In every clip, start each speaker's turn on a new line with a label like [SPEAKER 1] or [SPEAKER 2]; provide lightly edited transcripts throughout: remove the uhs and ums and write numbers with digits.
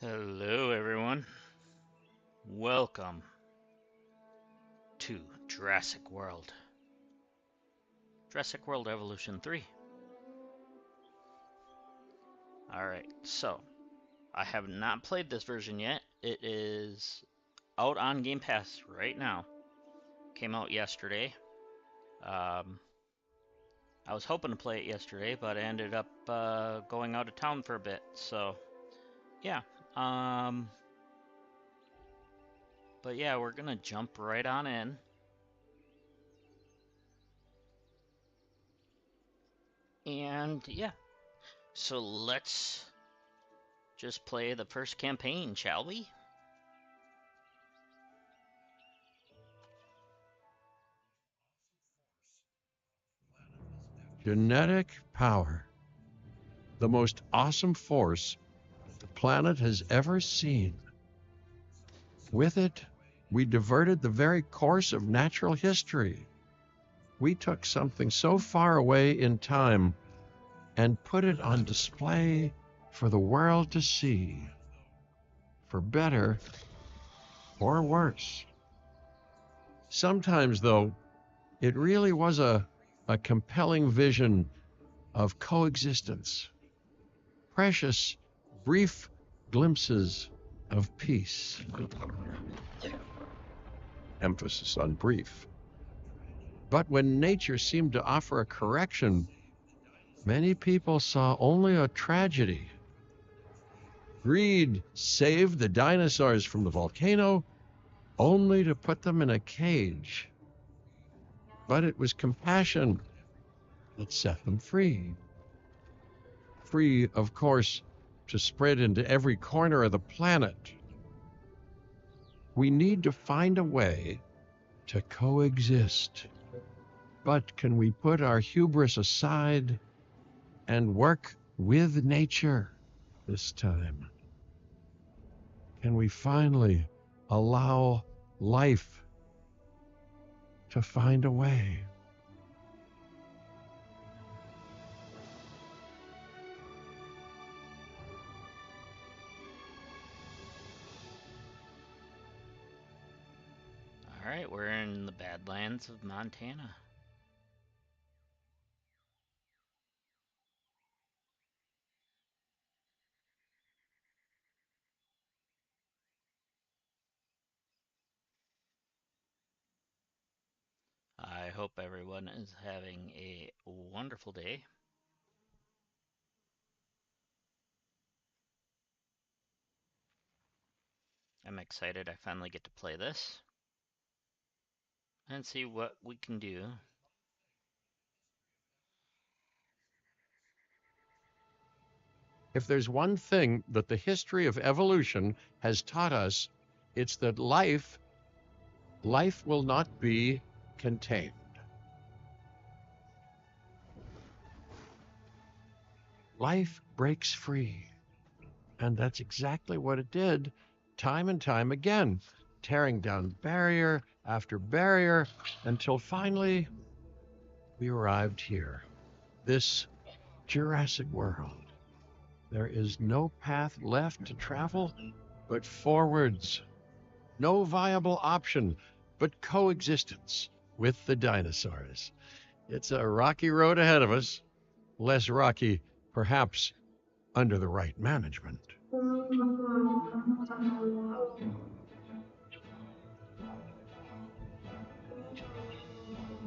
[SPEAKER 1] Hello, everyone. Welcome to Jurassic World. Jurassic World Evolution 3. Alright, so I have not played this version yet. It is out on Gamepass right now. Came out yesterday. Um, I was hoping to play it yesterday, but I ended up going out of town for a bit. So, yeah. Um, but yeah, we're gonna jump right on in. And yeah, so let's just play the first campaign, shall we?
[SPEAKER 2] Genetic power. The most awesome force the planet has ever seen. With it, we diverted the very course of natural history. We took something so far away in time and put it on display for the world to see. For better or worse. Sometimes, though, it really was a compelling vision of coexistence. Precious, brief glimpses of peace. Emphasis on brief. But when nature seemed to offer a correction, many people saw only a tragedy. Greed saved the dinosaurs from the volcano, only to put them in a cage. But it was compassion that set them free. Free, of course, to spread into every corner of the planet. We need to find a way to coexist. But can we put our hubris aside and work with nature this time? Can we finally allow life to find a way?
[SPEAKER 1] Alright, we're in the Badlands of Montana. I hope everyone is having a wonderful day. I'm excited I finally get to play this and see what we can do.
[SPEAKER 2] If there's one thing that the history of evolution has taught us, it's that life will not be contained. Life breaks free. And that's exactly what it did, time and time again, tearing down barrier after barrier until finally we arrived here, this Jurassic world. There is no path left to travel but forwards. No viable option but coexistence with the dinosaurs. It's a rocky road ahead of us, less rocky, perhaps, under the right management.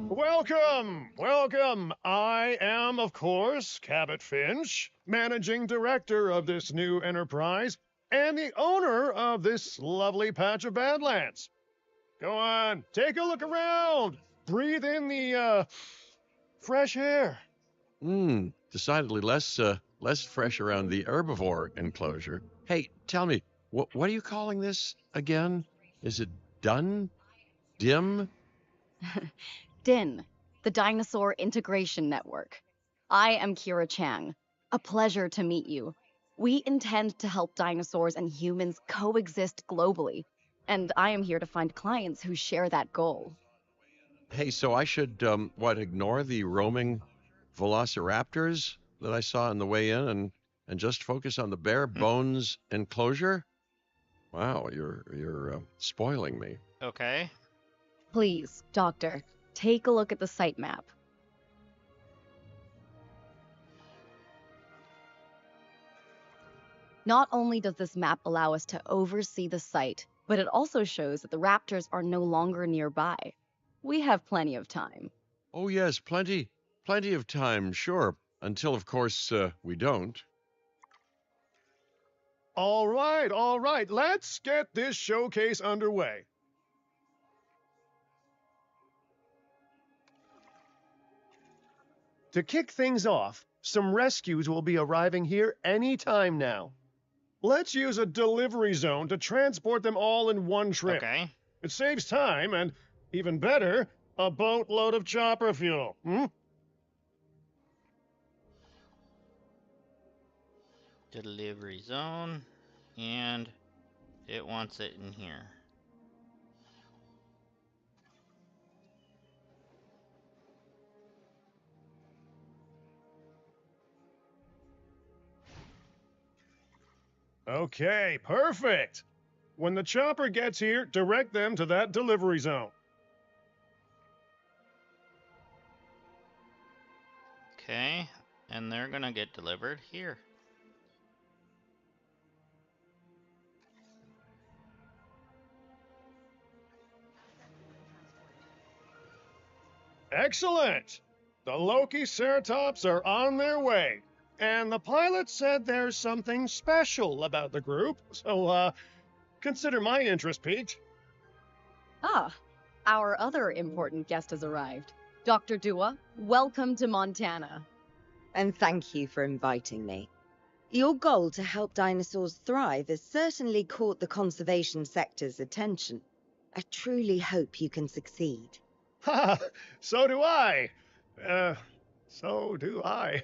[SPEAKER 3] Welcome, welcome. I am, of course, Cabot Finch, managing director of this new enterprise and the owner of this lovely patch of Badlands. Go on, take a look around. Breathe in the fresh air.
[SPEAKER 2] Decidedly less fresh around the herbivore enclosure. Hey, tell me, what are you calling this again? Is it done? Dim?
[SPEAKER 4] DIN, the Dinosaur Integration Network. I am Kira Chang. A pleasure to meet you. We intend to help dinosaurs and humans coexist globally, and I am here to find clients who share that goal.
[SPEAKER 2] Hey, so I should ignore the roaming velociraptors that I saw on the way in and and just focus on the bare bones enclosure? Wow, you're spoiling me.
[SPEAKER 1] Okay.
[SPEAKER 4] Please, Doctor, take a look at the site map. Not only does this map allow us to oversee the site, but it also shows that the raptors are no longer nearby. We have plenty of time.
[SPEAKER 2] Oh yes, plenty of time, sure. Until, of course, we don't.
[SPEAKER 3] All right. Let's get this showcase underway. To kick things off, some rescues will be arriving here any time now. Let's use a delivery zone to transport them all in one trip.
[SPEAKER 1] Okay.
[SPEAKER 3] It saves time and, even better, a boatload of chopper fuel.
[SPEAKER 1] Delivery zone. And it wants it in here.
[SPEAKER 3] Okay, perfect. When the chopper gets here, direct them to that delivery zone.
[SPEAKER 1] Okay. And they're gonna get delivered here.
[SPEAKER 3] Excellent! The Loki Ceratops are on their way. And the pilot said there's something special about the group, so, consider my interest piqued.
[SPEAKER 4] Ah, our other important guest has arrived. Dr. Dua, welcome to Montana.
[SPEAKER 5] And thank you for inviting me. Your goal to help dinosaurs thrive has certainly caught the conservation sector's attention. I truly hope you can succeed.
[SPEAKER 3] Ha! So do I. So do I.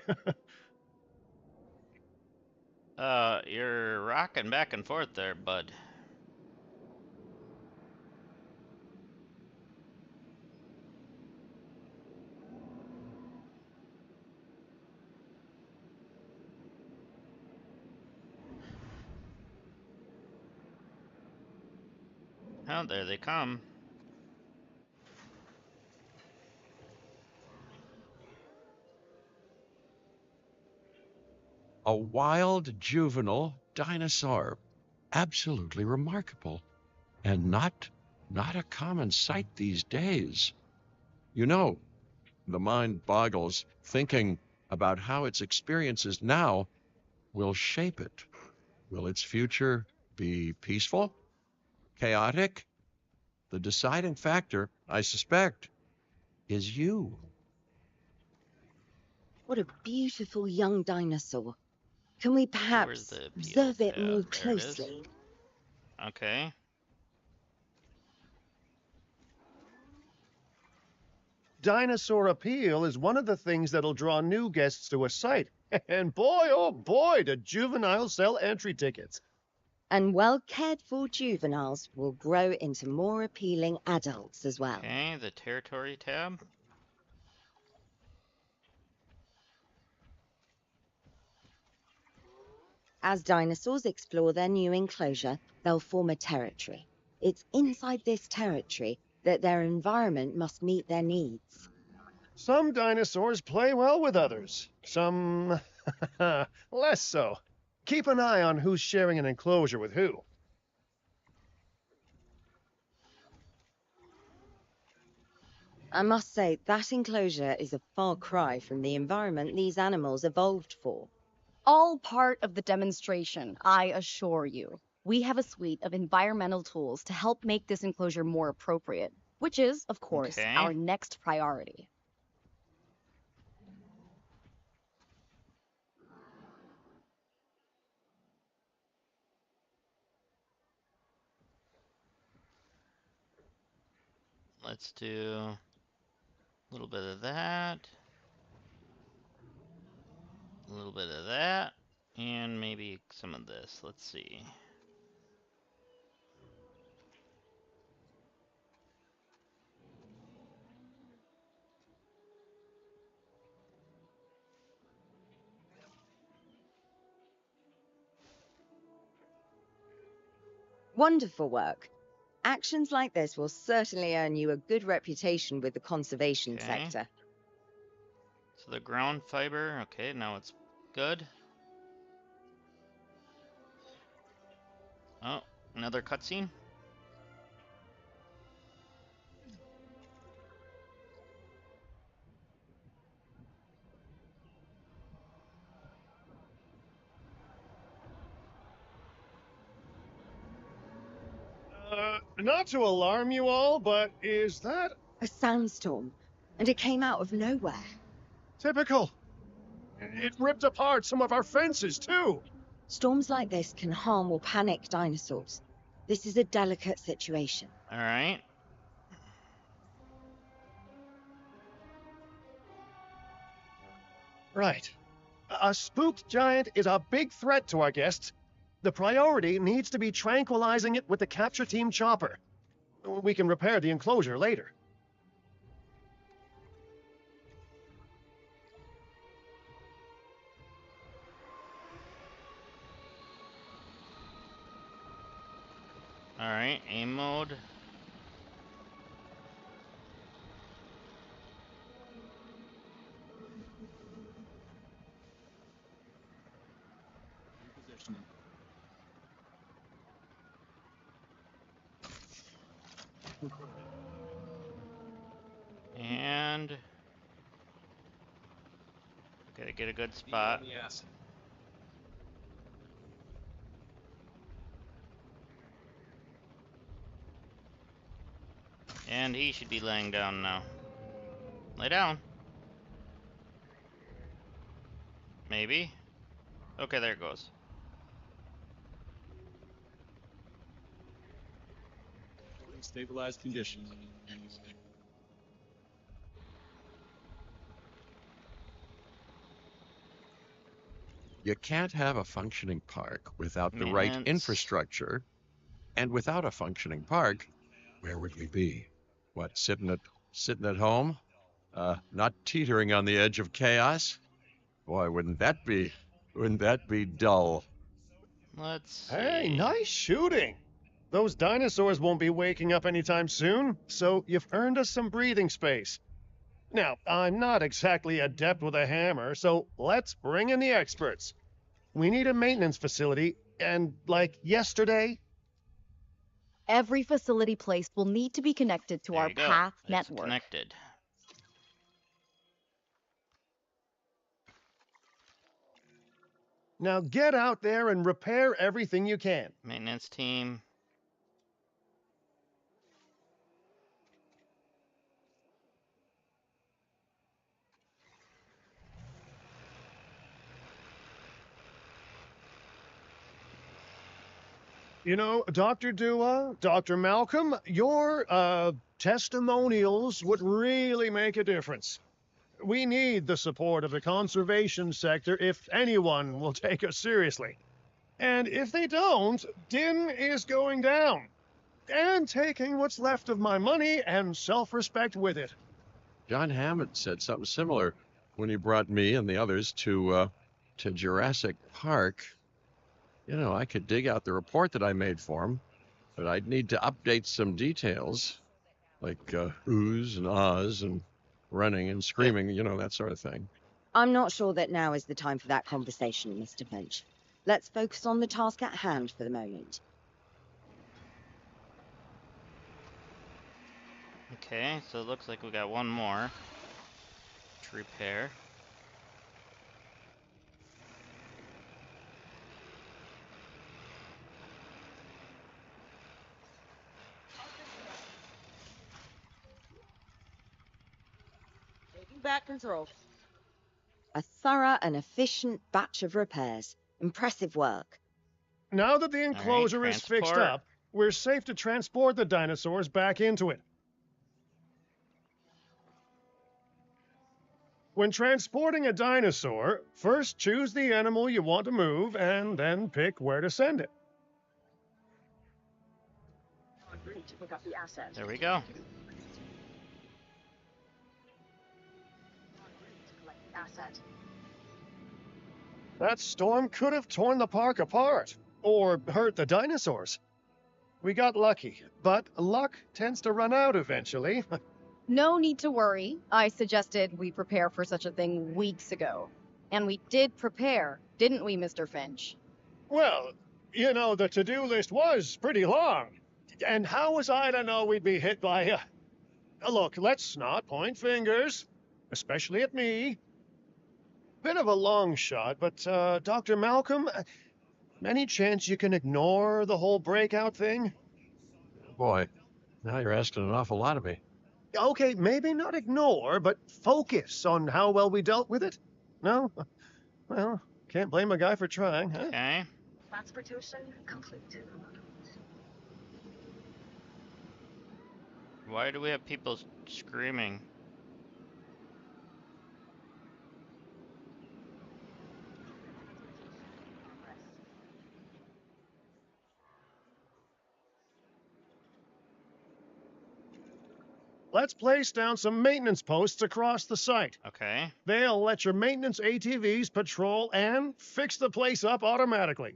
[SPEAKER 1] You're rocking back and forth there, bud. Oh, there they come.
[SPEAKER 2] A wild juvenile dinosaur. Absolutely remarkable. And not a common sight these days. You know, the mind boggles thinking about how its experiences now will shape it. Will its future be peaceful? Chaotic? The deciding factor, I suspect, is you.
[SPEAKER 5] What a beautiful young dinosaur. Can we
[SPEAKER 1] Where's
[SPEAKER 5] perhaps
[SPEAKER 1] the
[SPEAKER 5] observe it
[SPEAKER 1] tab?
[SPEAKER 5] more
[SPEAKER 1] There it is.
[SPEAKER 5] closely?
[SPEAKER 1] Okay.
[SPEAKER 3] Dinosaur appeal is one of the things that'll draw new guests to a site. And boy, oh boy, do juveniles sell entry tickets.
[SPEAKER 5] And well cared for juveniles will grow into more appealing adults as well.
[SPEAKER 1] Okay, the territory tab.
[SPEAKER 5] As dinosaurs explore their new enclosure, they'll form a territory. It's inside this territory that their environment must meet their needs.
[SPEAKER 3] Some dinosaurs play well with others, some less so. Keep an eye on who's sharing an enclosure with who.
[SPEAKER 5] I must say, that enclosure is a far cry from the environment these animals evolved for.
[SPEAKER 4] All part of the demonstration, I assure you. We have a suite of environmental tools to help make this enclosure more appropriate, which is, of course,
[SPEAKER 1] Okay.
[SPEAKER 4] our next priority.
[SPEAKER 1] Let's do a little bit of that. A little bit of that. And maybe some of this. Let's see.
[SPEAKER 5] Wonderful work. Actions like this will certainly earn you a good reputation with the conservation
[SPEAKER 1] Okay.
[SPEAKER 5] sector.
[SPEAKER 1] So the ground fiber, okay, now it's good. Oh, another cutscene?
[SPEAKER 3] Not to alarm you all, but is that
[SPEAKER 5] A sandstorm, and it came out of nowhere.
[SPEAKER 3] typical? It ripped apart some of our fences, too.
[SPEAKER 5] Storms like this can harm or panic dinosaurs. This is a delicate situation.
[SPEAKER 1] Alright.
[SPEAKER 3] Right. A spooked giant is a big threat to our guests. The priority needs to be tranquilizing it with the capture team chopper. We can repair the enclosure later.
[SPEAKER 1] Alright, aim mode. And gotta get a good spot.
[SPEAKER 6] Yes.
[SPEAKER 1] And he should be laying down now. Lay down. Maybe. Okay, there it goes.
[SPEAKER 6] Stabilized condition.
[SPEAKER 2] You can't have a functioning park without the right
[SPEAKER 1] Maintenance.
[SPEAKER 2] infrastructure. And without a functioning park, where would we be? What, sitting at home? Not teetering on the edge of chaos? Boy, wouldn't that be dull?
[SPEAKER 1] Let's see.
[SPEAKER 3] Hey, nice shooting. Those dinosaurs won't be waking up anytime soon, so you've earned us some breathing space. Now, I'm not exactly adept with a hammer, so let's bring in the experts. We need a maintenance facility, and like yesterday,
[SPEAKER 4] Every facility placed will need to be connected to
[SPEAKER 1] There
[SPEAKER 4] our
[SPEAKER 1] you go.
[SPEAKER 4] path
[SPEAKER 1] It's
[SPEAKER 4] network.
[SPEAKER 1] connected.
[SPEAKER 3] now get out there and repair everything you can.
[SPEAKER 1] Maintenance team.
[SPEAKER 3] You know, Dr. Dua, Dr. Malcolm, your testimonials would really make a difference. We need the support of the conservation sector if anyone will take us seriously. And if they don't, Din is going down. And taking what's left of my money and self-respect with it.
[SPEAKER 2] John Hammond said something similar when he brought me and the others to Jurassic Park. You know, I could dig out the report that I made for him, but I'd need to update some details, like oohs and ahs and running and screaming, you know, that sort of thing.
[SPEAKER 5] I'm not sure that now is the time for that conversation, Mr. Finch. Let's focus on the task at hand for the moment.
[SPEAKER 1] Okay, so it looks like we got one more to repair.
[SPEAKER 5] Taking back control. A thorough and efficient batch of repairs. Impressive work.
[SPEAKER 3] Now that the enclosure is fixed
[SPEAKER 1] transport.
[SPEAKER 3] up, we're safe to transport the dinosaurs back into it. When transporting a dinosaur, first choose the animal you want to move and then pick where to send it.
[SPEAKER 1] There we go.
[SPEAKER 3] That storm could have torn the park apart or hurt the dinosaurs. We got lucky, but luck tends to run out eventually.
[SPEAKER 4] No need to worry. I suggested we prepare for such a thing weeks ago. And we did prepare, didn't we, Mr. Finch?
[SPEAKER 3] Well, you know, the to-do list was pretty long. And how was I to know we'd be hit by a... Look, let's not point fingers, especially at me. Bit of a long shot, but, Dr. Malcolm, any chance you can ignore the whole breakout thing?
[SPEAKER 2] Boy, now you're asking an awful lot of me.
[SPEAKER 3] Okay, maybe not ignore, but focus on how well we dealt with it? No? Well, can't blame a guy for trying, huh?
[SPEAKER 1] Okay.
[SPEAKER 7] Transportation complete.
[SPEAKER 1] Why do we have people screaming?
[SPEAKER 3] Let's place down some maintenance posts across the site.
[SPEAKER 1] Okay.
[SPEAKER 3] They'll let your maintenance ATVs patrol and fix the place up automatically.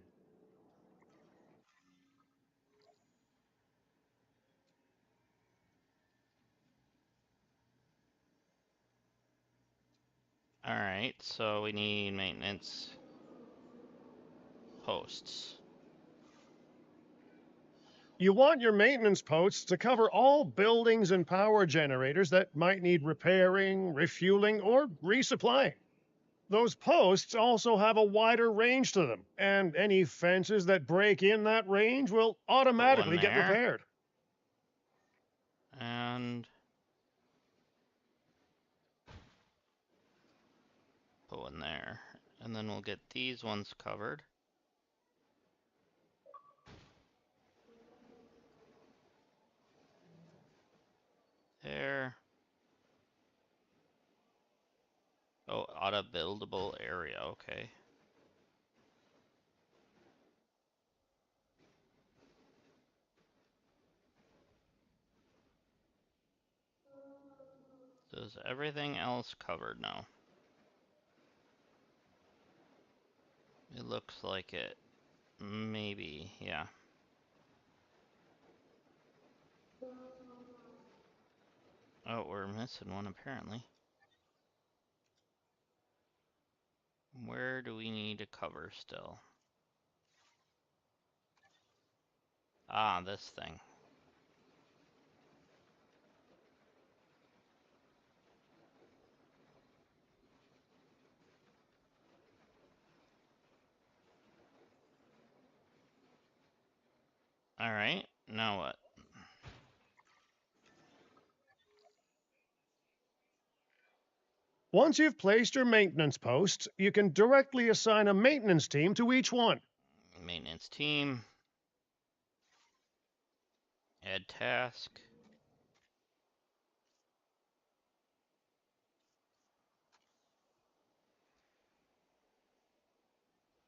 [SPEAKER 1] Alright, so we need maintenance posts.
[SPEAKER 3] You want your maintenance posts to cover all buildings and power generators that might need repairing, refueling, or resupplying. Those posts also have a wider range to them, and any fences that break in that range will automatically get
[SPEAKER 1] there.
[SPEAKER 3] repaired.
[SPEAKER 1] And put one there. And then we'll get these ones covered. There. Oh, auto-buildable area, okay. So is everything else covered now? It looks like it. Maybe, yeah. Oh, we're missing one apparently. Where do we need to cover still? Ah, this thing. Alright, now what?
[SPEAKER 3] Once you've placed your maintenance posts, you can directly assign a maintenance team to each one.
[SPEAKER 1] Maintenance team. Add task.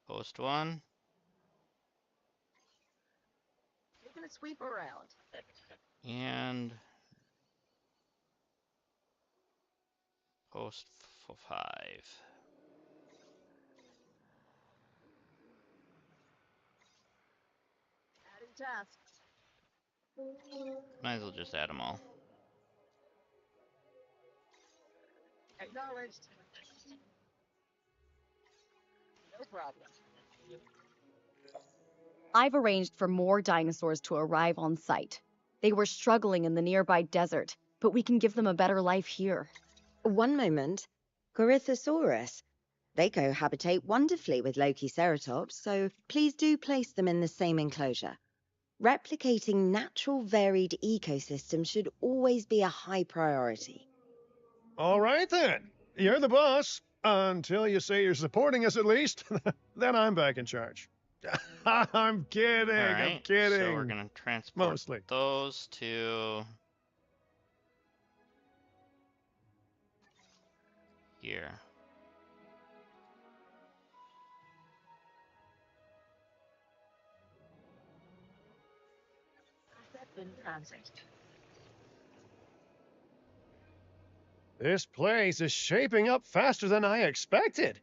[SPEAKER 1] Post one.
[SPEAKER 7] You're gonna sweep around.
[SPEAKER 1] And post 5.
[SPEAKER 7] Adding tasks.
[SPEAKER 1] Might as well just add them all.
[SPEAKER 7] Acknowledged. No problem.
[SPEAKER 4] I've arranged for more dinosaurs to arrive on site. They were struggling in the nearby desert, but we can give them a better life here.
[SPEAKER 5] One moment. Corythosaurus. They cohabitate wonderfully with Lokiceratops, so please do place them in the same enclosure. Replicating natural varied ecosystems should always be a high priority.
[SPEAKER 3] All right then. You're the boss. Until you say you're supporting us at least. Then I'm back in charge. I'm kidding. I'm
[SPEAKER 1] Alright,
[SPEAKER 3] kidding.
[SPEAKER 1] so we're gonna transport
[SPEAKER 3] Mostly.
[SPEAKER 1] those to here.
[SPEAKER 7] Asset in transit.
[SPEAKER 3] This place is shaping up faster than I expected.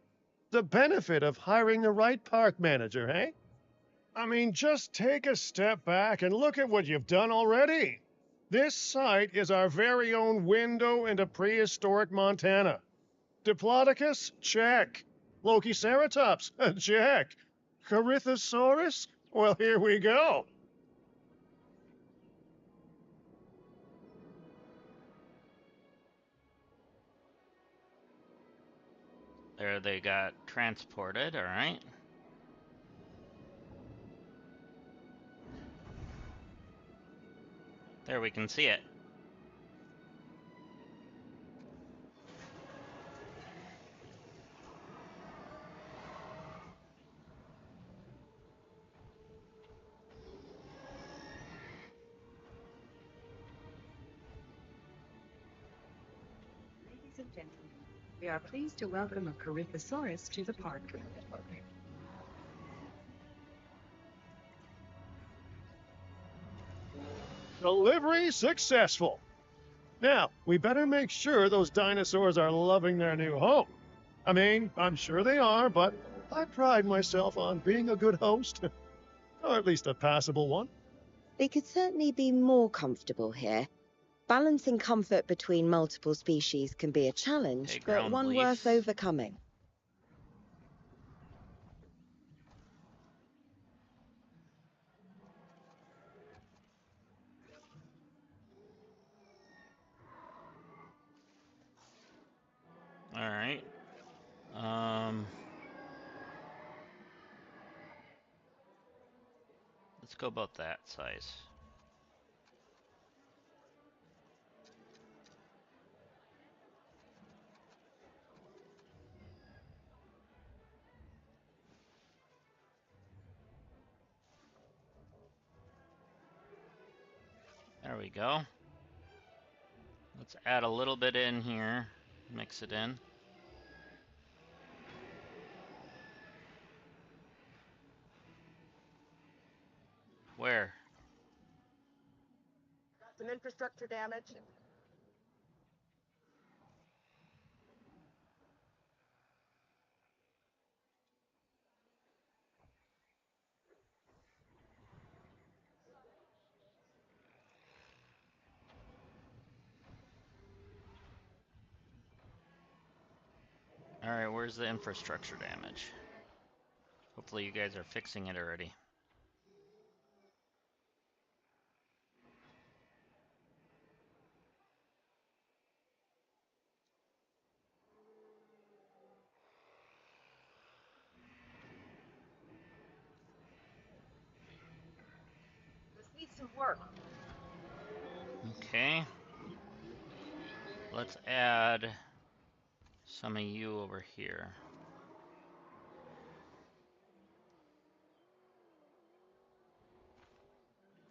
[SPEAKER 3] The benefit of hiring the right park manager, eh? I mean, just take a step back and look at what you've done already. This site is our very own window into prehistoric Montana. Diplodocus? Check. Lokiceratops? Check. Corythosaurus? Well, here we go.
[SPEAKER 1] There they got transported, alright. There we can see it.
[SPEAKER 8] Ladies and gentlemen, we are pleased to welcome a Corythosaurus to the park.
[SPEAKER 3] Delivery successful. Now, we better make sure those dinosaurs are loving their new home. I mean, I'm sure they are, but I pride myself on being a good host. Or at least a passable one.
[SPEAKER 5] They could certainly be more comfortable here. Balancing comfort between multiple species can be a challenge,
[SPEAKER 1] Okay,
[SPEAKER 5] but
[SPEAKER 1] ground
[SPEAKER 5] one
[SPEAKER 1] belief.
[SPEAKER 5] worth overcoming.
[SPEAKER 1] Alright. Let's go about that size. There we go. Let's add a little bit in here. Mix it in. Where?
[SPEAKER 7] Got some infrastructure damage.
[SPEAKER 1] Alright, where's the infrastructure damage? Hopefully you guys are fixing it already.
[SPEAKER 7] This needs some work.
[SPEAKER 1] Okay. Let's add some of you over here.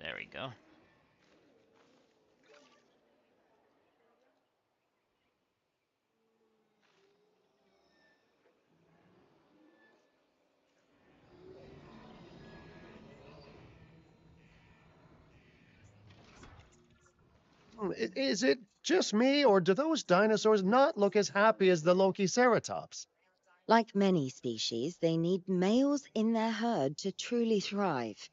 [SPEAKER 1] There we go.
[SPEAKER 3] Is it just me, or do those dinosaurs not look as happy as the Lokiceratops?
[SPEAKER 5] Like many species, they need males in their herd to truly thrive.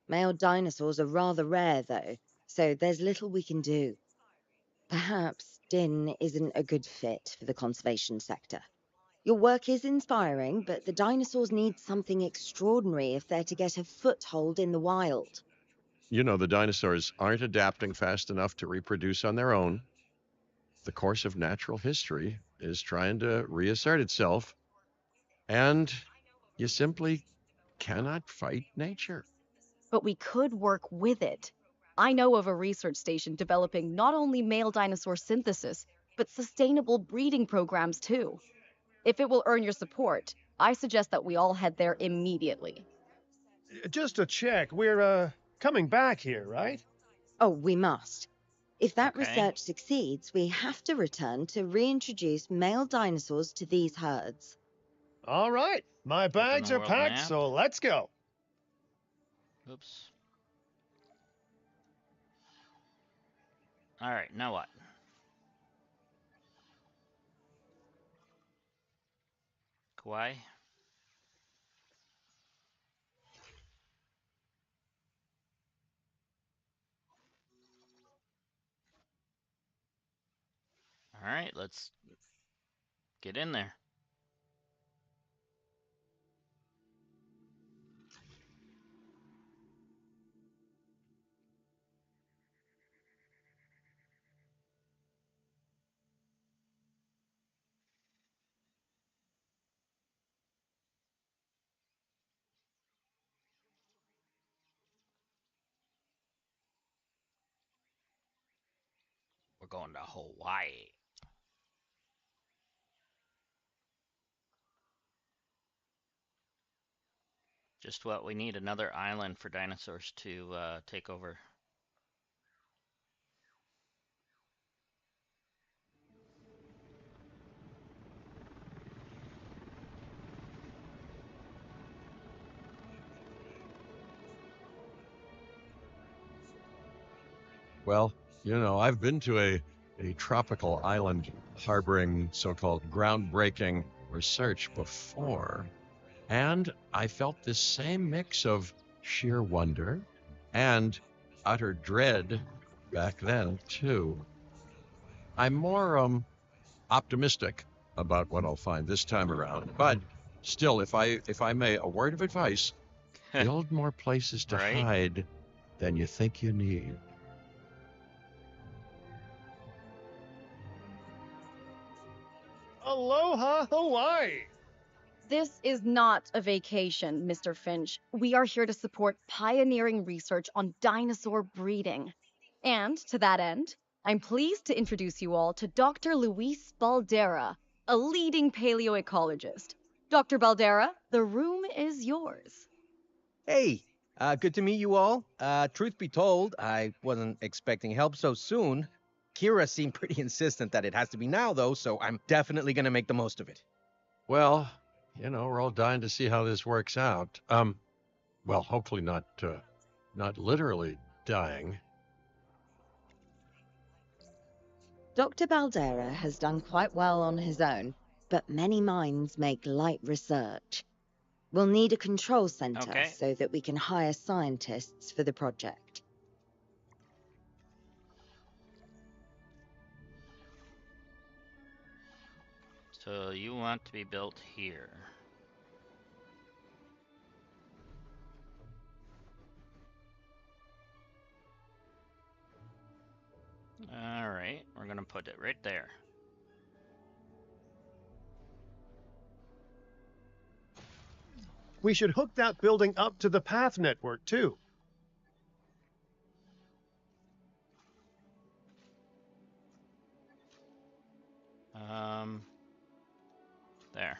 [SPEAKER 5] Male dinosaurs are rather rare, though, so there's little we can do. Perhaps Din isn't a good fit for the conservation sector. Your work is inspiring, but the dinosaurs need something extraordinary if they're to get a foothold in the wild.
[SPEAKER 2] You know, the dinosaurs aren't adapting fast enough to reproduce on their own. The course of natural history is trying to reassert itself, and you simply cannot fight nature.
[SPEAKER 4] But we could work with it. I know of a research station developing not only male dinosaur synthesis, but sustainable breeding programs too. If it will earn your support, I suggest that we all head there immediately.
[SPEAKER 3] Just to check, we're coming back here, right?
[SPEAKER 5] Oh, we must. If that
[SPEAKER 1] Okay.
[SPEAKER 5] research succeeds, we have to return to reintroduce male dinosaurs to these herds.
[SPEAKER 3] All right, my bags
[SPEAKER 1] the
[SPEAKER 3] are
[SPEAKER 1] world
[SPEAKER 3] packed,
[SPEAKER 1] map.
[SPEAKER 3] so let's go.
[SPEAKER 1] Oops. Alright, now what? Kauai? right, let's get in there. We're going to Hawaii. Just what we need, another island for dinosaurs to take over.
[SPEAKER 2] Well, I've been to a tropical island harboring so-called groundbreaking research before, and I felt this same mix of sheer wonder and utter dread back then, too. I'm more optimistic about what I'll find this time around, but still, if I may, a word of advice, build more places to
[SPEAKER 1] Right?
[SPEAKER 2] hide than you think you need.
[SPEAKER 3] Aloha, Hawaii!
[SPEAKER 4] This is not a vacation, Mr. Finch. We are here to support pioneering research on dinosaur breeding. And to that end, I'm pleased to introduce you all to Dr. Luis Baldera, a leading paleoecologist. Dr. Baldera, the room is yours.
[SPEAKER 9] Hey, good to meet you all. Truth be told, I wasn't expecting help so soon. Kira seemed pretty insistent that it has to be now, though, so I'm definitely gonna make the most of it.
[SPEAKER 2] Well, we're all dying to see how this works out. Well, hopefully not literally dying.
[SPEAKER 5] Dr. Baldera has done quite well on his own, but many minds make light research. We'll need a control center
[SPEAKER 1] Okay.
[SPEAKER 5] so that we can hire scientists for the project.
[SPEAKER 1] So you want to be built here. All right, we're gonna put it right there.
[SPEAKER 3] We should hook that building up to the path network, too.
[SPEAKER 1] There.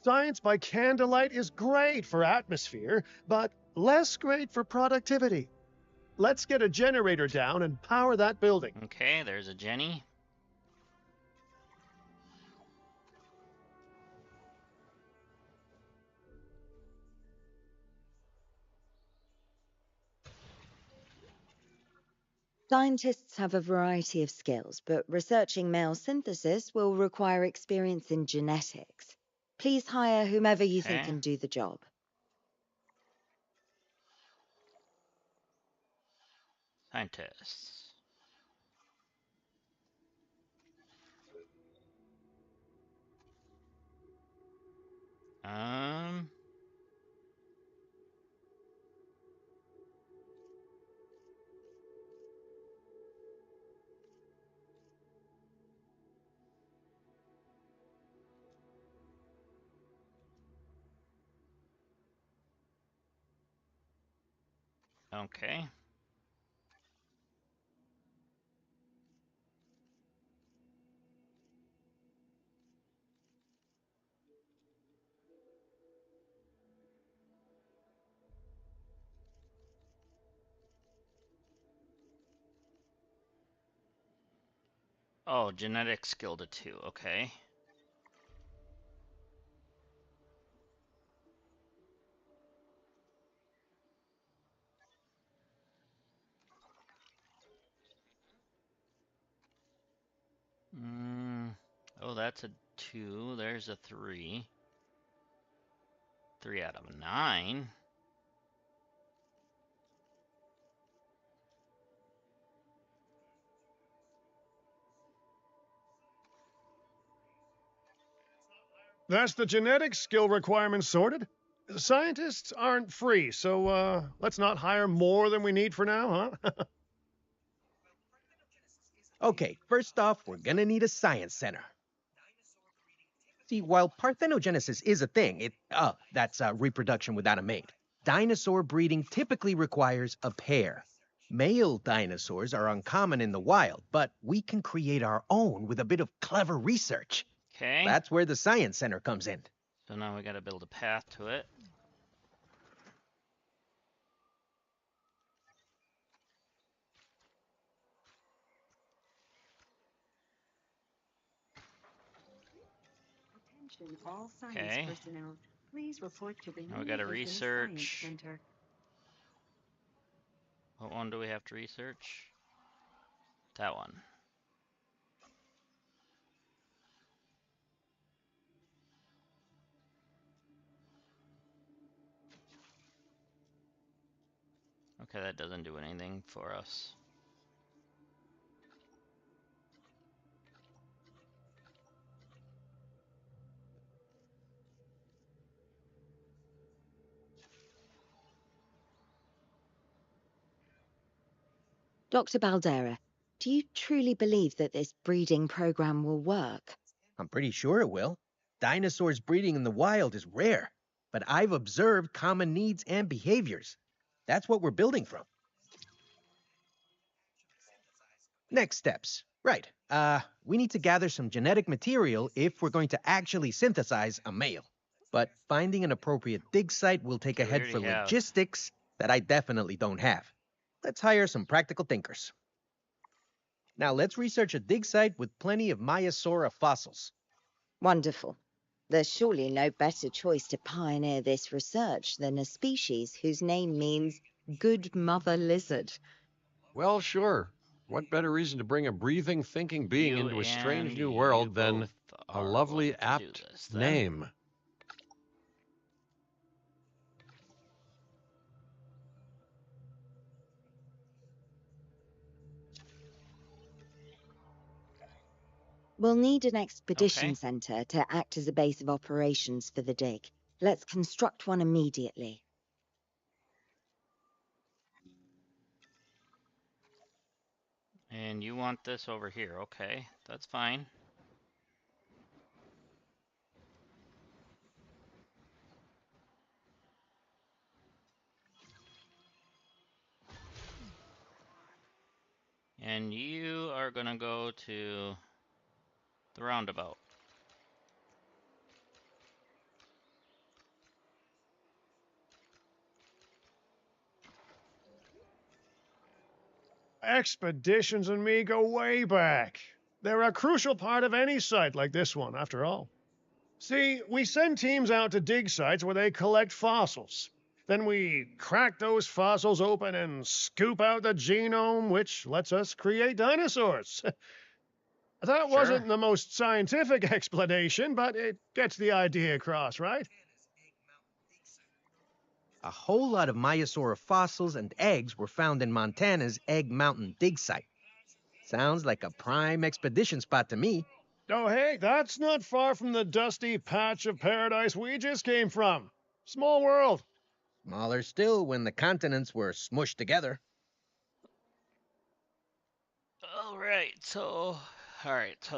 [SPEAKER 3] Science by candlelight is great for atmosphere, but less great for productivity. Let's get a generator down and power that building.
[SPEAKER 1] Okay, there's a Jenny.
[SPEAKER 5] Scientists have a variety of skills, but researching male synthesis will require experience in genetics. Please hire whomever you think
[SPEAKER 1] Okay.
[SPEAKER 5] can do the job.
[SPEAKER 1] Scientists. Um. Okay. Oh, genetic skill to 2. Okay. Oh, that's a 2. There's a 3. 3 out of 9.
[SPEAKER 3] That's the genetic skill requirements sorted. Scientists aren't free, so let's not hire more than we need for now, huh?
[SPEAKER 9] Okay, first off, we're gonna need a science center. See, while parthenogenesis is a thing, that's reproduction without a mate. Dinosaur breeding typically requires a pair. Male dinosaurs are uncommon in the wild, but we can create our own with a bit of clever research.
[SPEAKER 1] Okay.
[SPEAKER 9] That's where the science center comes in.
[SPEAKER 1] So now we gotta build a path to it.
[SPEAKER 8] Attention all science
[SPEAKER 1] Okay.
[SPEAKER 8] personnel. Please report to the
[SPEAKER 1] Now we
[SPEAKER 8] New
[SPEAKER 1] gotta
[SPEAKER 8] Haven Science
[SPEAKER 1] research.
[SPEAKER 8] Center.
[SPEAKER 1] What one do we have to research? That one. Okay, that doesn't do anything for us.
[SPEAKER 5] Dr. Baldera, do you truly believe that this breeding program will work?
[SPEAKER 9] I'm pretty sure it will. Dinosaurs breeding in the wild is rare, but I've observed common needs and behaviors. That's what we're building from. Next steps. Right. We need to gather some genetic material if we're going to actually synthesize a male. But finding an appropriate dig site will take a
[SPEAKER 1] Okay, we
[SPEAKER 9] head for
[SPEAKER 1] already have.
[SPEAKER 9] logistics that I definitely don't have. Let's hire some practical thinkers. Now let's research a dig site with plenty of Maiasaura fossils.
[SPEAKER 5] Wonderful. There's surely no better choice to pioneer this research than a species whose name means good mother lizard.
[SPEAKER 2] Well, sure. What better reason to bring a breathing, thinking being
[SPEAKER 1] You
[SPEAKER 2] into a strange
[SPEAKER 1] and
[SPEAKER 2] new
[SPEAKER 1] you
[SPEAKER 2] world than
[SPEAKER 1] both
[SPEAKER 2] a
[SPEAKER 1] are
[SPEAKER 2] lovely,
[SPEAKER 1] going to do
[SPEAKER 2] apt
[SPEAKER 1] this, then.
[SPEAKER 2] name?
[SPEAKER 5] We'll need an expedition
[SPEAKER 1] Okay.
[SPEAKER 5] center to act as a base of operations for the dig. Let's construct one immediately.
[SPEAKER 1] And you want this over here. Okay, that's fine. And you are gonna go to the roundabout.
[SPEAKER 3] Expeditions and me go way back. They're a crucial part of any site like this one, after all. See, we send teams out to dig sites where they collect fossils. Then we crack those fossils open and scoop out the genome, which lets us create dinosaurs. That wasn't the most scientific explanation, but it gets the idea across, right?
[SPEAKER 9] A whole lot of Maiasaura fossils and eggs were found in Montana's Egg Mountain dig site. Sounds like a prime expedition spot to me.
[SPEAKER 3] Oh, hey, that's not far from the dusty patch of paradise we just came from. Small world.
[SPEAKER 9] Smaller still when the continents were smushed together.
[SPEAKER 1] Alright, so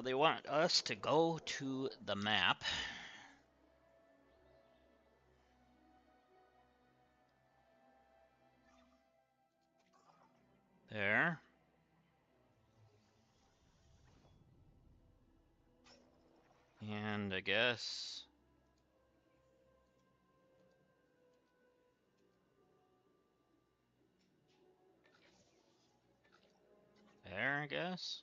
[SPEAKER 1] they want us to go to the map. There. And I guess there, I guess.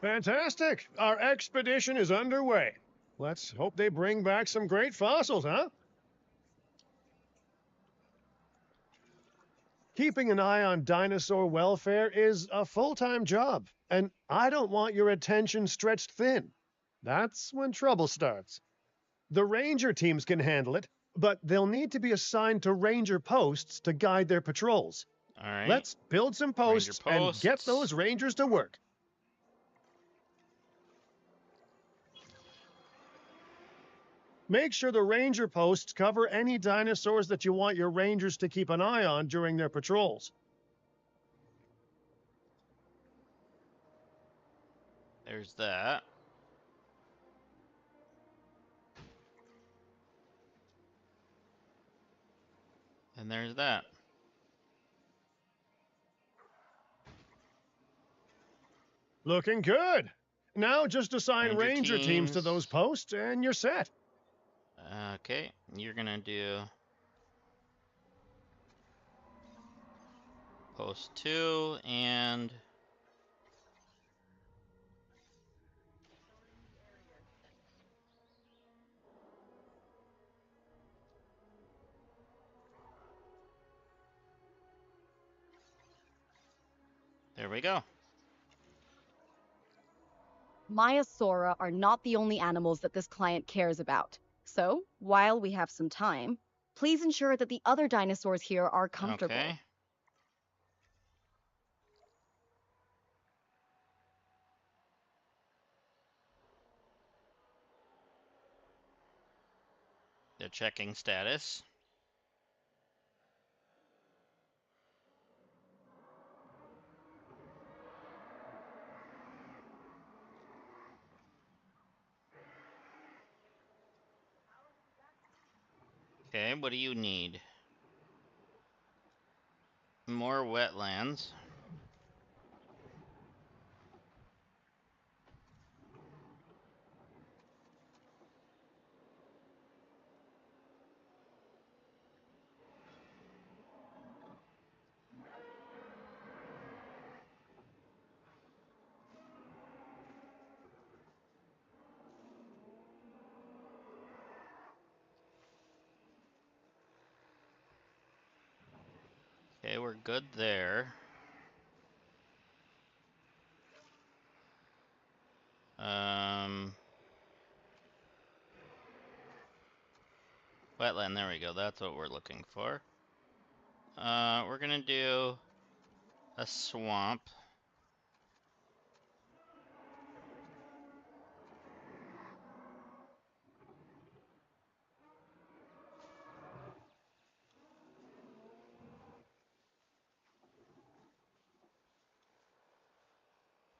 [SPEAKER 3] Fantastic. Our expedition is underway. Let's hope they bring back some great fossils, huh? Keeping an eye on dinosaur welfare is a full-time job, and I don't want your attention stretched thin. That's when trouble starts. The ranger teams can handle it, but they'll need to be assigned to ranger posts to guide their patrols.
[SPEAKER 1] All right.
[SPEAKER 3] Let's build some posts and get those rangers to work. Make sure the ranger posts cover any dinosaurs that you want your rangers to keep an eye on during their patrols.
[SPEAKER 1] There's that. And there's that.
[SPEAKER 3] Looking good. Now just assign ranger teams to
[SPEAKER 1] teams.
[SPEAKER 3] those posts and you're set.
[SPEAKER 1] Okay, you're gonna do post 2 and there we go.
[SPEAKER 4] Maiasaura are not the only animals that this client cares about. So, while we have some time, please ensure that the other dinosaurs here are comfortable.
[SPEAKER 1] Okay. They're checking status. Okay, what do you need? More wetlands. Okay, we're good there. Wetland, there we go. That's what we're looking for. We're gonna do a swamp.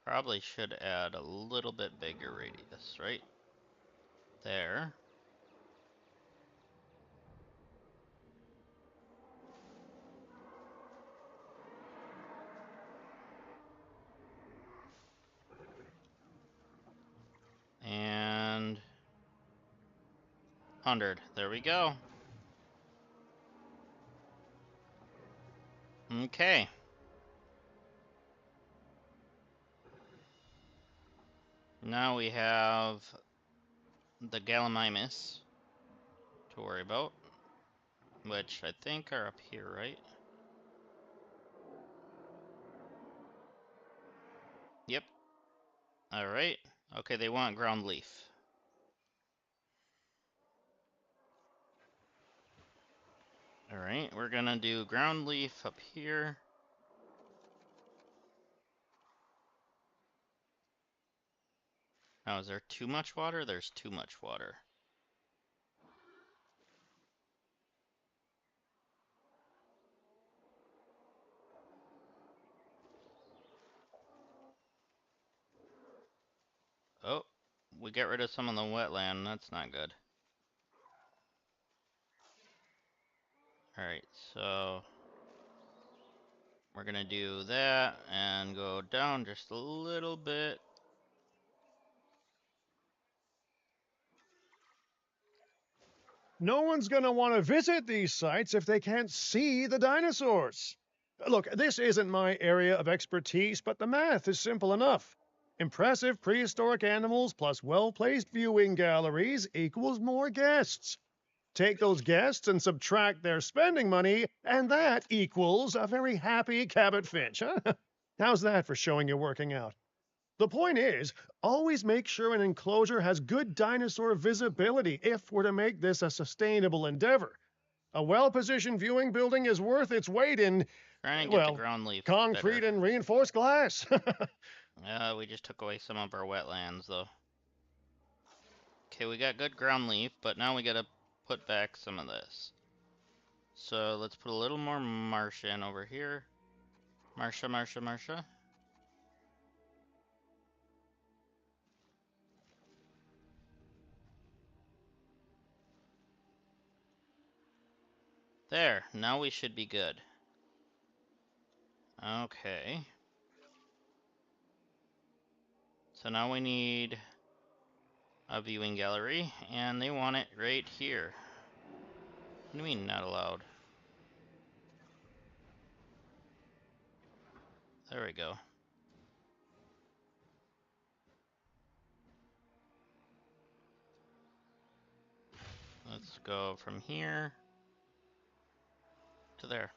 [SPEAKER 1] Probably should add a little bit bigger radius, right? There. And 100. There we go. Okay. Now we have the Gallimimus to worry about, which I think are up here, right? Yep. Alright. Okay, they want ground leaf. Alright, we're gonna do ground leaf up here. Now, is there too much water? There's too much water. Oh, we get rid of some of the wetland. That's not good. Alright, so we're gonna do that and go down just a little bit.
[SPEAKER 3] No one's going to want to visit these sites if they can't see the dinosaurs. Look, this isn't my area of expertise, but the math is simple enough. Impressive prehistoric animals plus well-placed viewing galleries equals more guests. Take those guests and subtract their spending money, and that equals a very happy Cabot Finch, huh? How's that for showing you're working out? The point is, always make sure an enclosure has good dinosaur visibility if we're to make this a sustainable endeavor. A well-positioned viewing building is worth its weight in
[SPEAKER 1] Trying to get the
[SPEAKER 3] Well,
[SPEAKER 1] ground leaf
[SPEAKER 3] concrete
[SPEAKER 1] better.
[SPEAKER 3] and reinforced glass.
[SPEAKER 1] We just took away some of our wetlands, though. Okay, we got good ground leaf, but now we gotta put back some of this. So let's put a little more marsh in over here. Marsha. There, now we should be good. Okay. So now we need a viewing gallery, and they want it right here. What do you mean, not allowed? There we go. Let's go from here to there.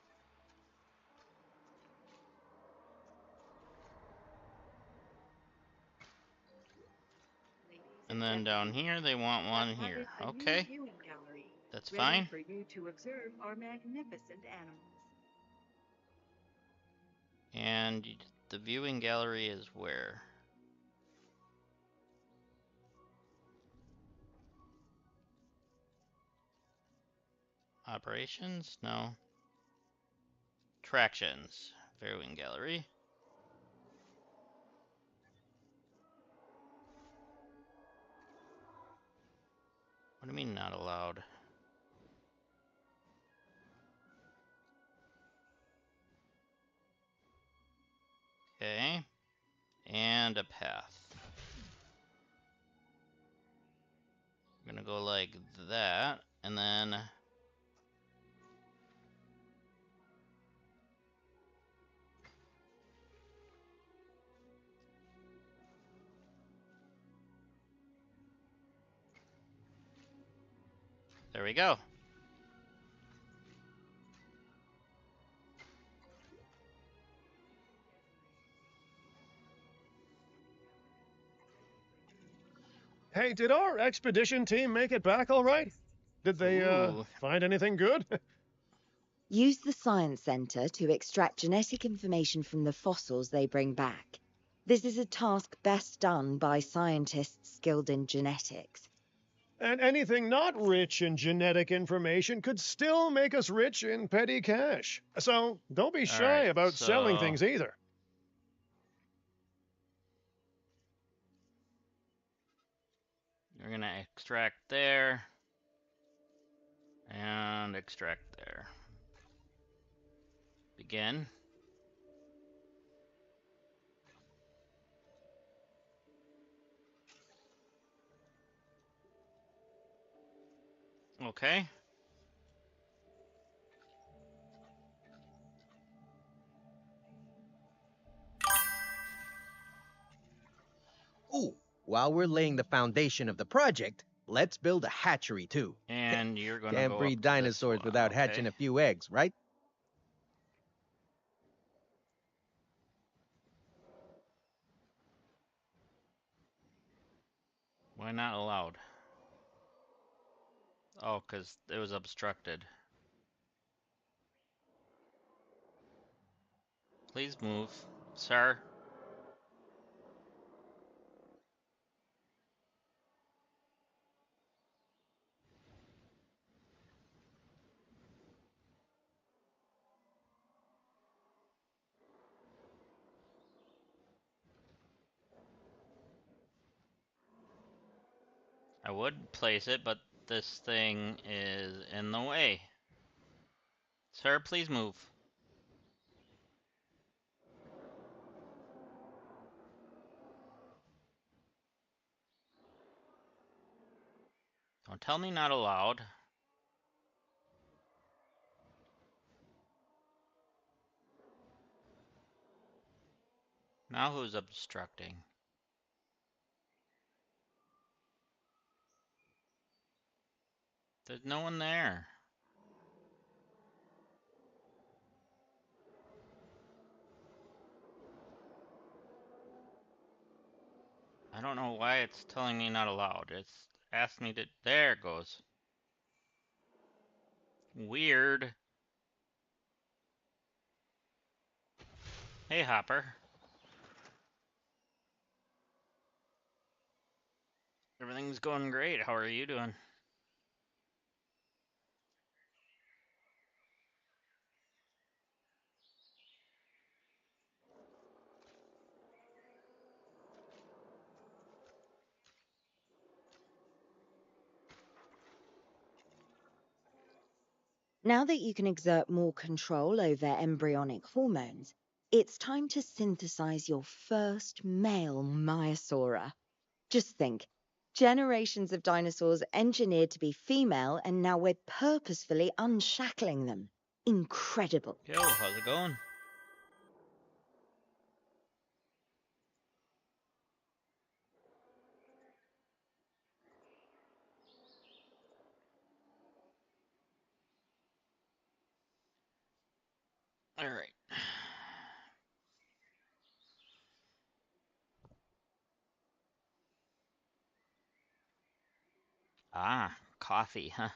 [SPEAKER 1] And then down here, they want one here. Okay. That's fine.
[SPEAKER 8] For you to observe our magnificent animals.
[SPEAKER 1] And the viewing gallery is where? Operations? No. Attractions. Viewing gallery. What do you mean not allowed? Okay. And a path. I'm gonna go like that, and then there we go.
[SPEAKER 3] Hey, did our expedition team make it back all right? Did they find anything good?
[SPEAKER 5] Use the Science Center to extract genetic information from the fossils they bring back. This is a task best done by scientists skilled in genetics.
[SPEAKER 3] And anything not rich in genetic information could still make us rich in petty cash. So don't be shy
[SPEAKER 1] right,
[SPEAKER 3] about selling
[SPEAKER 1] so-
[SPEAKER 3] things either.
[SPEAKER 1] We're gonna extract there. And extract there. Begin. Okay.
[SPEAKER 9] Ooh, while we're laying the foundation of the project, let's build a hatchery too.
[SPEAKER 1] And you're gonna
[SPEAKER 9] Can't
[SPEAKER 1] go
[SPEAKER 9] breed
[SPEAKER 1] up to this
[SPEAKER 9] dinosaurs
[SPEAKER 1] one,
[SPEAKER 9] without
[SPEAKER 1] okay.
[SPEAKER 9] hatching a few eggs, right?
[SPEAKER 1] Why not allowed? Oh, because it was obstructed. Please move, sir. I would place it, but this thing is in the way. Sir, please move. Don't tell me not allowed. Now who's obstructing? There's no one there. I don't know why it's telling me not allowed. It's asked me to... There it goes. Weird. Hey, Hopper. Everything's going great. How are you doing?
[SPEAKER 5] Now that you can exert more control over embryonic hormones, it's time to synthesize your first male Maiasaura. Just think, generations of dinosaurs engineered to be female, and now we're purposefully unshackling them. Incredible.
[SPEAKER 1] Yo, how's it going? All right. Ah, coffee, huh?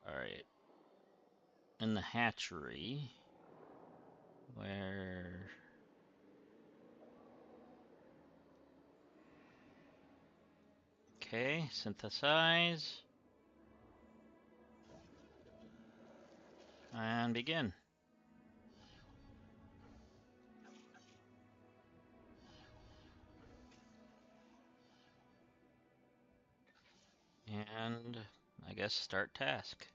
[SPEAKER 1] All right. In the hatchery, where... Okay, synthesize. And begin. And I guess start task.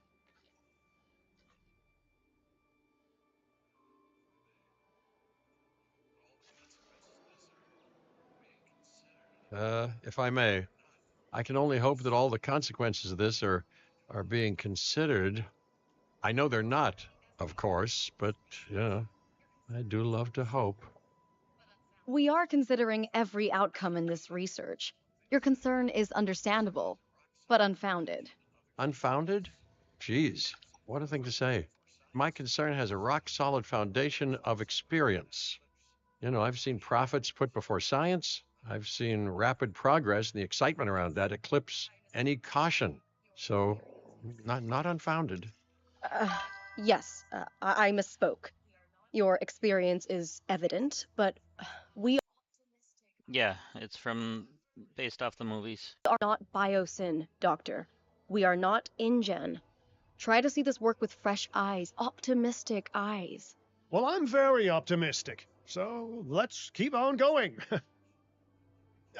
[SPEAKER 2] If I may, I can only hope that all the consequences of this are being considered. I know they're not, of course, but yeah, I do love to hope.
[SPEAKER 4] We are considering every outcome in this research. Your concern is understandable, but unfounded.
[SPEAKER 2] Unfounded? Geez, what a thing to say. My concern has a rock solid foundation of experience. You know, I've seen profits put before science. I've seen rapid progress, and the excitement around that eclipse any caution. So, not unfounded.
[SPEAKER 4] Yes, I misspoke. Your experience is evident, but we
[SPEAKER 1] Yeah, it's from based off the movies.
[SPEAKER 4] are not biosyn, Doctor. We are not InGen. Try to see this work with fresh eyes, optimistic eyes.
[SPEAKER 3] Well, I'm very optimistic, so let's keep on going.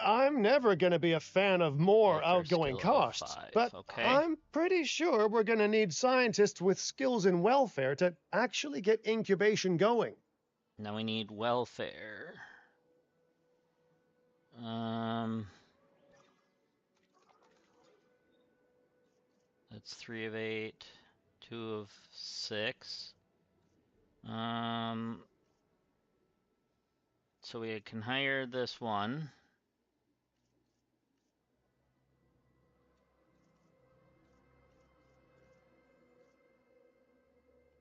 [SPEAKER 3] I'm never going to be a fan of more
[SPEAKER 1] Ultra
[SPEAKER 3] outgoing
[SPEAKER 1] skill of
[SPEAKER 3] costs,
[SPEAKER 1] 5.
[SPEAKER 3] but
[SPEAKER 1] Okay.
[SPEAKER 3] I'm pretty sure we're going to need scientists with skills in welfare to actually get incubation going.
[SPEAKER 1] Now we need welfare. That's 3 of 8, 2 of 6. So we can hire this one.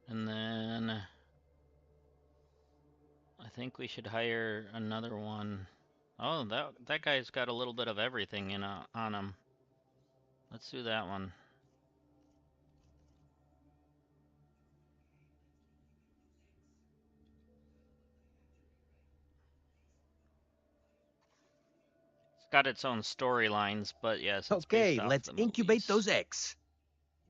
[SPEAKER 1] And then I think we should hire another one. Oh, that guy's got a little bit of everything in on him. Let's do that one. It's got its own storylines, but yes, it's
[SPEAKER 9] Okay,
[SPEAKER 1] based off
[SPEAKER 9] let's
[SPEAKER 1] the
[SPEAKER 9] incubate
[SPEAKER 1] movies.
[SPEAKER 9] those eggs.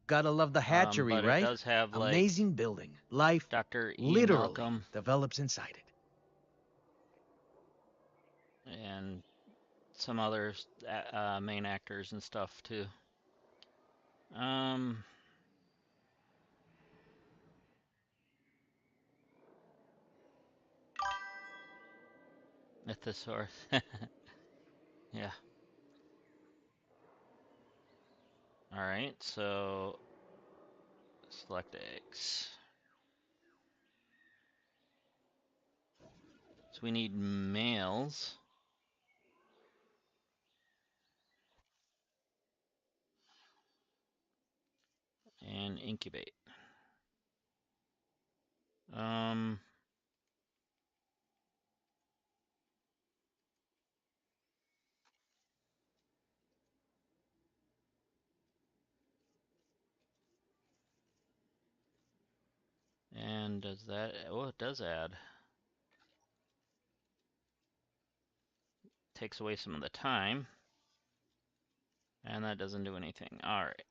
[SPEAKER 9] Gotta love the hatchery,
[SPEAKER 1] But
[SPEAKER 9] right?
[SPEAKER 1] it does have like
[SPEAKER 9] Amazing building. Life
[SPEAKER 1] Dr. Ian
[SPEAKER 9] literally
[SPEAKER 1] Malcolm
[SPEAKER 9] develops inside it.
[SPEAKER 1] and some other main actors and stuff too. Mythosaurus. Yeah. All right, so select eggs. So we need males. And incubate. And And does that... Oh, it does add. Takes away some of the time. And that doesn't do anything. Alright.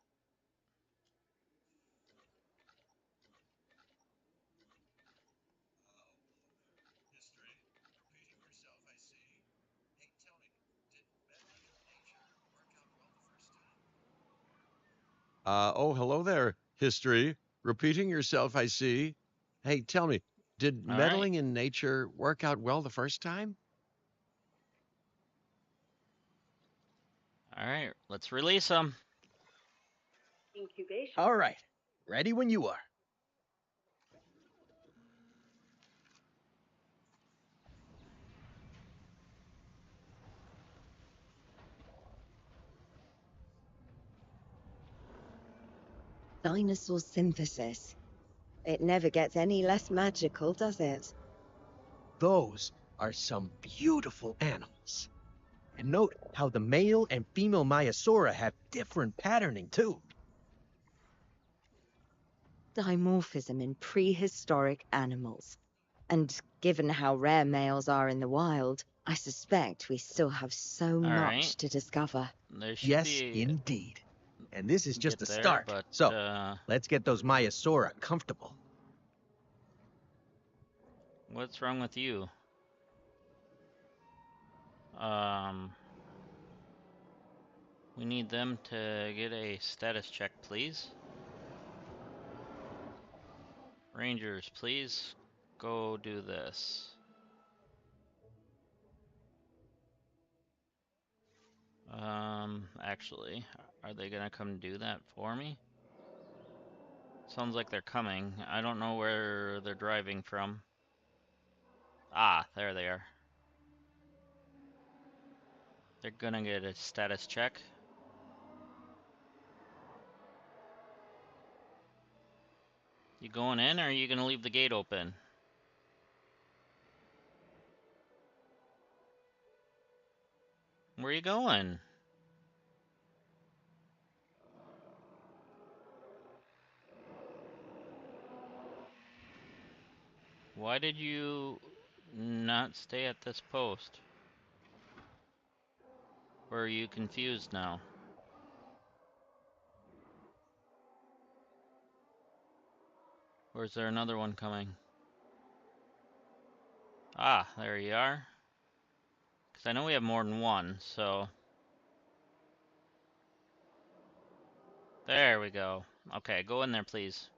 [SPEAKER 2] Oh, hello there, history. Repeating yourself, I see. Hey, tell me, did
[SPEAKER 1] All right.
[SPEAKER 2] meddling in nature work out well the first time?
[SPEAKER 1] Alright, let's release them.
[SPEAKER 8] Incubation.
[SPEAKER 9] All right. Ready when you are.
[SPEAKER 5] Dinosaur synthesis. It never gets any less magical, does it?
[SPEAKER 9] Those are some beautiful animals. And note how the male and female Maiasaura have different patterning, too.
[SPEAKER 5] Dimorphism in prehistoric animals. And given how rare males are in the wild, I suspect we still have so much
[SPEAKER 1] right.
[SPEAKER 5] to discover.
[SPEAKER 1] There should
[SPEAKER 9] Yes,
[SPEAKER 1] be...
[SPEAKER 9] indeed. And this is just
[SPEAKER 1] get
[SPEAKER 9] the
[SPEAKER 1] there,
[SPEAKER 9] start.
[SPEAKER 1] but,
[SPEAKER 9] So, let's get those Maiasaura comfortable.
[SPEAKER 1] what's wrong with you? We need them to get a status check, please. Rangers, please go do this. Actually, are they gonna come do that for me? Sounds like they're coming. I don't know where they're driving from. Ah, there they are. They're gonna get a status check. You going in, or are you gonna leave the gate open? Where are you going? Why did you not stay at this post? Or are you confused now? Or is there another one coming? Ah, there you are. Because I know we have more than one, so... There we go. Okay, go in there, please.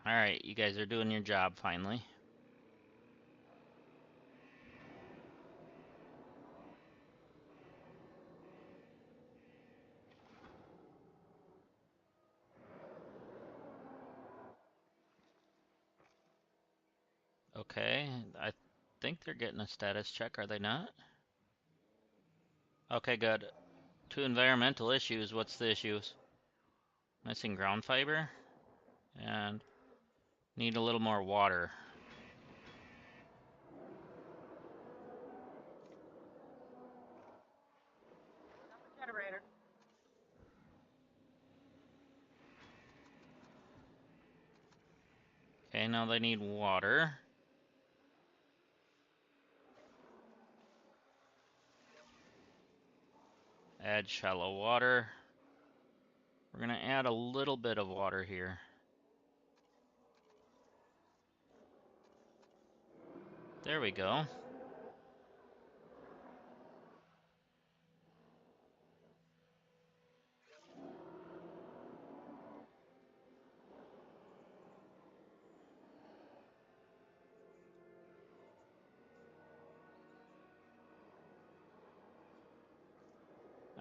[SPEAKER 1] Alright, you guys are doing your job, finally. Okay, I think they're getting a status check, are they not? Okay, good. 2 environmental issues. What's the issues? Missing ground fiber? And need a little more water.
[SPEAKER 7] Generator.
[SPEAKER 1] Okay, now they need water. Add shallow water. We're gonna add a little bit of water here. There we go.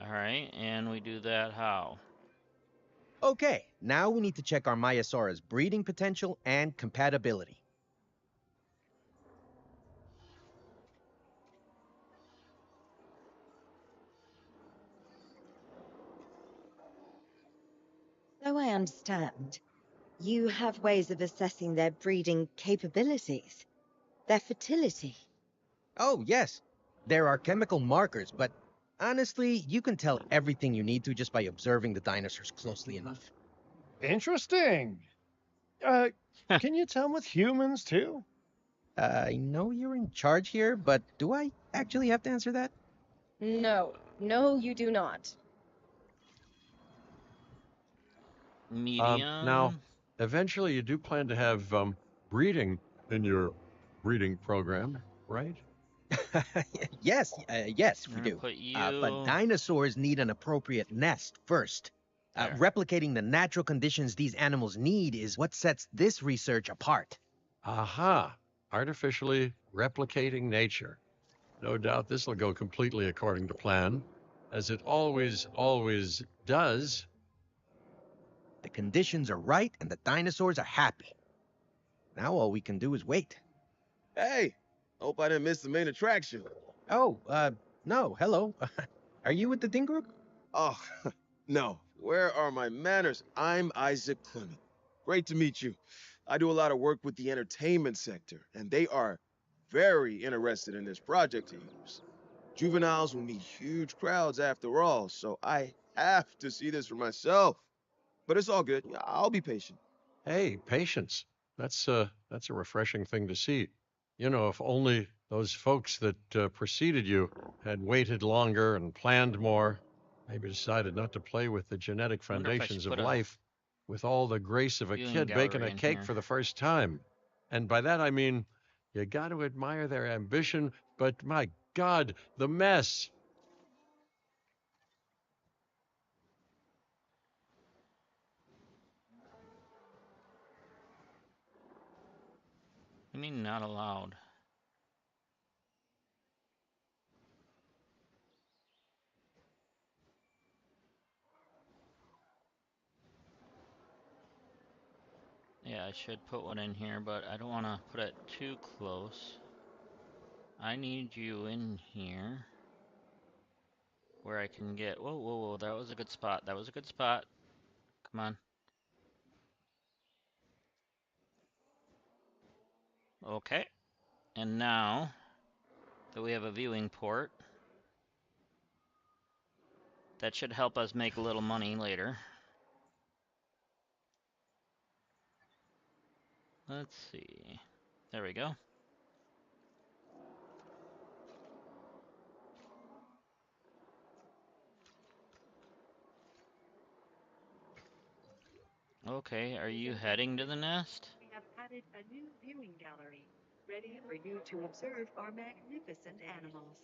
[SPEAKER 1] Alright, and we do that how?
[SPEAKER 9] Okay, now we need to check our Maiasaura's breeding potential and compatibility.
[SPEAKER 5] So I understand. You have ways of assessing their breeding capabilities, their fertility.
[SPEAKER 9] Oh, yes. There are chemical markers, but Honestly, you can tell everything you need to just by observing the dinosaurs closely enough.
[SPEAKER 3] Interesting. Can you tell with humans too?
[SPEAKER 9] I know you're in charge here, but do I actually have to answer that?
[SPEAKER 7] No, no, you do not.
[SPEAKER 2] Now,
[SPEAKER 1] Medium.
[SPEAKER 2] eventually, you do plan to have breeding in your breeding program, right?
[SPEAKER 9] Yes,
[SPEAKER 1] I'm
[SPEAKER 9] we
[SPEAKER 1] gonna
[SPEAKER 9] do.
[SPEAKER 1] put
[SPEAKER 9] But
[SPEAKER 1] you
[SPEAKER 9] dinosaurs need an appropriate nest first.
[SPEAKER 1] there.
[SPEAKER 9] Replicating the natural conditions these animals need is what sets this research apart.
[SPEAKER 2] Aha! Artificially replicating nature. No doubt this will go completely according to plan, as it always does.
[SPEAKER 9] The conditions are right and the dinosaurs are happy. Now all we can do is wait.
[SPEAKER 10] Hey, hope I didn't miss the main attraction.
[SPEAKER 9] Oh, no, hello. Are you with the Ding Group?
[SPEAKER 10] Oh, no. Where are my manners? I'm Isaac Clement. Great to meet you. I do a lot of work with the entertainment sector, and they are very interested in this project of yours. Juveniles will meet huge crowds after all, so I have to see this for myself. But it's all good. I'll be patient.
[SPEAKER 2] Hey, patience. That's a refreshing thing to see. You know, if only those folks that preceded you had waited longer and planned more, maybe decided not to play with the genetic
[SPEAKER 1] I wonder if I should
[SPEAKER 2] foundations of
[SPEAKER 1] put a
[SPEAKER 2] life with all the grace of a
[SPEAKER 1] viewing
[SPEAKER 2] kid baking
[SPEAKER 1] gallery
[SPEAKER 2] a
[SPEAKER 1] in
[SPEAKER 2] cake
[SPEAKER 1] here.
[SPEAKER 2] for the first time. And by that I mean, you got to admire their ambition, but my God, the mess.
[SPEAKER 1] I mean, not allowed. Yeah, I should put one in here, but I don't want to put it too close. I need you in here where I can get. Whoa, whoa, whoa! That was a good spot. That was a good spot. Come on. Okay. And now that we have a viewing port, that should help us make a little money later. Let's see. There we go. Okay, are you heading to the nest?
[SPEAKER 8] We have added a new viewing gallery, ready for you to observe our magnificent animals.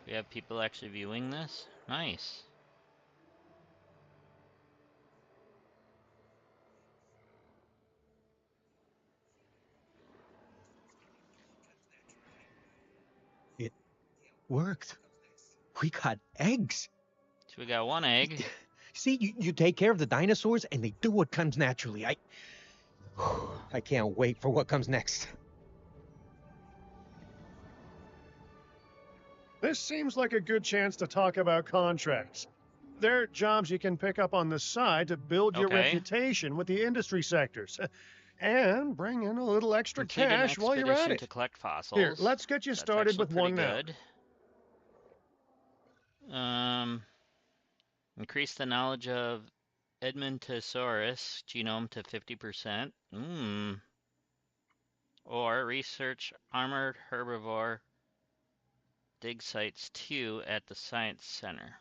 [SPEAKER 1] We have people actually viewing this? Nice.
[SPEAKER 9] It worked. We got eggs.
[SPEAKER 1] So we got one egg.
[SPEAKER 9] See, you take care of the dinosaurs and they do what comes naturally. I can't wait for what comes next.
[SPEAKER 3] This seems like a good chance to talk about contracts. They're jobs you can pick up on the side to build your
[SPEAKER 1] Okay.
[SPEAKER 3] reputation with the industry sectors. And bring in a little extra
[SPEAKER 1] Complete an
[SPEAKER 3] cash while you're at
[SPEAKER 1] expedition
[SPEAKER 3] it.
[SPEAKER 1] to collect fossils.
[SPEAKER 3] Here, let's get you
[SPEAKER 1] That's
[SPEAKER 3] started
[SPEAKER 1] actually
[SPEAKER 3] with one now.
[SPEAKER 1] pretty good. Increase the knowledge of Edmontosaurus genome to 50%. Or research armored herbivore dig sites 2 at the Science Center.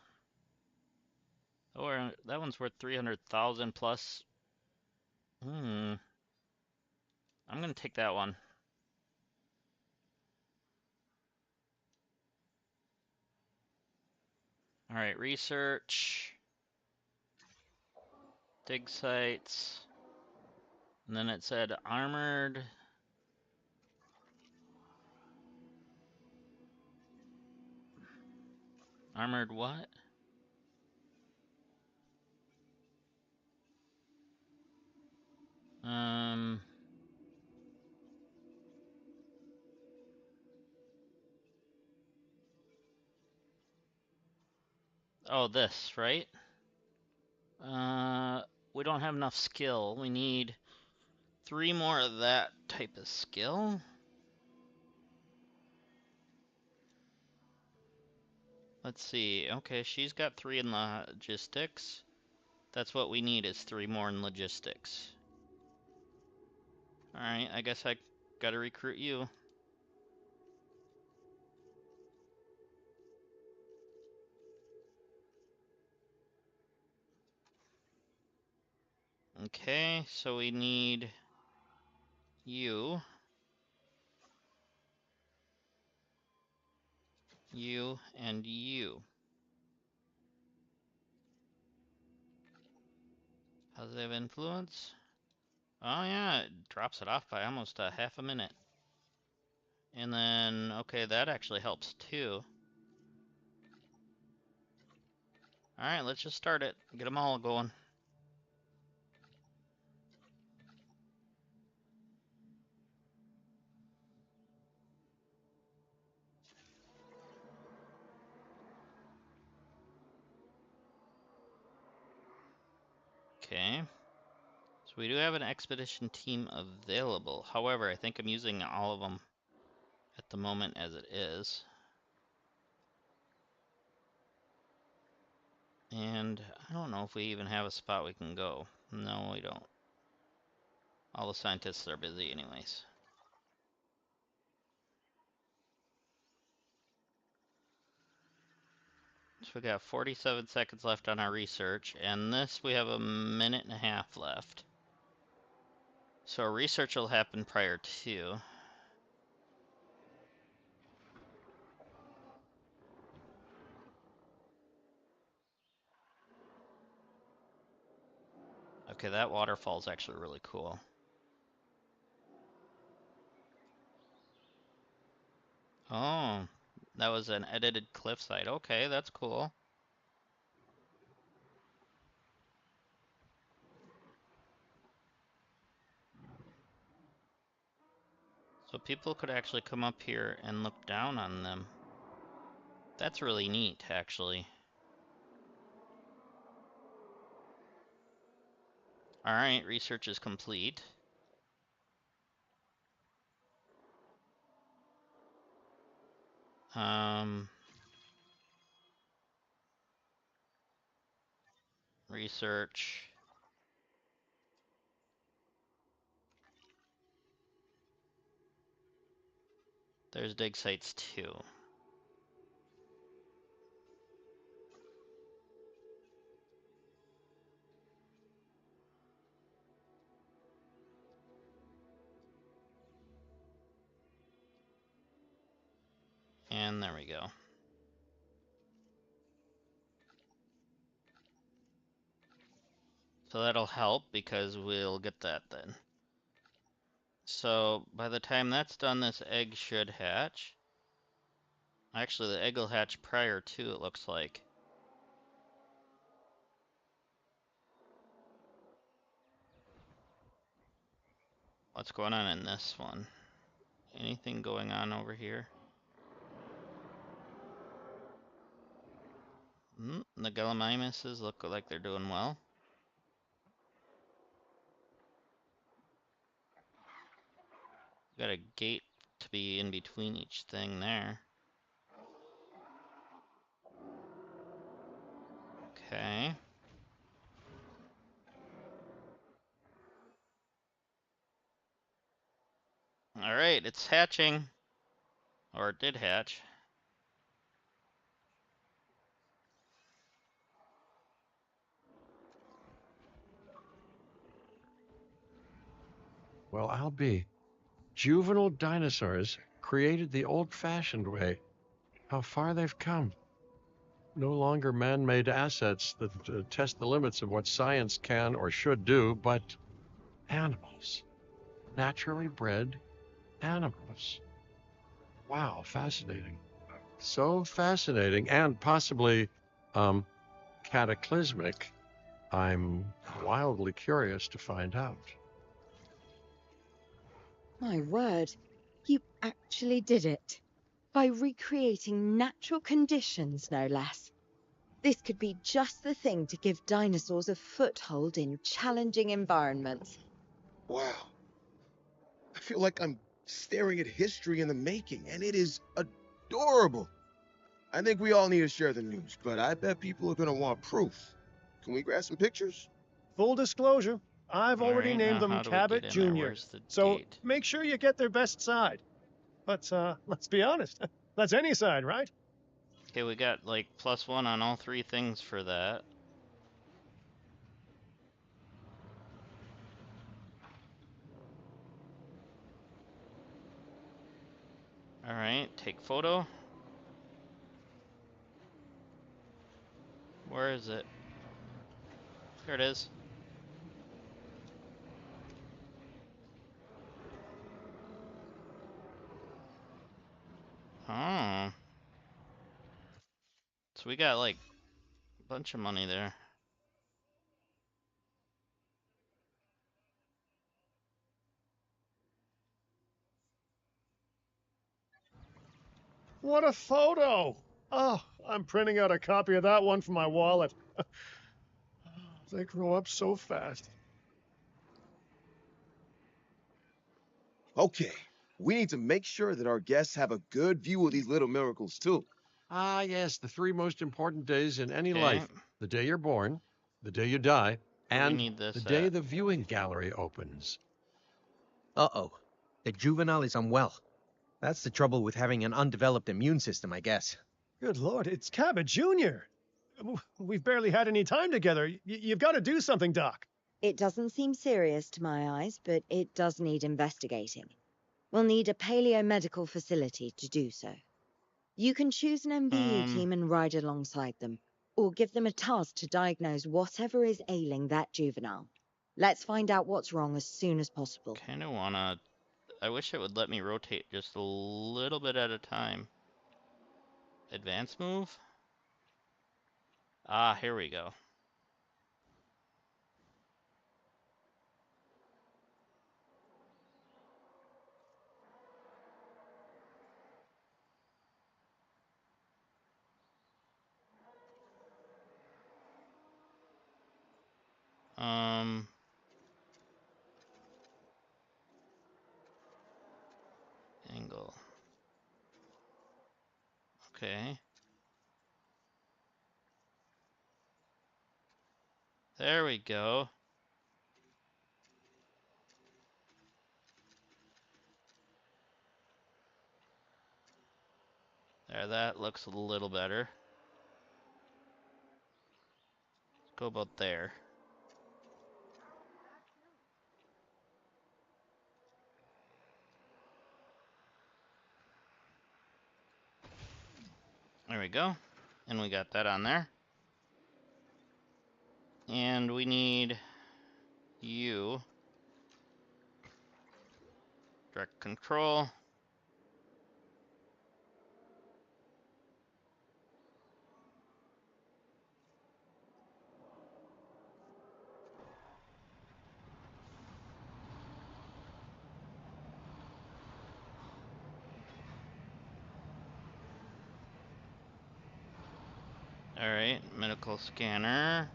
[SPEAKER 1] Or that one's worth 300,000 plus. I'm gonna take that one. All right, research, dig sites, and then it said armored. Armored what? Um, Oh, this, right? We don't have enough skill. We need 3 more of that type of skill. Let's see. Okay, she's got 3 in logistics. That's what we need, is 3 more in logistics. Alright, I guess I gotta recruit you. Okay, so we need you. You and you. Positive influence. Oh yeah, it drops it off by almost a half a minute. And then, okay, that actually helps too. Alright, let's just start it. Get them all going. Okay. So we do have an expedition team available. However, I think I'm using all of them at the moment as it is. And I don't know if we even have a spot we can go. No, we don't. All the scientists are busy anyways. So we got 47 seconds left on our research, and this we have a minute and a half left. So our research will happen prior to. Okay, that waterfall is actually really cool. Oh, that was an edited cliffside. Okay, that's cool. So people could actually come up here and look down on them. That's really neat, actually. Alright, research is complete. Research. There's dig sites too. And there we go. So that'll help because we'll get that then. So by the time that's done, this egg should hatch. Actually, the egg will hatch prior to, it looks like. What's going on in this one? Anything going on over here? The Gallimimuses look like they're doing well. Got a gate to be in between each thing there. Okay. Alright, it's hatching. Or it did hatch.
[SPEAKER 2] Well, I'll be. Juvenile dinosaurs created the old-fashioned way. How far they've come. No longer man-made assets that test the limits of what science can or should do, but animals. Naturally bred animals. Wow, fascinating. So fascinating and possibly cataclysmic. I'm wildly curious to find out.
[SPEAKER 5] My word, you actually did it. By recreating natural conditions, no less. This could be just the thing to give dinosaurs a foothold in challenging environments.
[SPEAKER 10] Wow. I feel like I'm staring at history in the making, and it is adorable. I think we all need to share the news, but I bet people are going to want proof. Can we grab some pictures?
[SPEAKER 3] Full disclosure, I've
[SPEAKER 1] All
[SPEAKER 3] already
[SPEAKER 1] right,
[SPEAKER 3] named
[SPEAKER 1] now
[SPEAKER 3] them
[SPEAKER 1] how do we get
[SPEAKER 3] Cabot
[SPEAKER 1] in there?
[SPEAKER 3] Jr.,
[SPEAKER 1] Where's the
[SPEAKER 3] so
[SPEAKER 1] gate?
[SPEAKER 3] make sure you get their best side. But let's be honest, that's any side, right?
[SPEAKER 1] Okay, we got like +1 on all 3 things for that. All right, take photo. Where is it? There it is. Oh. So we got like a bunch of money there.
[SPEAKER 3] What a photo! Oh, I'm printing out a copy of that one for my wallet. They grow up so fast.
[SPEAKER 10] Okay, we need to make sure that our guests have a good view of these little miracles, too.
[SPEAKER 2] Ah, yes, the 3 most important days in any
[SPEAKER 1] Okay.
[SPEAKER 2] life: the day you're born, the day you die,
[SPEAKER 1] Where we
[SPEAKER 2] and
[SPEAKER 1] need this
[SPEAKER 2] the day
[SPEAKER 1] at?
[SPEAKER 2] the viewing gallery opens.
[SPEAKER 9] Uh-oh. The juvenile is unwell. That's the trouble with having an undeveloped immune system, I guess.
[SPEAKER 3] Good Lord, it's Cabot Jr. We've barely had any time together. You've got to do something, Doc.
[SPEAKER 5] It doesn't seem serious to my eyes, but it does need investigating. We'll need a paleomedical facility to do so. You can choose an MVU team and ride alongside them, or give them a task to diagnose whatever is ailing that juvenile. Let's find out what's wrong as soon as possible.
[SPEAKER 1] Kind of wanna. I wish it would let me rotate just a little bit at a time. Advance move? Ah, here we go. Angle. Okay. There we go. There, that looks a little better. Let's go about there. There we go. And we got that on there. And we need you. Direct control. Alright, medical scanner.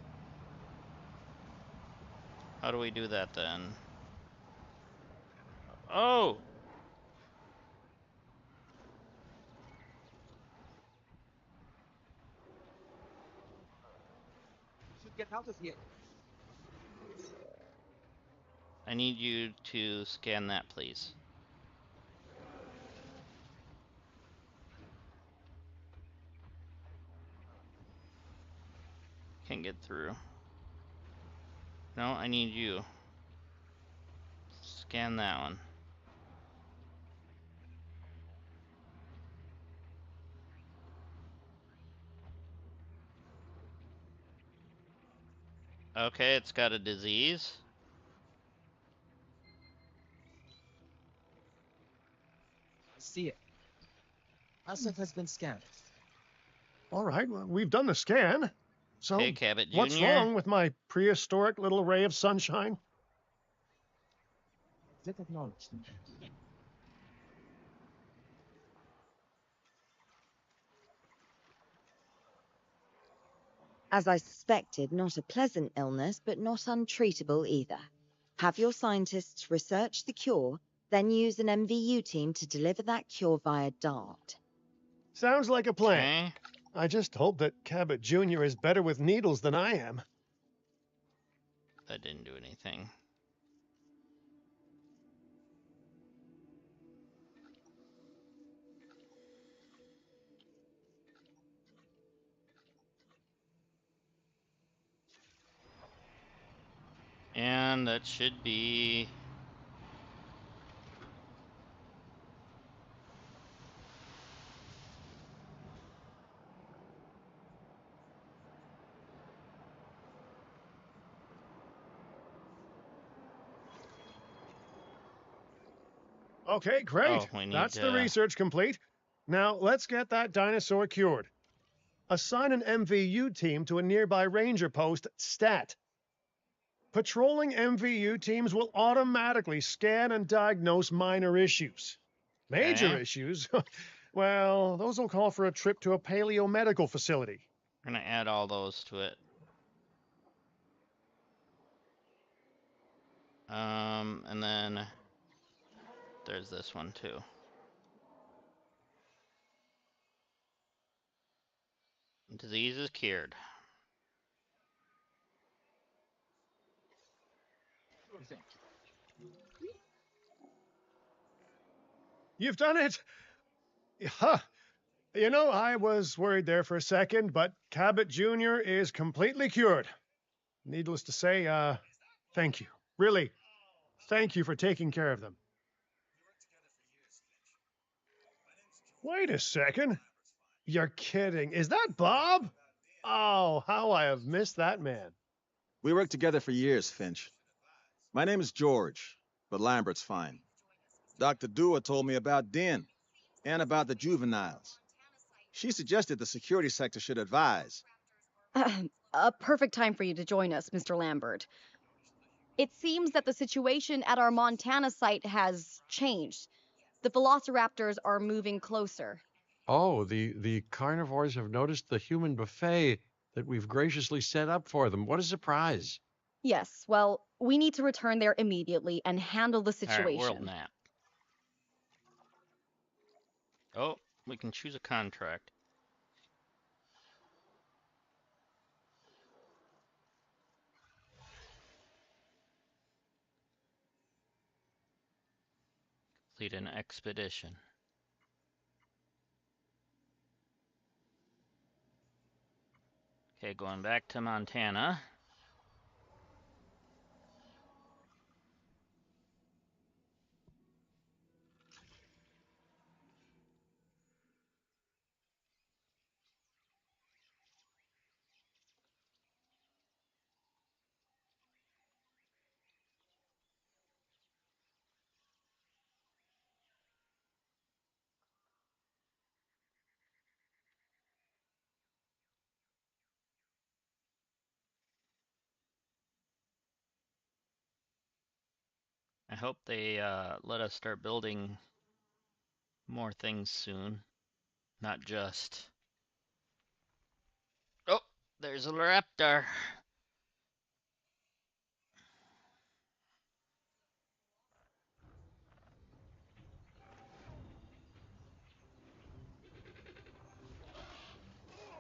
[SPEAKER 1] How do we do that then? Oh!
[SPEAKER 9] Should get out of here.
[SPEAKER 1] I need you to scan that, please. Can't get through. No, I need you. Scan that one. Okay, it's got a disease.
[SPEAKER 11] See it. Asset has been scanned.
[SPEAKER 3] All right, well, we've done the scan. So,
[SPEAKER 1] Okay, Cabot Jr.
[SPEAKER 3] what's wrong with my prehistoric little ray of sunshine?
[SPEAKER 11] Get acknowledged.
[SPEAKER 5] As I suspected, not a pleasant illness, but not untreatable either. Have your scientists research the cure, then use an MVU team to deliver that cure via DART.
[SPEAKER 3] Sounds like a plan.
[SPEAKER 1] Okay.
[SPEAKER 3] I just hope that Cabot Jr. is better with needles than I am.
[SPEAKER 1] That didn't do anything. And that should be...
[SPEAKER 3] Okay, great.
[SPEAKER 1] Oh, we need
[SPEAKER 3] That's the research complete. Now, let's get that dinosaur cured. Assign an MVU team to a nearby ranger post, STAT. Patrolling MVU teams will automatically scan and diagnose minor issues. Major
[SPEAKER 1] Okay.
[SPEAKER 3] issues? Well, those will call for a trip to a paleomedical facility.
[SPEAKER 1] We're gonna add all those to it. And then there's this one too. Disease is cured.
[SPEAKER 3] You've done it! Huh. You know, I was worried there for a second, but Cabot Jr. is completely cured. Needless to say, thank you. Really, thank you for taking care of them. Wait a second. You're kidding. Is that Bob? Oh, how I have missed that man.
[SPEAKER 6] We worked together for years, Finch. My name is George, but Lambert's fine. Dr. Dua told me about Din and about the juveniles. She suggested the security sector should advise.
[SPEAKER 4] A perfect time for you to join us, Mr. Lambert. It seems that the situation at our Montana site has changed. The velociraptors are moving closer.
[SPEAKER 2] Oh, the carnivores have noticed the human buffet that we've graciously set up for them. What a surprise.
[SPEAKER 4] Yes, well, we need to return there immediately and handle the
[SPEAKER 1] All right, world
[SPEAKER 4] situation.
[SPEAKER 1] map. Oh, we can choose a contract. Complete an expedition. Okay, going back to Montana. I hope they let us start building more things soon. Not just... Oh, there's a raptor.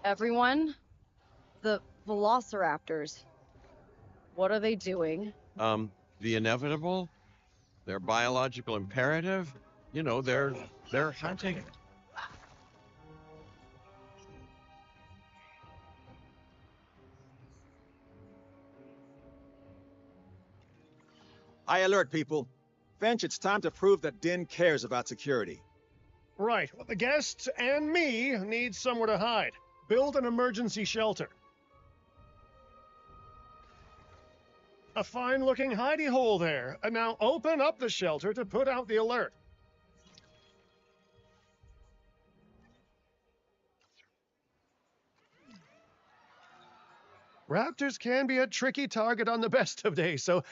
[SPEAKER 4] Everyone, the velociraptors. What are they doing?
[SPEAKER 2] The inevitable, their biological imperative, you know, they're hunting.
[SPEAKER 6] High alert, people. Finch, it's time to prove that Din cares about security.
[SPEAKER 3] Right. Well, the guests and me need somewhere to hide. Build an emergency shelter. A fine-looking hidey hole there. And now open up the shelter to put out the alert. Raptors can be a tricky target on the best of days, so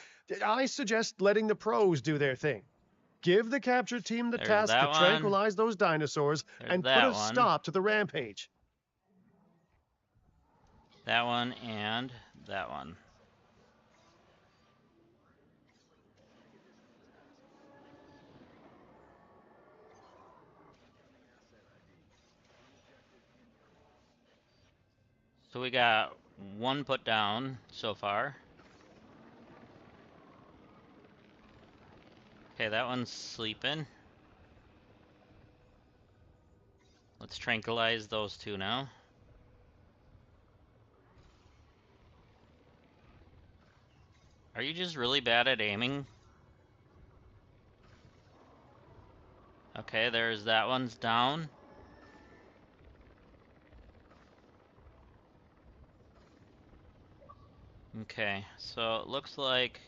[SPEAKER 3] I suggest letting the pros do their thing. Give the capture team the
[SPEAKER 1] There's
[SPEAKER 3] task to
[SPEAKER 1] that one.
[SPEAKER 3] tranquilize those dinosaurs
[SPEAKER 1] There's
[SPEAKER 3] and put
[SPEAKER 1] that
[SPEAKER 3] a
[SPEAKER 1] one.
[SPEAKER 3] stop to the rampage.
[SPEAKER 1] That one and that one. So we got one put down so far. Okay, that one's sleeping. Let's tranquilize those two now. Are you just really bad at aiming? Okay, there's that one's down. Okay, so it looks like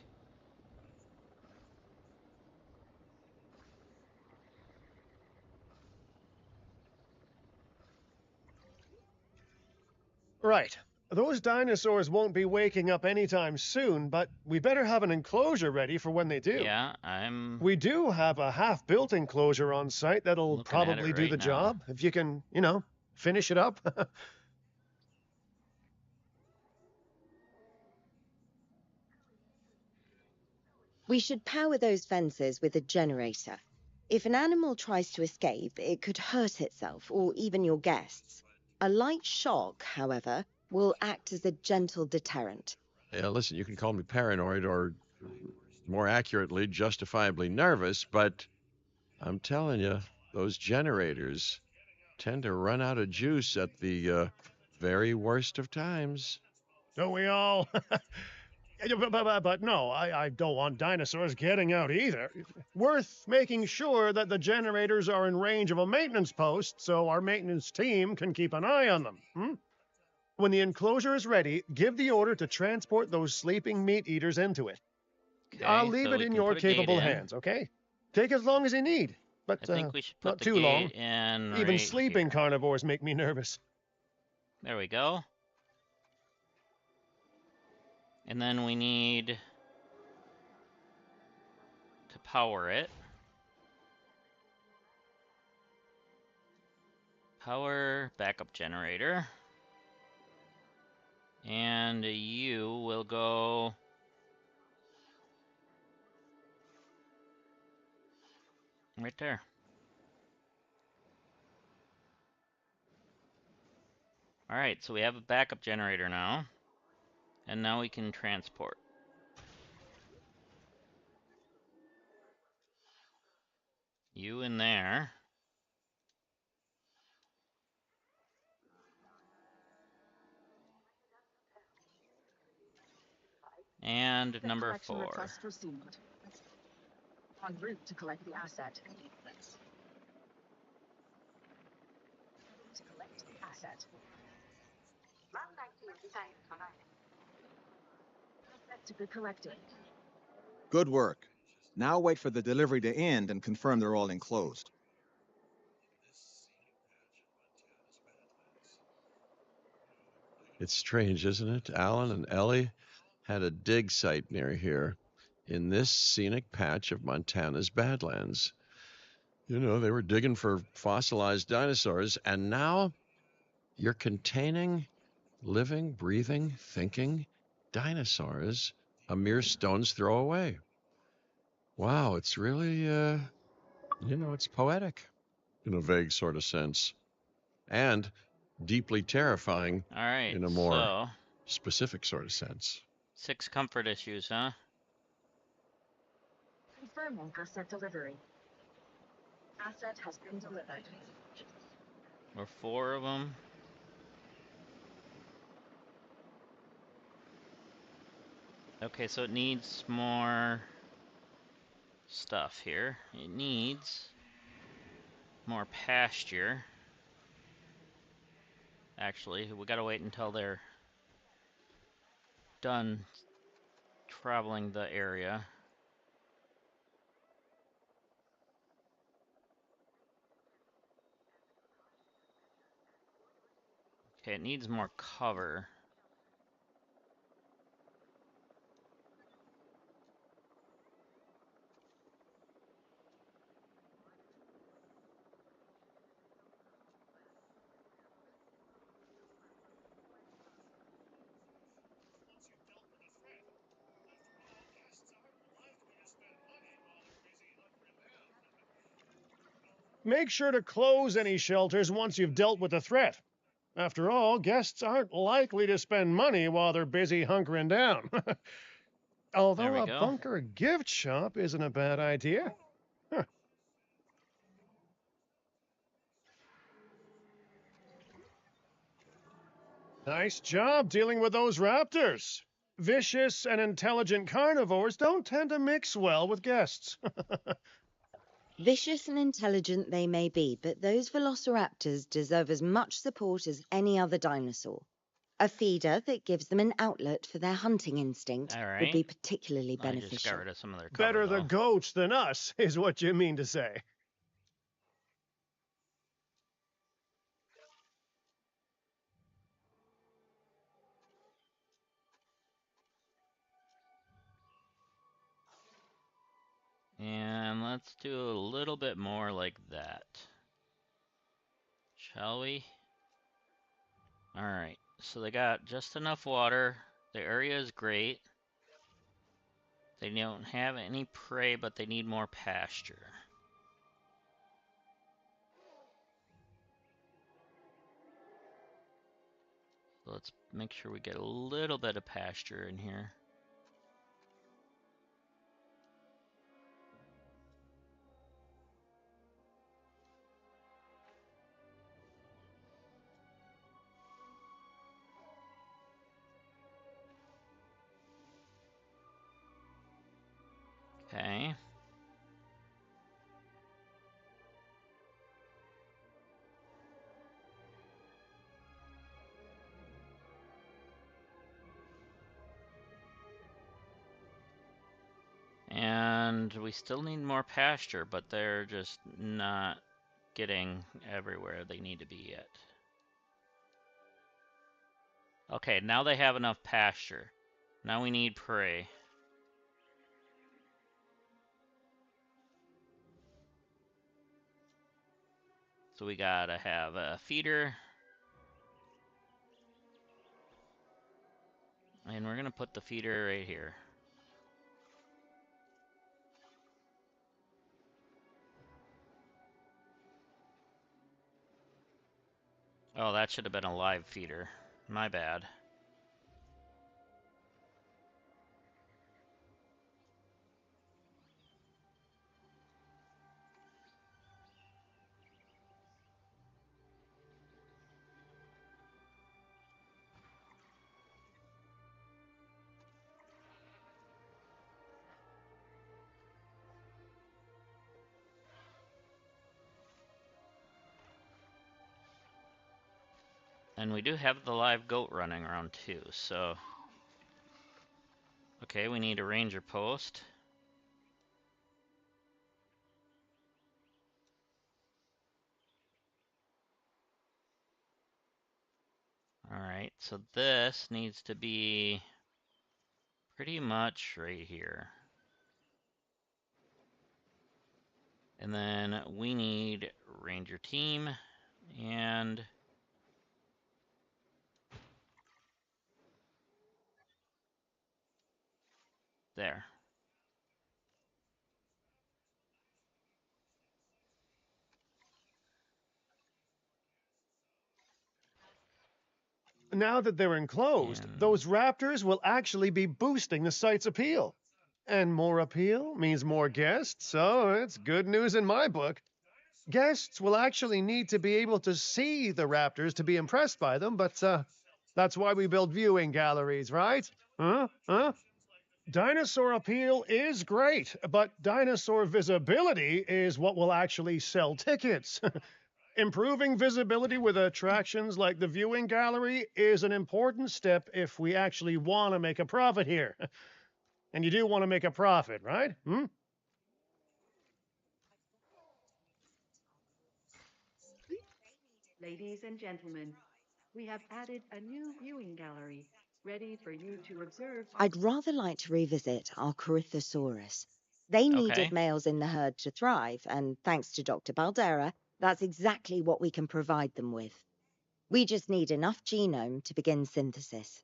[SPEAKER 3] Right. Those dinosaurs won't be waking up anytime soon, but we better have an enclosure ready for when they do.
[SPEAKER 1] yeah, I'm
[SPEAKER 3] We do have a half-built enclosure on site that'll
[SPEAKER 1] looking at it
[SPEAKER 3] probably do
[SPEAKER 1] right
[SPEAKER 3] the
[SPEAKER 1] now.
[SPEAKER 3] job, if you can, you know, finish it up.
[SPEAKER 5] We should power those fences with a generator. If an animal tries to escape, it could hurt itself or even your guests. A light shock, however, will act as a gentle deterrent.
[SPEAKER 2] Yeah, listen, you can call me paranoid or, more accurately, justifiably nervous, but I'm telling you, those generators tend to run out of juice at the very worst of times.
[SPEAKER 3] Don't we all? But no, I don't want dinosaurs getting out either. Worth making sure that the generators are in range of a maintenance post so our maintenance team can keep an eye on them. When the enclosure is ready, give the order to transport those sleeping meat eaters into it.
[SPEAKER 1] Okay,
[SPEAKER 3] I'll leave
[SPEAKER 1] so
[SPEAKER 3] it
[SPEAKER 1] we
[SPEAKER 3] in
[SPEAKER 1] can
[SPEAKER 3] your
[SPEAKER 1] put a gate
[SPEAKER 3] capable
[SPEAKER 1] in.
[SPEAKER 3] hands, okay? Take as long as you need, but
[SPEAKER 1] I think we should put
[SPEAKER 3] not
[SPEAKER 1] the
[SPEAKER 3] too long.
[SPEAKER 1] gate in
[SPEAKER 3] Even
[SPEAKER 1] right
[SPEAKER 3] sleeping
[SPEAKER 1] here.
[SPEAKER 3] carnivores make me nervous.
[SPEAKER 1] There we go. And then we need to power it. Power backup generator. And you will go right there. Alright, so we have a backup generator now. And now we can transport. You in there. And number
[SPEAKER 8] Collection
[SPEAKER 1] 4.
[SPEAKER 8] request received. En route to collect the asset. To collect the asset. Asset to be collected.
[SPEAKER 6] Good work. Now wait for the delivery to end and confirm they're all enclosed.
[SPEAKER 2] It's strange, isn't it? Alan and Ellie had a dig site near here in this scenic patch of Montana's Badlands. You know, they were digging for fossilized dinosaurs, and now you're containing living, breathing, thinking dinosaurs a mere stone's throw away. Wow, it's really, it's poetic in a vague sort of sense, and deeply terrifying
[SPEAKER 1] Alright,
[SPEAKER 2] in a more
[SPEAKER 1] so
[SPEAKER 2] specific sort of sense.
[SPEAKER 1] 6 comfort issues, huh?
[SPEAKER 8] Confirming asset delivery. Asset has been delivered.
[SPEAKER 1] Or 4 of them. Okay, so it needs more stuff here. It needs more pasture. Actually, we gotta wait until they're done traveling the area. Okay, it needs more cover.
[SPEAKER 3] Make sure to close any shelters once you've dealt with the threat. After all, guests aren't likely to spend money while they're busy hunkering down.
[SPEAKER 1] There
[SPEAKER 3] Although
[SPEAKER 1] we
[SPEAKER 3] a
[SPEAKER 1] go.
[SPEAKER 3] bunker gift shop isn't a bad idea. Huh. Nice job dealing with those raptors. Vicious and intelligent carnivores don't tend to mix well with guests.
[SPEAKER 5] Vicious and intelligent they may be, but those velociraptors deserve as much support as any other dinosaur. A feeder that gives them an outlet for their hunting instinct
[SPEAKER 1] All
[SPEAKER 5] would be
[SPEAKER 1] right.
[SPEAKER 5] particularly
[SPEAKER 1] I just got
[SPEAKER 5] beneficial.
[SPEAKER 1] rid of some of their cover,
[SPEAKER 3] Better the
[SPEAKER 1] though.
[SPEAKER 3] goats than us, is what you mean to say.
[SPEAKER 1] And let's do a little bit more like that. Shall we? Alright, so they got just enough water. The area is great. They don't have any prey, but they need more pasture. So let's make sure we get a little bit of pasture in here. Okay. And we still need more pasture, but they're just not getting everywhere they need to be yet. Okay, now they have enough pasture. Now we need prey. So we gotta have a feeder. And we're gonna put the feeder right here. Oh, that should have been a live feeder. My bad. And we do have the live goat running around too, so... Okay, we need a ranger post. Alright, so this needs to be pretty much right here. And then we need ranger team and there.
[SPEAKER 3] Now that they're enclosed,
[SPEAKER 1] And
[SPEAKER 3] those raptors will actually be boosting the site's appeal. And more appeal means more guests, so it's good news in my book. Guests will actually need to be able to see the raptors to be impressed by them, but that's why we build viewing galleries, right? Huh? Dinosaur appeal is great, but dinosaur visibility is what will actually sell tickets. Improving visibility with attractions like the viewing gallery is an important step if we actually want to make a profit here. And you do want to make a profit, right?
[SPEAKER 8] Ladies and gentlemen, we have added a new viewing gallery, ready for you to observe.
[SPEAKER 5] I'd rather like to revisit our Corythosaurus. They needed
[SPEAKER 1] okay.
[SPEAKER 5] males in the herd to thrive, and thanks to Dr. Baldera, that's exactly what we can provide them with. We just need enough genome to begin synthesis.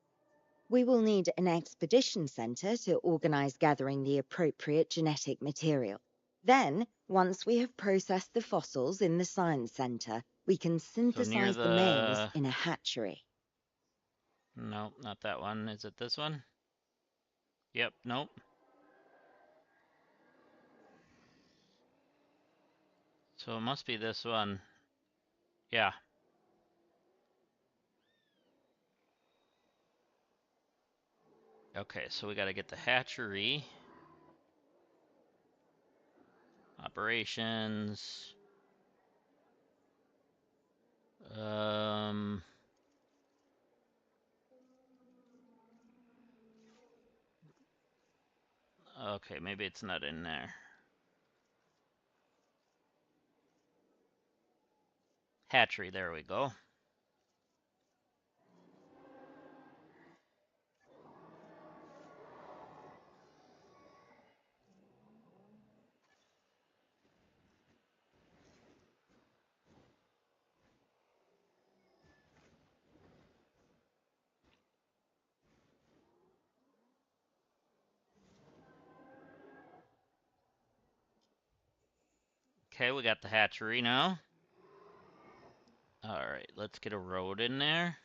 [SPEAKER 5] We will need an expedition center to organize gathering the appropriate genetic material. Then, once we have processed the fossils in the science center, we can synthesize the males in a hatchery.
[SPEAKER 1] Nope, not that one. Is it this one? Yep, nope. So it must be this one. Yeah. Okay, so we gotta get the hatchery. Operations. Okay, maybe it's not in there. Hatchery, there we go. Okay, we got the hatchery now. Alright, let's get a road in there.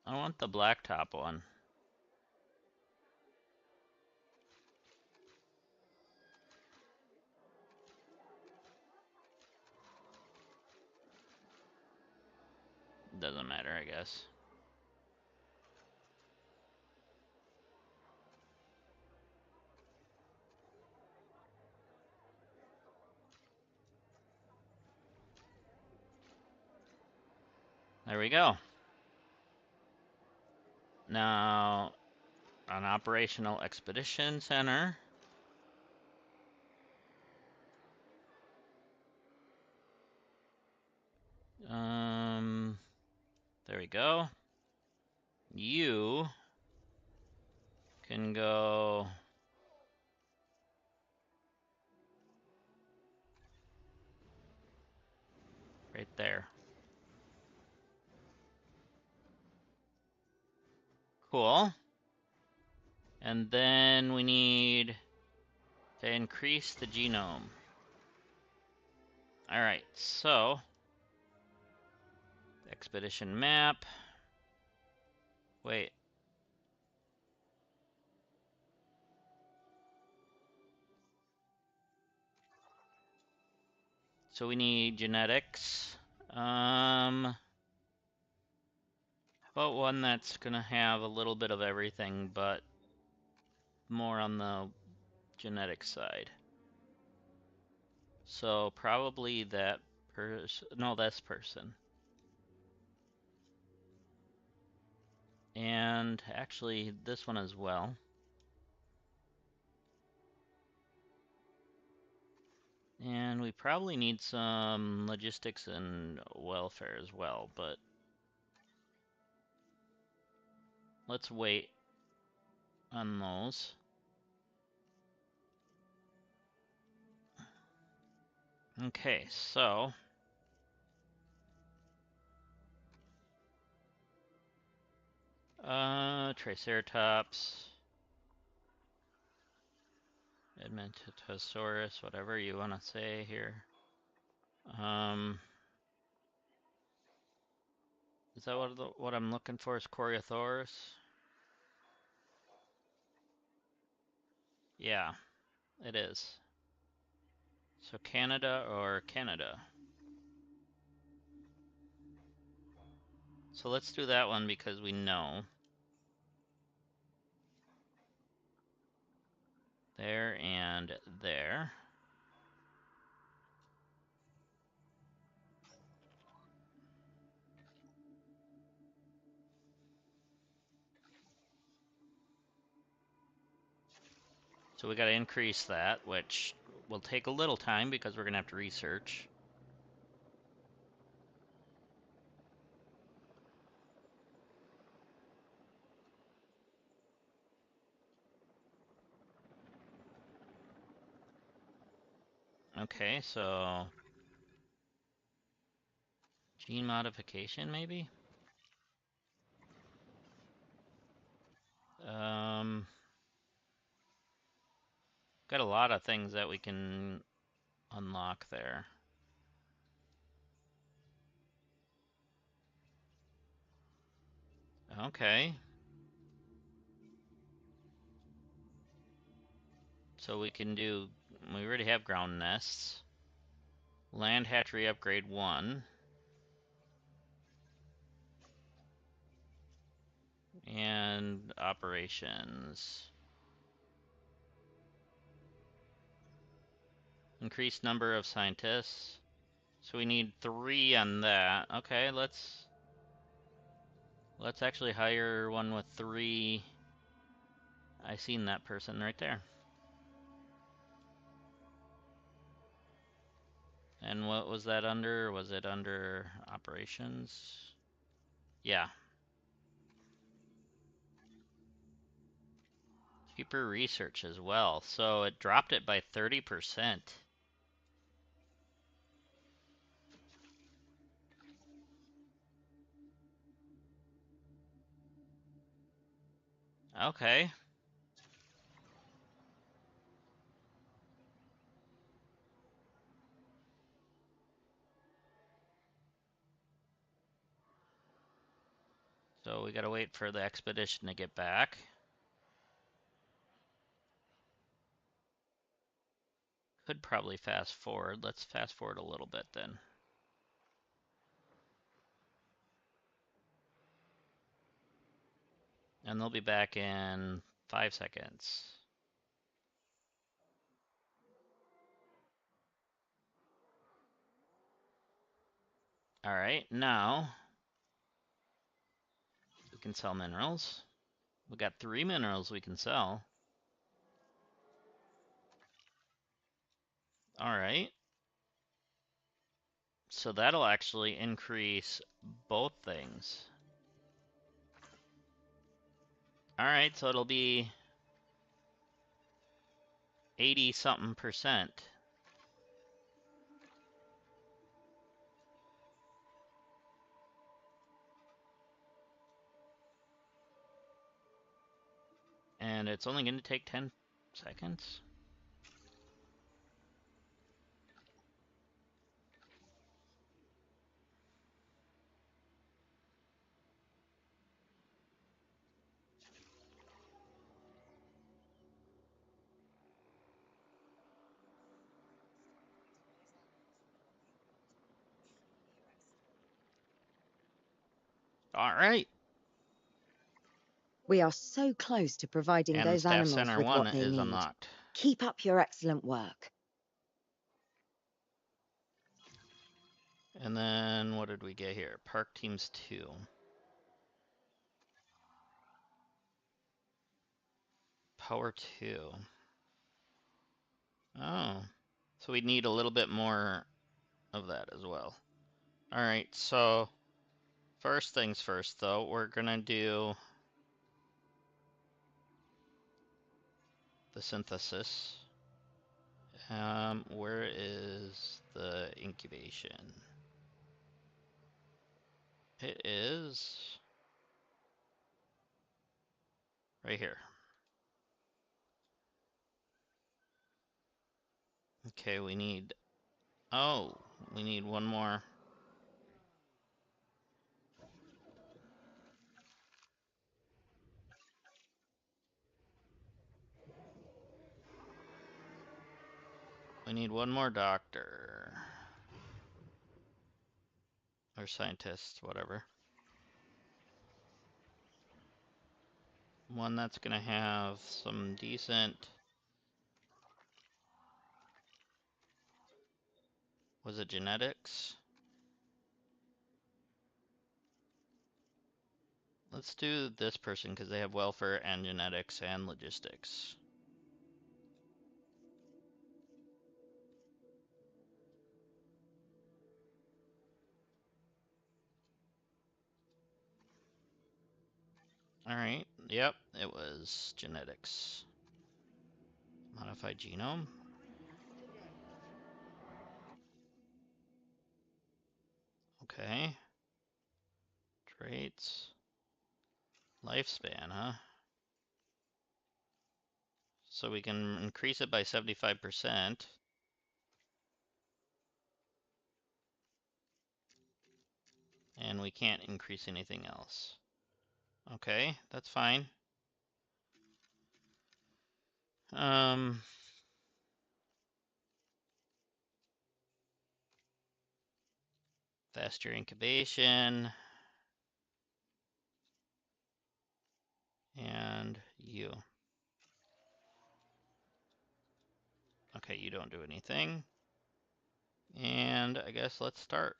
[SPEAKER 1] I want the blacktop one. Doesn't matter, I guess. There we go. Now, an operational expedition center. There we go. You can go right there. Cool. And then we need to increase the genome. Alright, so expedition map. Wait. So we need genetics. How about one that's gonna have a little bit of everything, but more on the genetic side. So probably that person, no, this person. And actually this one as well. And we probably need some logistics and welfare as well, but let's wait on those. Okay, so Triceratops, Edmontosaurus, whatever you want to say here. Is that what I'm looking for? Is Corythosaurus? Yeah, it is. So Canada or Canada. So let's do that one because we know. There and there. So we got to increase that, which will take a little time because we're going to have to research. Okay, so gene modification maybe? Got a lot of things that we can unlock there. Okay. So we can do, we already have ground nests. Land hatchery upgrade 1. And operations. Increased number of scientists. So we need 3 on that. Okay, let's actually hire one with 3. I seen that person right there. And what was that under? Was it under operations? Yeah. Cheaper research as well. So it dropped it by 30%. Okay. So we gotta wait for the expedition to get back. Could probably fast forward. Let's fast forward a little bit then. And they'll be back in 5 seconds. Alright, now we can sell minerals. We got 3 minerals we can sell. Alright. So that'll actually increase both things. Alright, so it'll be 80-something%. And it's only going to take 10 seconds. Alright.
[SPEAKER 5] We are so close to providing
[SPEAKER 1] And
[SPEAKER 5] those
[SPEAKER 1] Staff
[SPEAKER 5] animals
[SPEAKER 1] Center
[SPEAKER 5] with
[SPEAKER 1] 1
[SPEAKER 5] what they
[SPEAKER 1] is
[SPEAKER 5] need.
[SPEAKER 1] unlocked.
[SPEAKER 5] Keep up your excellent work.
[SPEAKER 1] And then what did we get here? Park Teams 2. Power 2. Oh. So we need a little bit more of that as well. Alright, so first things first though, we're gonna do the synthesis. Where is the incubation? It is right here. Okay, we need, oh, we need one more. We need one more doctor. Or scientist, whatever. One that's gonna have some decent... Was it genetics? Let's do this person because they have welfare and genetics and logistics. Alright, yep, it was genetics. Modified genome. Okay. Traits. Lifespan, huh? So we can increase it by 75%. And we can't increase anything else. Okay, that's fine. Faster incubation. And you. Okay, you don't do anything. And I guess let's start.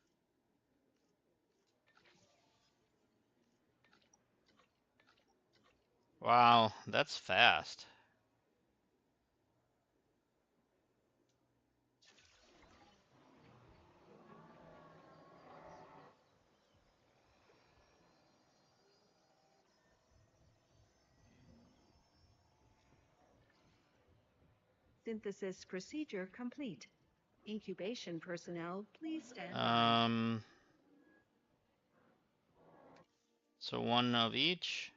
[SPEAKER 1] Wow, that's fast.
[SPEAKER 8] Synthesis procedure complete. Incubation personnel, please stand by.
[SPEAKER 1] So one of each.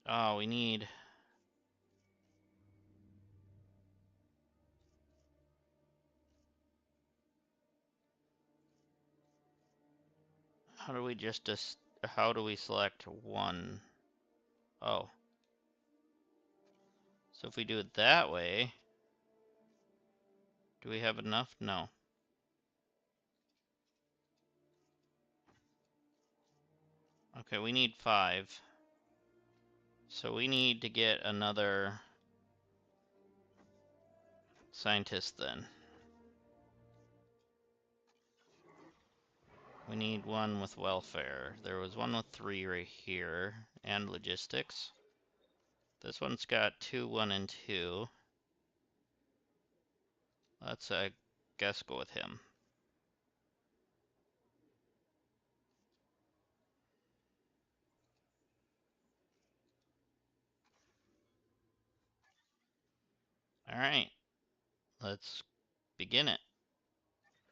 [SPEAKER 1] Oh, we need... How do we how do we select one? Oh. So if we do it that way, do we have enough? No. Okay, we need 5. So we need to get another scientist then. We need one with welfare. There was one with 3 right here, and logistics. This one's got 2, 1, and 2. Let's, I guess, go with him. Alright, let's begin it.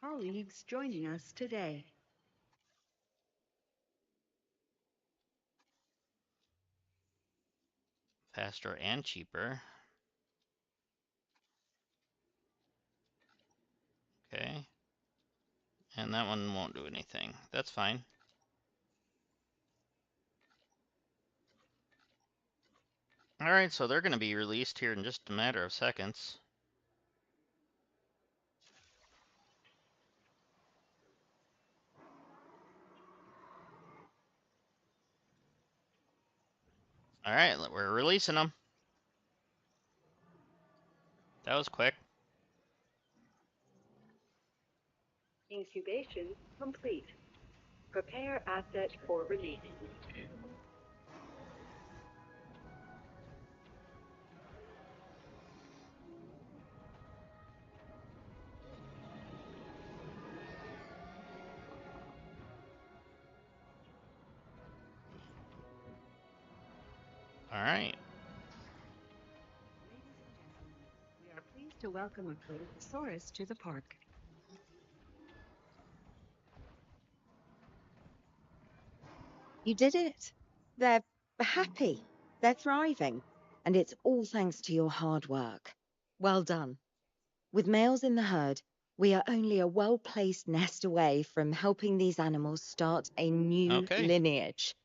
[SPEAKER 8] Colleagues joining us today.
[SPEAKER 1] Faster and cheaper. Okay. And that one won't do anything. That's fine. Alright, so they're going to be released here in just a matter of seconds. Alright, we're releasing them. That was quick.
[SPEAKER 8] Incubation complete. Prepare asset for release.
[SPEAKER 1] Alright.
[SPEAKER 8] Ladies and gentlemen, we are pleased to welcome a Corythosaurus to the park.
[SPEAKER 5] You did it. They're happy. They're thriving. And it's all thanks to your hard work. Well done. With males in the herd, we are only a well-placed nest away from helping these animals start a new lineage.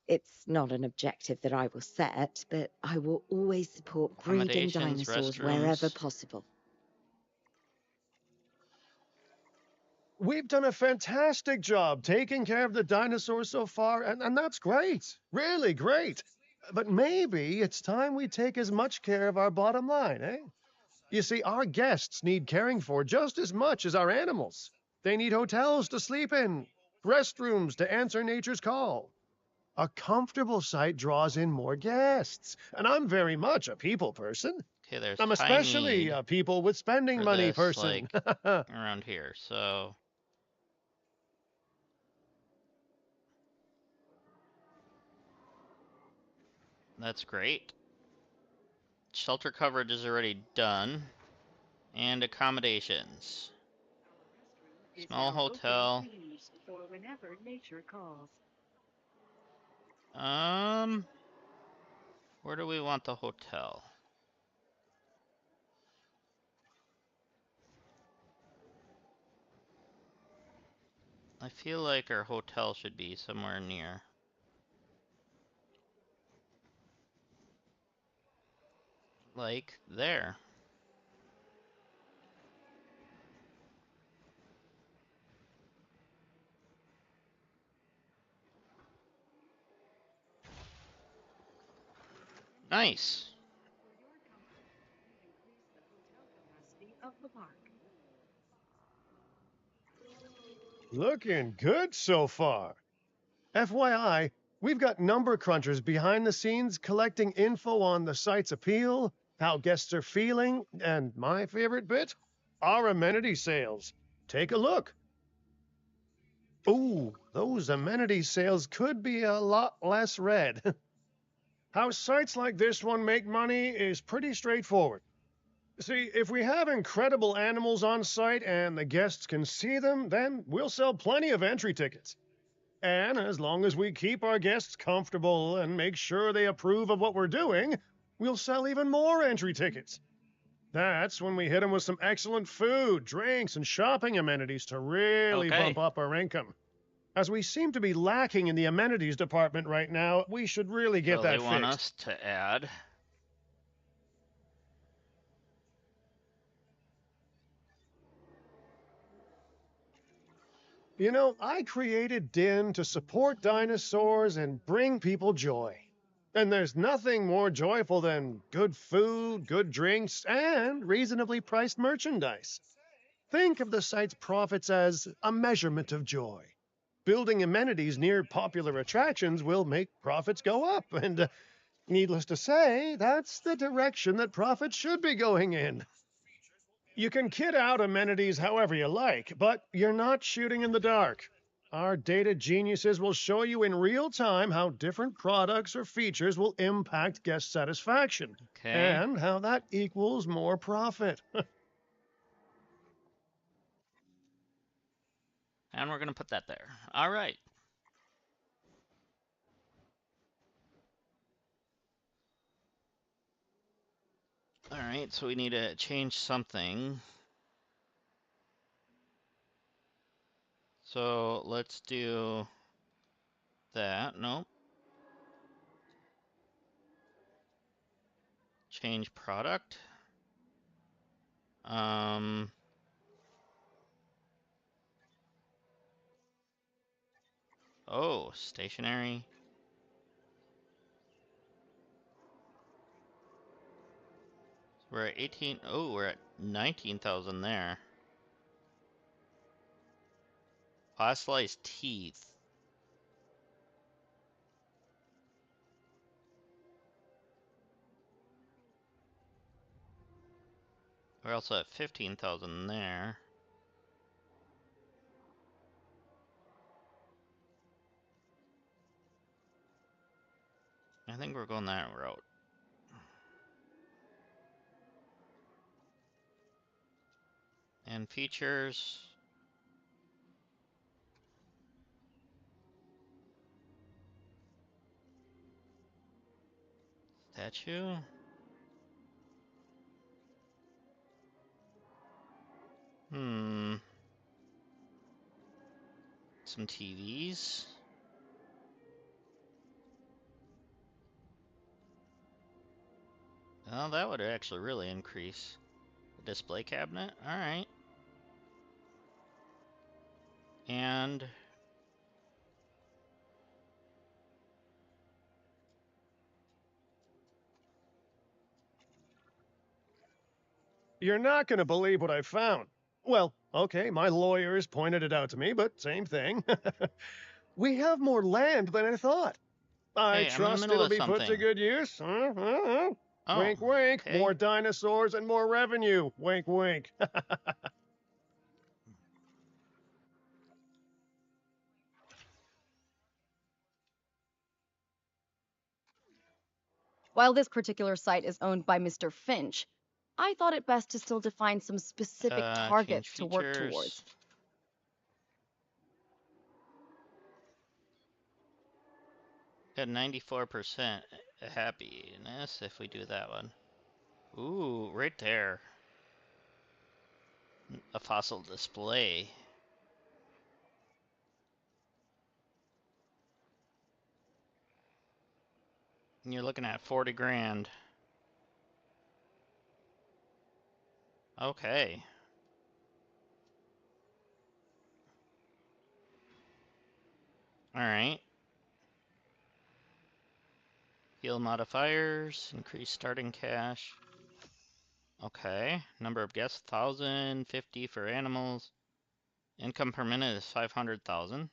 [SPEAKER 5] It's not an objective that I will set, but I will always support breeding dinosaurs wherever possible.
[SPEAKER 3] We've done a fantastic job taking care of the dinosaurs so far, and that's great. Really great. But maybe it's time we take as much care of our bottom line, eh? You see, our guests need caring for just as much as our animals. They need hotels to sleep in, restrooms to answer nature's call. A comfortable site draws in more guests, and I'm very much a people person.
[SPEAKER 1] Okay, there's
[SPEAKER 3] I'm especially a people with spending money person.
[SPEAKER 1] Like, around here, so... That's great. Shelter coverage is already done. And accommodations.
[SPEAKER 8] is
[SPEAKER 1] Small
[SPEAKER 8] now open
[SPEAKER 1] hotel.
[SPEAKER 8] to use for whenever nature calls.
[SPEAKER 1] Where do we want the hotel? I feel like our hotel should be somewhere near. Like there. Nice.
[SPEAKER 8] For your comfort, we've increased the hotel capacity of the park.
[SPEAKER 3] Looking good so far. FYI, we've got number crunchers behind the scenes collecting info on the site's appeal, how guests are feeling, and my favorite bit, our amenity sales. Take a look. Ooh, those amenity sales could be a lot less red. How sites like this one make money is pretty straightforward. See, if we have incredible animals on site and the guests can see them, then we'll sell plenty of entry tickets. And as long as we keep our guests comfortable and make sure they approve of what we're doing, we'll sell even more entry tickets. That's when we hit them with some excellent food, drinks, and shopping amenities to really
[SPEAKER 1] Okay.
[SPEAKER 3] bump up our income. As we seem to be lacking in the amenities department right now, we should really get
[SPEAKER 1] So
[SPEAKER 3] that
[SPEAKER 1] they want
[SPEAKER 3] fixed.
[SPEAKER 1] us to add.
[SPEAKER 3] You know, I created Din to support dinosaurs and bring people joy. And there's nothing more joyful than good food, good drinks, and reasonably priced merchandise. Think of the site's profits as a measurement of joy. Building amenities near popular attractions will make profits go up, and needless to say, that's the direction that profits should be going in. You can kit out amenities however you like, but you're not shooting in the dark. Our data geniuses will show you in real time how different products or features will impact guest satisfaction,
[SPEAKER 1] Okay.
[SPEAKER 3] and how that equals more profit.
[SPEAKER 1] And we're gonna put that there. All right. All right, so we need to change something. So let's do that. Nope. Change product. Oh, stationary. We're at 18. Oh, we're at 19,000 there. Fossilized teeth. We're also at 15,000 there. I think we're going that route. And features. Statue. Some TVs. Oh, that would actually really increase the display cabinet. All right. And
[SPEAKER 3] You're not going to believe what I found. Well, okay, my lawyers pointed it out to me, but same thing. We have more land than I thought. I
[SPEAKER 1] hey, I'm in the
[SPEAKER 3] trust
[SPEAKER 1] middle
[SPEAKER 3] it'll
[SPEAKER 1] of
[SPEAKER 3] be put to
[SPEAKER 1] something.
[SPEAKER 3] good use.
[SPEAKER 1] Oh,
[SPEAKER 3] Wink, wink.
[SPEAKER 1] okay.
[SPEAKER 3] More dinosaurs and more revenue. Wink, wink.
[SPEAKER 4] While this particular site is owned by Mr. Finch, I thought it best to still define some specific
[SPEAKER 1] Change
[SPEAKER 4] targets to work
[SPEAKER 1] features.
[SPEAKER 4] towards.
[SPEAKER 1] got 94% happiness if we do that one. Ooh, right there. A fossil display. And you're looking at 40 grand. Okay. Alright. Heal modifiers, increase starting cash. Okay. Number of guests, 1,050 for animals. Income per minute is 500,000.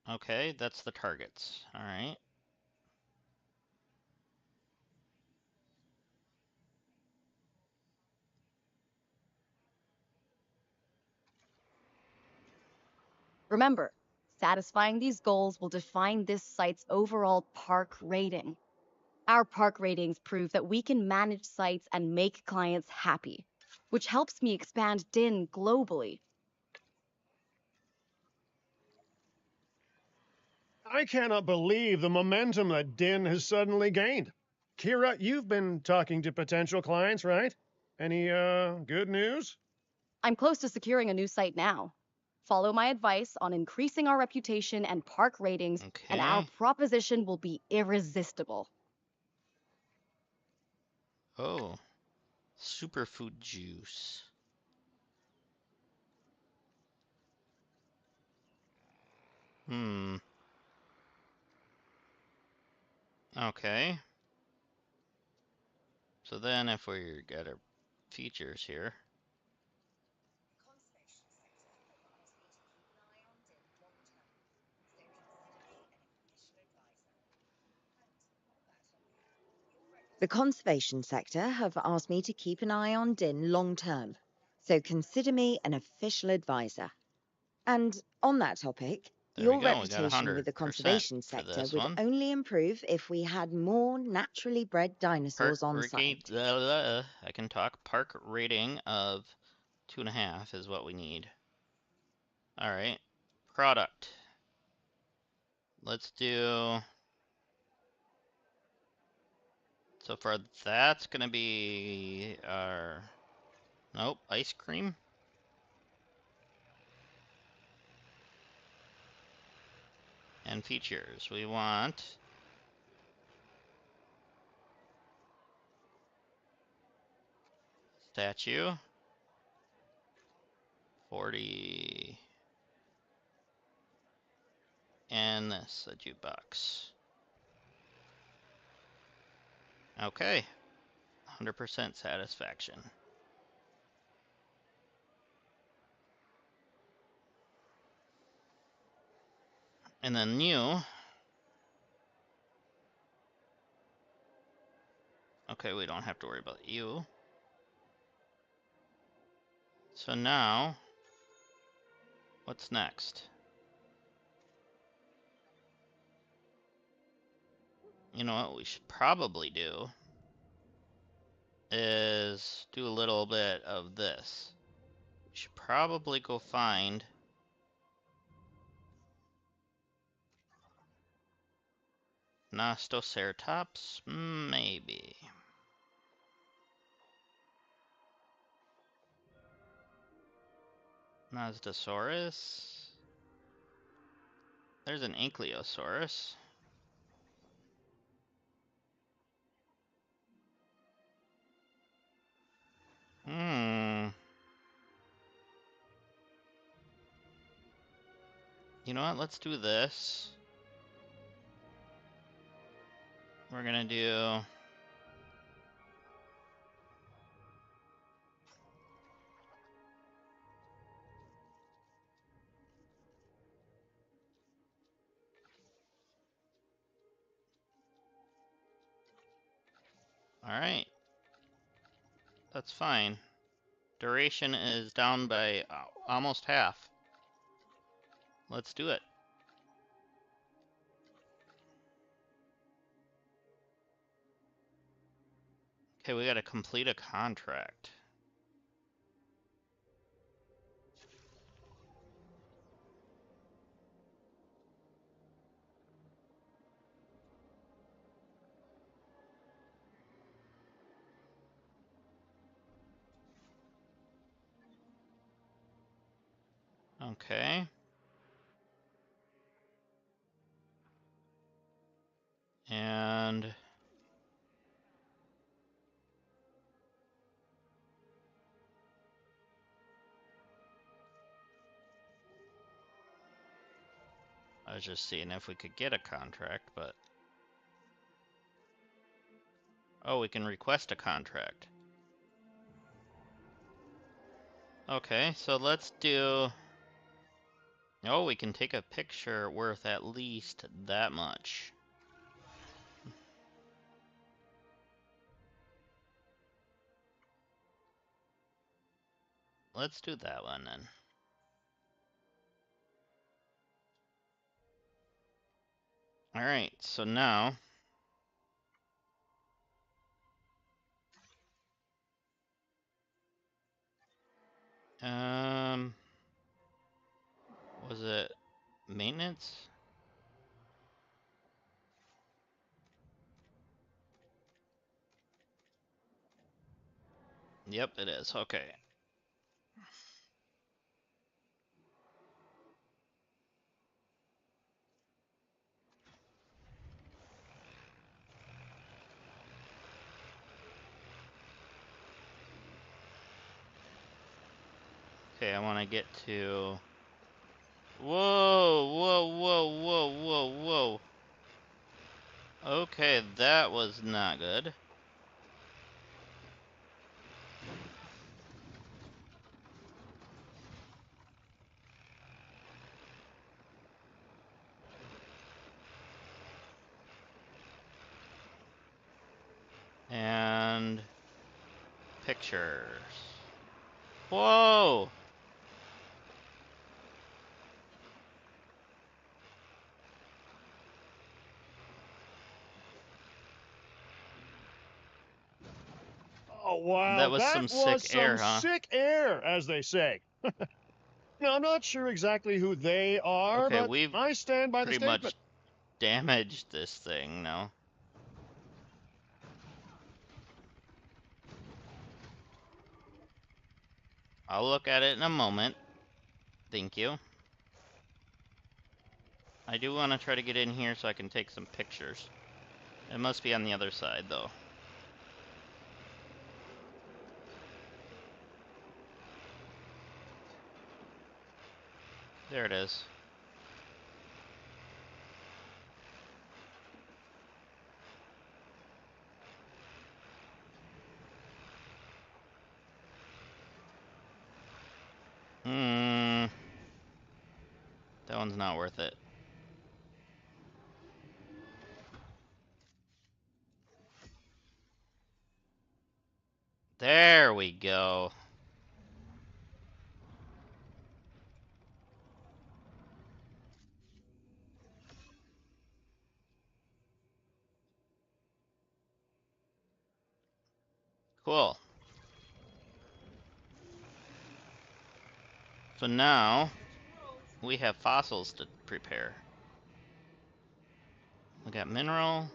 [SPEAKER 1] Okay, that's the targets. Alright.
[SPEAKER 4] Remember, satisfying these goals will define this site's overall park rating. Our park ratings prove that we can manage sites and make clients happy, which helps me expand DIN globally.
[SPEAKER 3] I cannot believe the momentum that Din has suddenly gained. Kira, you've been talking to potential clients, right? Any, good news?
[SPEAKER 4] I'm close to securing a new site now. Follow my advice on increasing our reputation and park ratings, and our
[SPEAKER 1] Okay.
[SPEAKER 4] proposition will be irresistible.
[SPEAKER 1] Oh. Superfood juice. Hmm. Okay. So then if we get our features here.
[SPEAKER 5] The conservation sector have asked me to keep an eye on DIN long term, so consider me an official advisor. And on that topic,
[SPEAKER 1] There we
[SPEAKER 5] your
[SPEAKER 1] go. We got
[SPEAKER 5] reputation
[SPEAKER 1] 100%
[SPEAKER 5] with the conservation
[SPEAKER 1] for
[SPEAKER 5] sector
[SPEAKER 1] this
[SPEAKER 5] would
[SPEAKER 1] one.
[SPEAKER 5] only improve if we had more naturally bred dinosaurs on site.
[SPEAKER 1] I can talk. Park rating of 2.5 is what we need. Alright. Product. Let's do... So far, that's gonna be our... Nope, ice cream. And features. We want... Statue. 40... And this, a jukebox. Okay. 100% satisfaction. And then new. Okay, we don't have to worry about you. So now, what's next? You know what we should probably do is do a little bit of this. We should probably go find Nostoceratops, maybe. Nosdosaurus. There's an Ankylosaurus. Hmm. You know what? Let's do this. We're gonna do... Alright. That's fine. Duration is down by almost half. Let's do it. Okay, we gotta complete a contract. Okay. And I was just seeing if we could get a contract, but oh, we can request a contract. Okay, so let's do. Oh, we can take a picture worth at least that much. Let's do that one then. All right, so now was it maintenance? Yep, it is. Okay. Okay, I want to get to. Whoa, whoa, whoa, whoa, whoa, whoa. Okay, that was not good. And pictures. Whoa!
[SPEAKER 3] Oh, wow.
[SPEAKER 1] That was
[SPEAKER 3] That
[SPEAKER 1] some
[SPEAKER 3] was
[SPEAKER 1] sick
[SPEAKER 3] some
[SPEAKER 1] air, huh?
[SPEAKER 3] sick air, as they say. Now, I'm not sure exactly who they are,
[SPEAKER 1] Okay,
[SPEAKER 3] but
[SPEAKER 1] we've
[SPEAKER 3] I stand by the
[SPEAKER 1] pretty
[SPEAKER 3] statement.
[SPEAKER 1] much damaged this thing now. I'll look at it in a moment. Thank you. I do want to try to get in here so I can take some pictures. It must be on the other side, though. There it is. Hmm. That one's not worth it. There we go. Cool. So now we have fossils to prepare. We got mineral.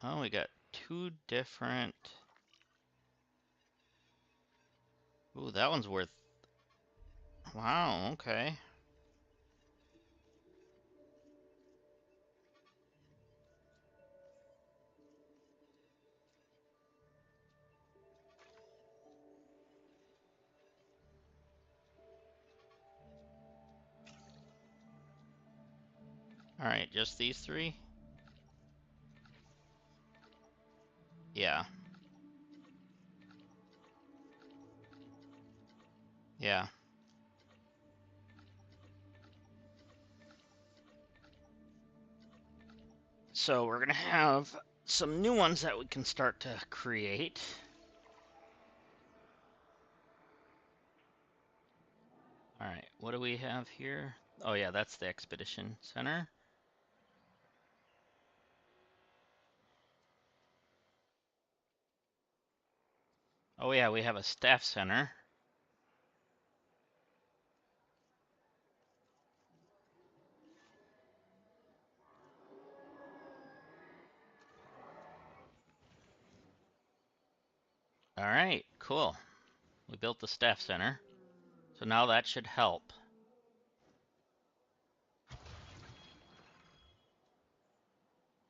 [SPEAKER 1] Oh, we got two different. Ooh, that one's worth. Wow, okay. Alright, just these three? Yeah. Yeah. So we're gonna have some new ones that we can start to create. Alright, what do we have here? Oh yeah, that's the expedition center. Oh yeah, we have a staff center. Alright, cool. We built the staff center. So now that should help.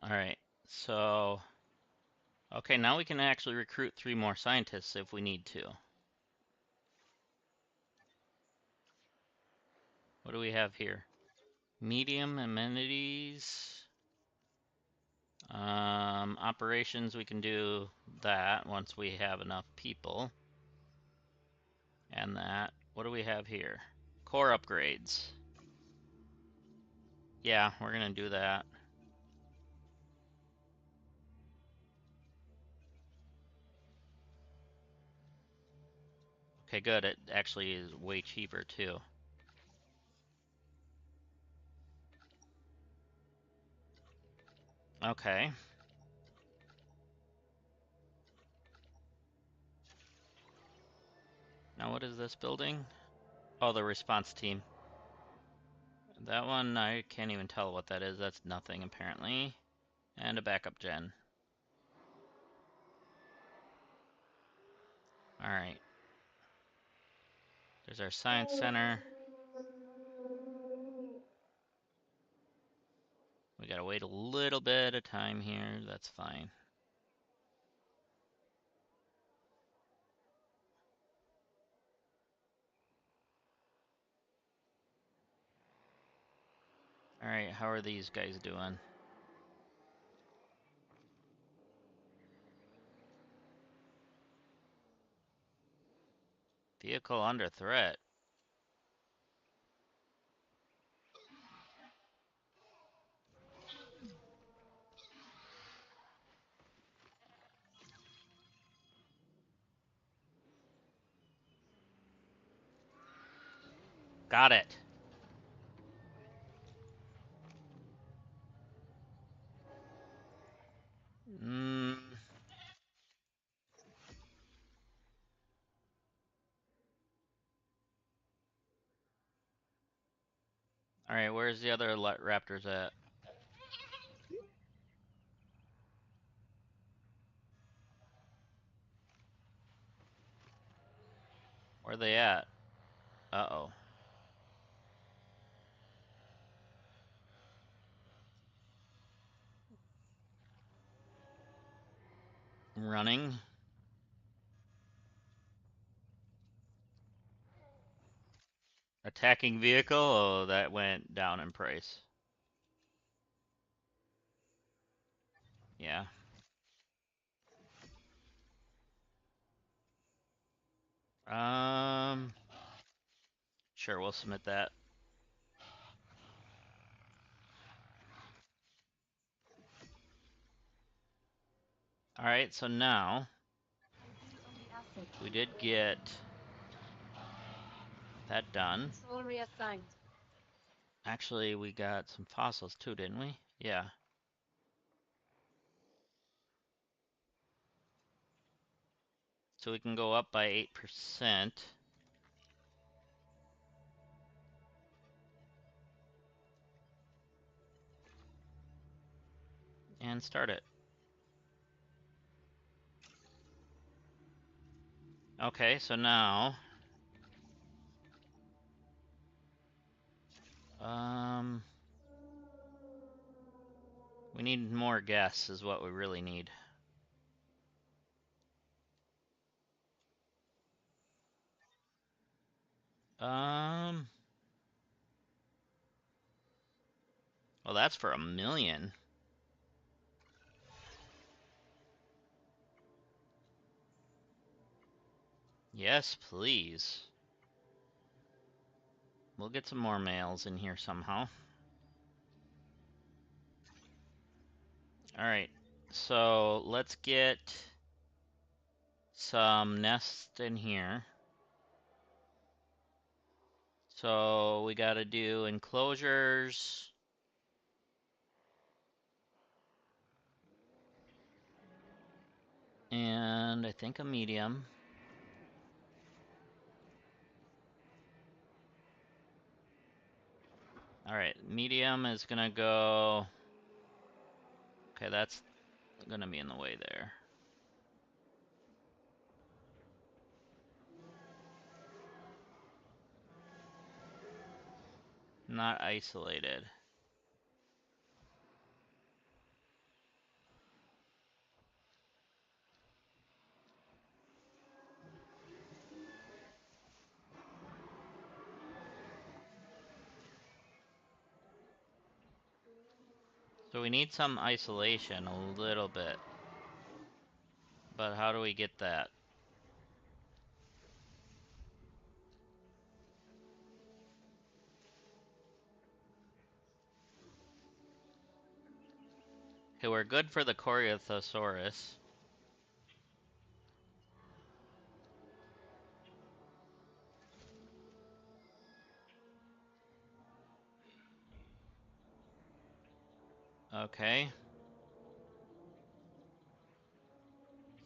[SPEAKER 1] Alright, so... Okay, now we can actually recruit 3 more scientists if we need to. What do we have here? Medium amenities. Operations, we can do that once we have enough people. And that. What do we have here? Core upgrades. Yeah, we're gonna do that. Okay, good. It actually is way cheaper too. Okay. Now what is this building? Oh, the response team. That one, I can't even tell what that is. That's nothing, apparently. And a backup gen. Alright. There's our science center. We gotta wait a little bit of time here. That's fine. Alright, how are these guys doing? Vehicle under threat. Got it. Alright, where's the other raptors at? Where are they at? Uh-oh. Running. Attacking vehicle? Oh, that went down in price. Yeah. Sure, we'll submit that. Alright, so now we did get that done. Actually, we got some fossils too, didn't we? Yeah. So we can go up by 8%. And start it. Okay, so now... we need more guests is what we really need. Well, that's for 1 million. Yes, please. We'll get some more males in here somehow. Alright, so let's get some nests in here. So we gotta do enclosures. And I think a medium. Alright, medium is gonna go... Okay, that's gonna be in the way there. Not isolated. So we need some isolation, a little bit. But how do we get that? Okay, we're good for the Corythosaurus. Okay.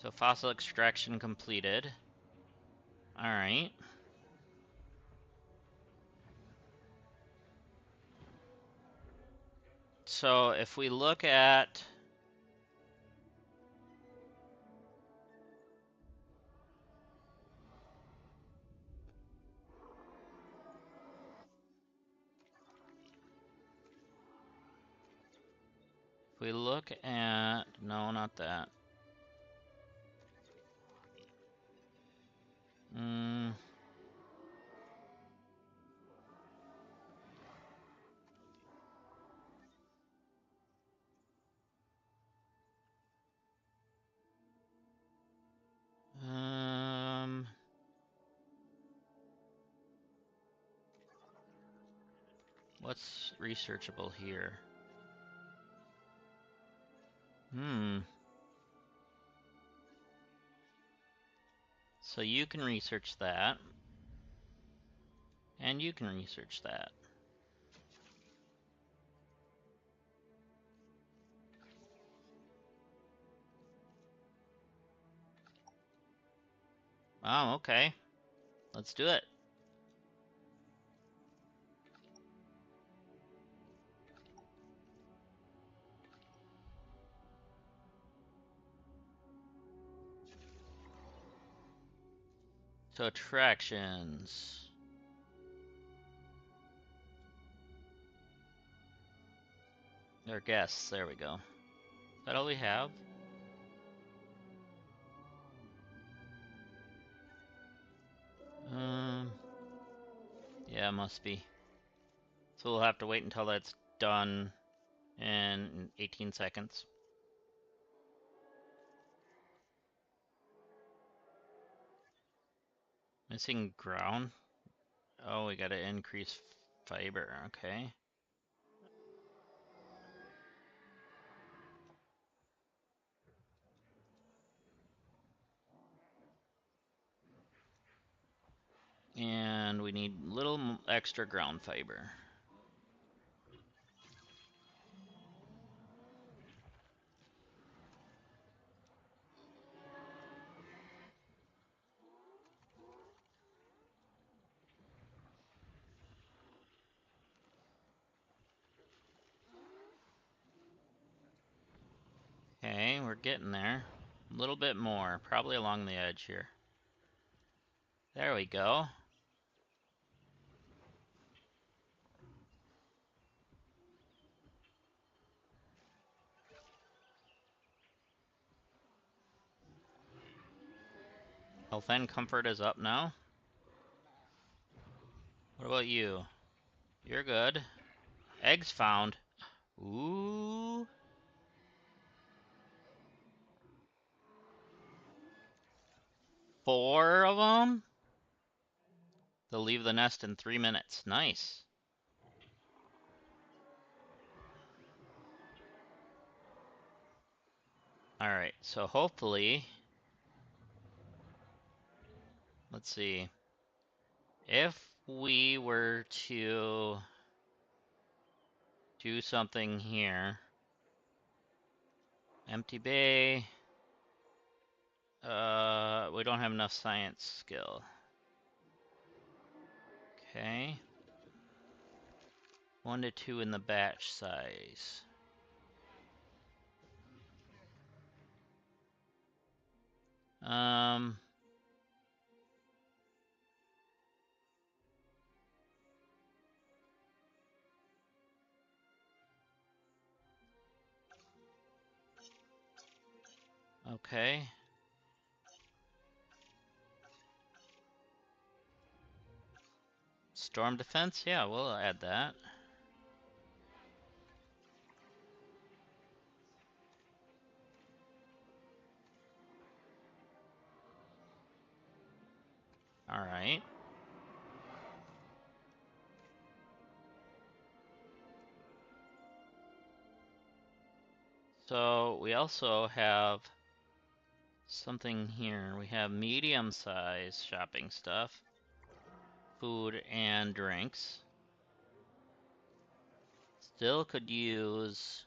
[SPEAKER 1] So fossil extraction completed. Alright. So if we look at... If we look at... No, not that. What's researchable here? So you can research that. And you can research that. Oh, okay. Let's do it. So attractions. Or guests, there we go. Is that all we have? Yeah, must be. So we'll have to wait until that's done in 18 seconds. Missing ground? Oh, we gotta increase fiber, okay. And we need a little extra ground fiber. Okay, we're getting there. A little bit more, probably along the edge here. There we go. Health and comfort is up now. What about you? You're good. Eggs found. Ooh. Four of them? They'll leave the nest in 3 minutes. Nice. Alright, so hopefully... Let's see. If we were to do something here... Empty bay... we don't have enough science skill. Okay. 1 to 2 in the batch size. Okay. Storm defense? Yeah, we'll add that. Alright. So we also have something here. We have medium-sized shopping stuff, food and drinks. Still could use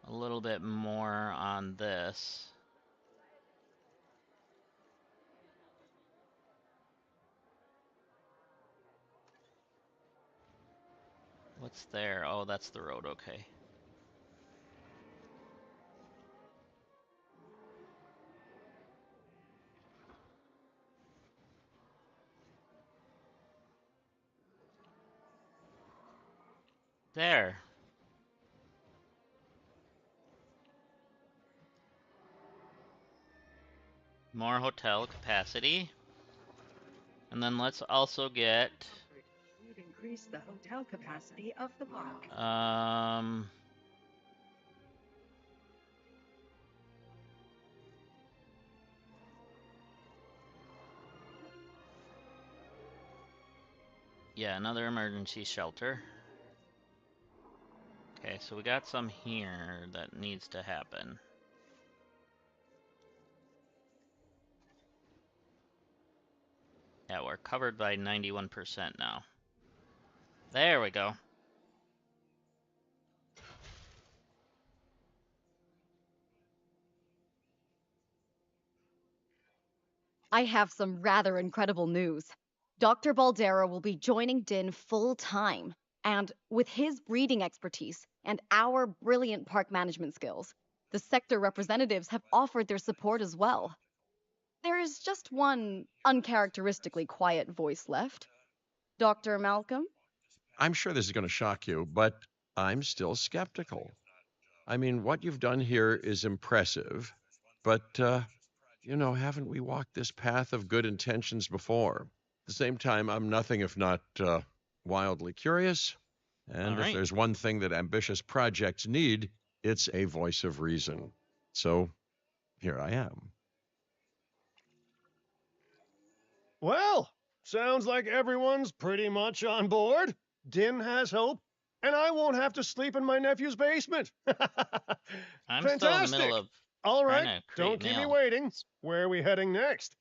[SPEAKER 1] a little bit more on this. What's there? Oh, that's the road, okay. There. More hotel capacity. And then let's also get...
[SPEAKER 8] We've increased the hotel capacity of the park.
[SPEAKER 1] Yeah, another emergency shelter. Okay, so we got some here that needs to happen. Yeah, we're covered by 91% now. There we go.
[SPEAKER 4] I have some rather incredible news. Dr. Baldera will be joining Din full time, and with his breeding expertise and our brilliant park management skills, the sector representatives have offered their support as well. There is just one uncharacteristically quiet voice left. Dr. Malcolm?
[SPEAKER 2] I'm sure this is going to shock you, but I'm still skeptical. I mean, what you've done here is impressive, but, haven't we walked this path of good intentions before? At the same time, I'm nothing if not wildly curious. And if there's one thing that ambitious projects need, it's a voice of reason. So here I am.
[SPEAKER 3] Well, sounds like everyone's pretty much on board. Din has hope, and I won't have to sleep in my nephew's basement.
[SPEAKER 1] I'm
[SPEAKER 3] Fantastic.
[SPEAKER 1] still in the middle of
[SPEAKER 3] All
[SPEAKER 1] trying
[SPEAKER 3] right,
[SPEAKER 1] to create
[SPEAKER 3] don't keep me
[SPEAKER 1] mail.
[SPEAKER 3] waiting. Where are we heading next?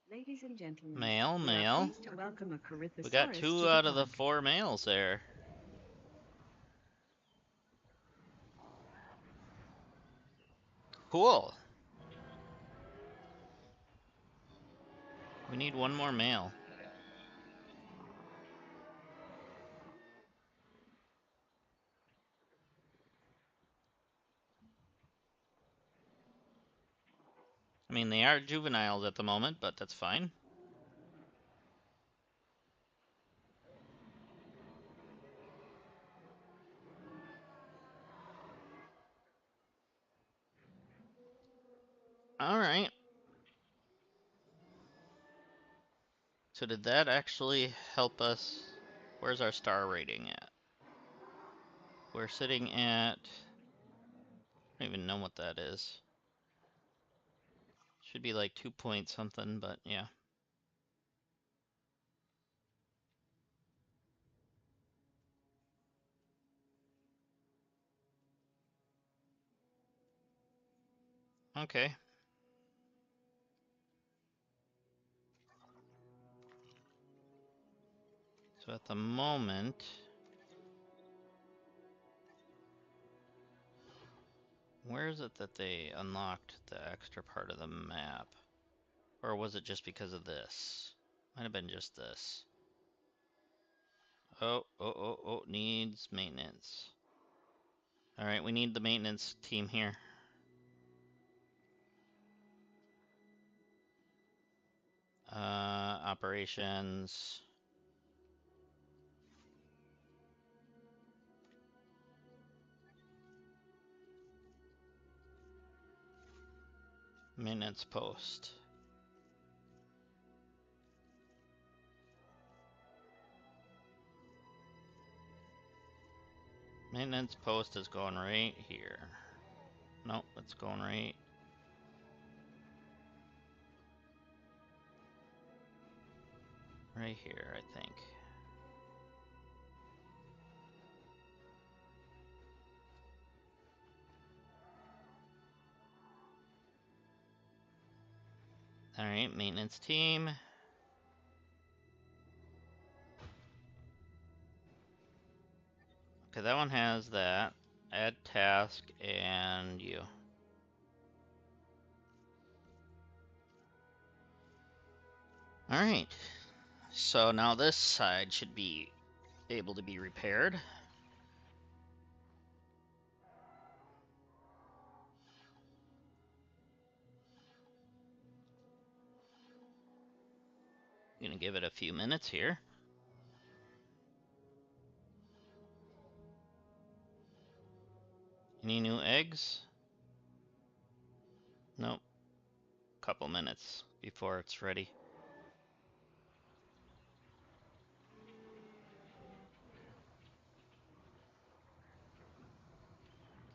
[SPEAKER 8] Ladies and gentlemen,
[SPEAKER 1] Mail,
[SPEAKER 8] we are
[SPEAKER 1] mail.
[SPEAKER 8] pleased to welcome a Corythosaurus
[SPEAKER 1] We got
[SPEAKER 8] to
[SPEAKER 1] 2
[SPEAKER 8] the
[SPEAKER 1] out of the
[SPEAKER 8] park.
[SPEAKER 1] 4 mails there. Cool. We need 1 more mail. I mean, they are juveniles at the moment, but that's fine. Alright. So did that actually help us? Where's our star rating at? We're sitting at... I don't even know what that is. Should be like 2 point something, but yeah. Okay. So at the moment... Where is it that they unlocked the extra part of the map? Or was it just because of this? Might have been just this. Oh, needs maintenance. Alright, we need the maintenance team here. Operations. Maintenance post. Maintenance post is going right here. Nope, it's going right. Right here, I think. Alright, maintenance team. Okay, that one has that. Add task and you. Alright. So now this side should be able to be repaired. I'm gonna give it a few minutes here. Any new eggs? Nope. Couple minutes before it's ready.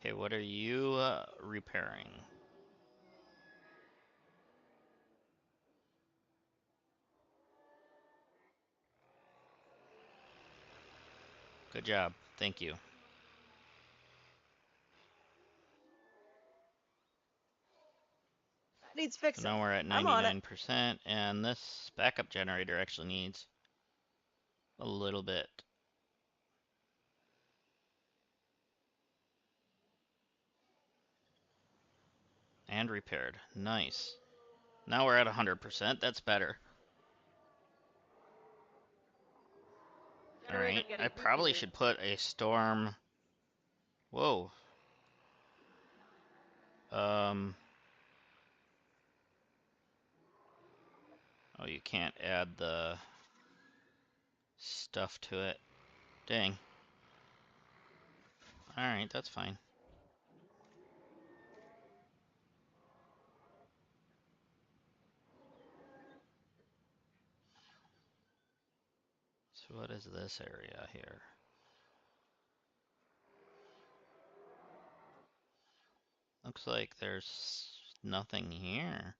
[SPEAKER 1] Okay, what are you repairing? Good job. Thank you.
[SPEAKER 7] Needs
[SPEAKER 1] So
[SPEAKER 7] fixing.
[SPEAKER 1] now we're at
[SPEAKER 7] I'm on it.
[SPEAKER 1] 99%, and this backup generator actually needs a little bit. And repaired. Nice. Now we're at 100%. That's better. Alright, I probably should put a storm... Whoa. Oh, you can't add the stuff to it. Dang. Alright, that's fine. So what is this area here? Looks like there's nothing here.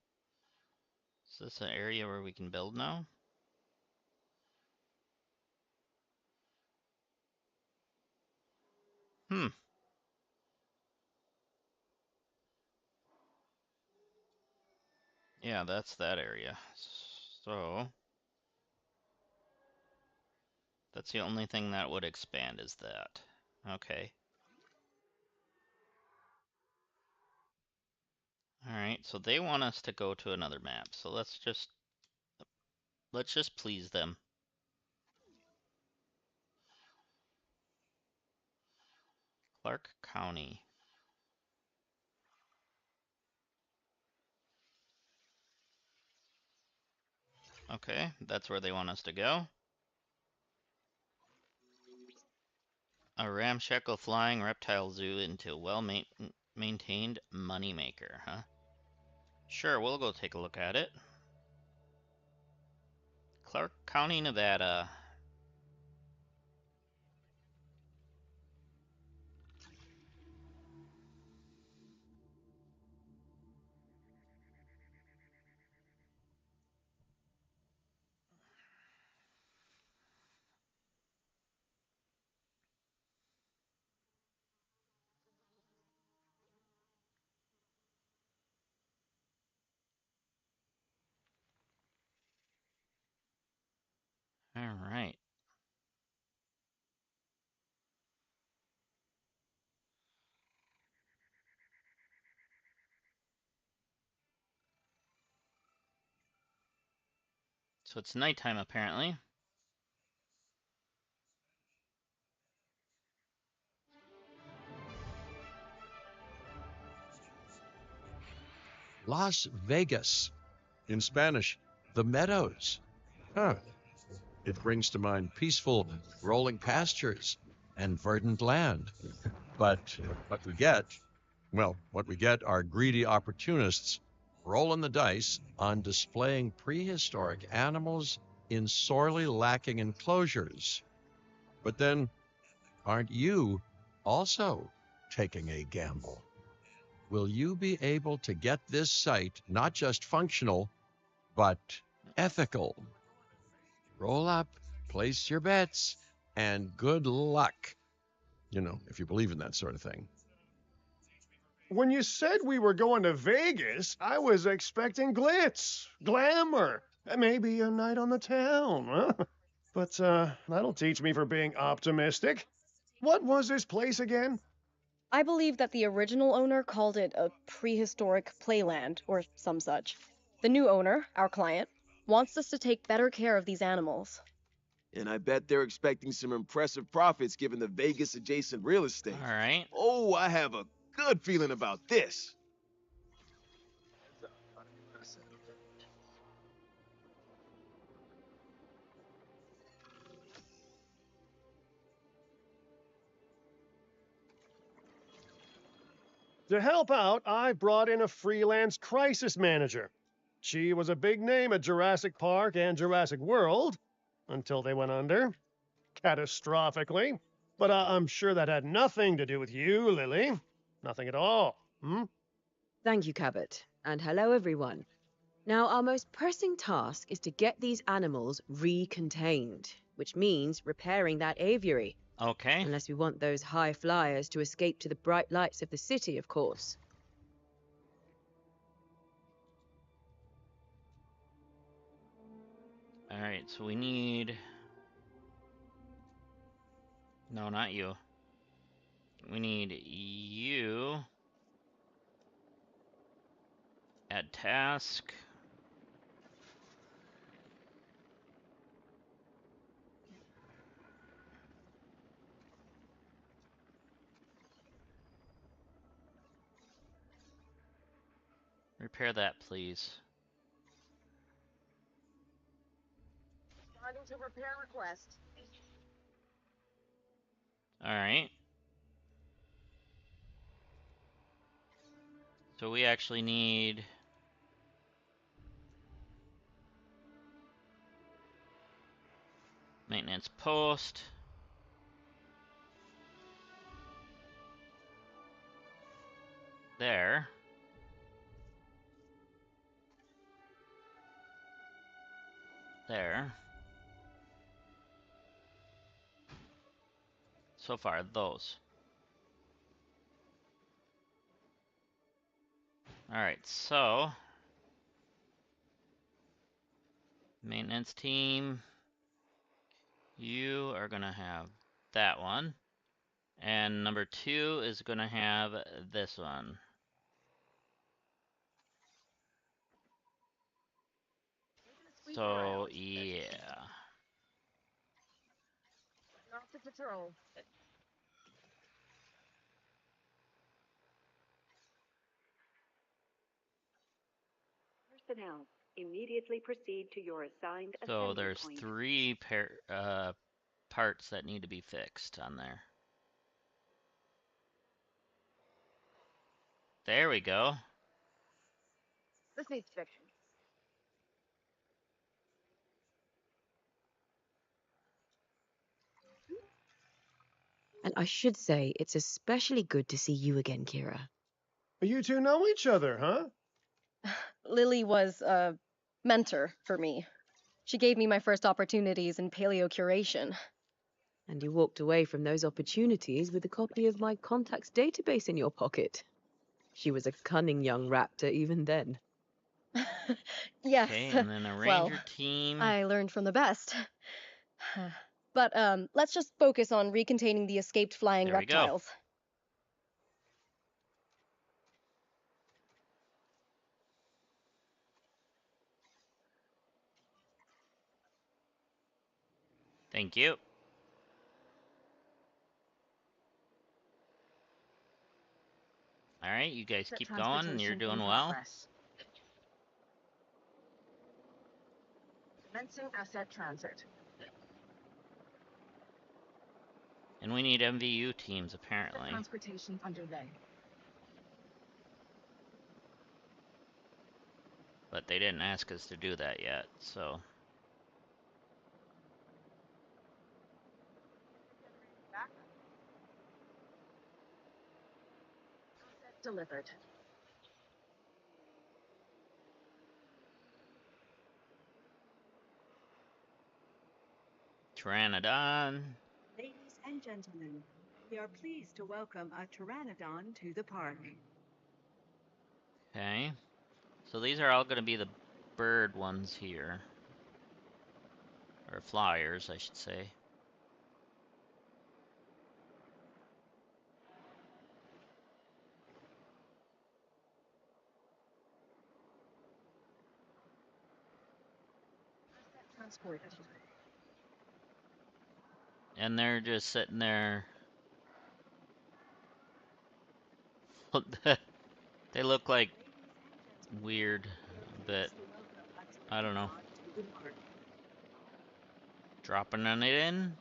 [SPEAKER 1] Is this an area where we can build now? Hmm. Yeah, that's that area. So... that's the only thing that would expand is that. Okay. Alright, so they want us to go to another map, so let's just please them. Clark County. Okay, that's where they want us to go. A ramshackle flying reptile zoo into a well-maintained moneymaker, huh? Sure, we'll go take a look at it. Clark County, Nevada. Alright. So it's nighttime, apparently.
[SPEAKER 2] Las Vegas. In Spanish, the meadows. Huh. It brings to mind peaceful, rolling pastures and verdant land. But what we get, well, what we get are greedy opportunists rolling the dice on displaying prehistoric animals in sorely lacking enclosures. But then, aren't you also taking a gamble? Will you be able to get this site not just functional, but ethical? Roll up, place your bets, and good luck. You know, if you believe in that sort of thing.
[SPEAKER 3] When you said we were going to Vegas, I was expecting glitz, glamour, maybe a night on the town, huh? But that'll teach me for being optimistic. What was this place again?
[SPEAKER 7] I believe that the original owner called it a prehistoric playland, or some such. The new owner, our client, wants us to take better care of these animals.
[SPEAKER 10] And I bet they're expecting some impressive profits given the Vegas adjacent real estate.
[SPEAKER 1] All right.
[SPEAKER 10] Oh, I have a good feeling about this.
[SPEAKER 3] To help out, I brought in a freelance crisis manager. She was a big name at Jurassic Park and Jurassic World until they went under, catastrophically. But I'm sure that had nothing to do with you, Lily. Nothing at all. Hmm?
[SPEAKER 12] Thank you, Cabot. And hello, everyone. Now, our most pressing task is to get these animals recontained, which means repairing that aviary.
[SPEAKER 1] Okay.
[SPEAKER 12] Unless we want those high flyers to escape to the bright lights of the city, of course.
[SPEAKER 1] All right, so we need... No, not you. We need you at task. Repair that, please.
[SPEAKER 7] Starting to repair request.
[SPEAKER 1] All right. So we actually need... maintenance post. There. There. So far, those. Alright, so... maintenance team. You are gonna have that one. And number 2 is gonna have this one. So, yeah.
[SPEAKER 7] Off to patrol.
[SPEAKER 8] Personnel, immediately proceed to your assigned
[SPEAKER 1] So
[SPEAKER 8] assembly
[SPEAKER 1] there's
[SPEAKER 8] point.
[SPEAKER 1] 3 parts that need to be fixed on there. There we go.
[SPEAKER 7] This needs fixing.
[SPEAKER 12] And I should say, it's especially good to see you again, Kira.
[SPEAKER 3] You two know each other, huh?
[SPEAKER 7] Lily was a mentor for me. She gave me my first opportunities in paleo curation.
[SPEAKER 12] And you walked away from those opportunities with a copy of my contacts database in your pocket. She was a cunning young raptor even then.
[SPEAKER 7] Yes.
[SPEAKER 1] Okay, and then a
[SPEAKER 7] Well,
[SPEAKER 1] ranger team.
[SPEAKER 7] I learned from the best. But let's just focus on recontaining the escaped flying
[SPEAKER 1] There we go.
[SPEAKER 7] reptiles.
[SPEAKER 1] Thank you. Alright, you guys keep going, and you're doing well.
[SPEAKER 8] Commencing asset transit.
[SPEAKER 1] And we need MVU teams, apparently.
[SPEAKER 8] Transportation underway.
[SPEAKER 1] But they didn't ask us to do that yet, so...
[SPEAKER 8] Delivered.
[SPEAKER 1] Pteranodon.
[SPEAKER 8] Ladies and gentlemen, we are pleased to welcome a Pteranodon to the park.
[SPEAKER 1] Okay. So these are all going to be the bird ones here. Or flyers, I should say.
[SPEAKER 8] Transported.
[SPEAKER 1] And they're just sitting there. They look like weird, but I don't know. Dropping on it in.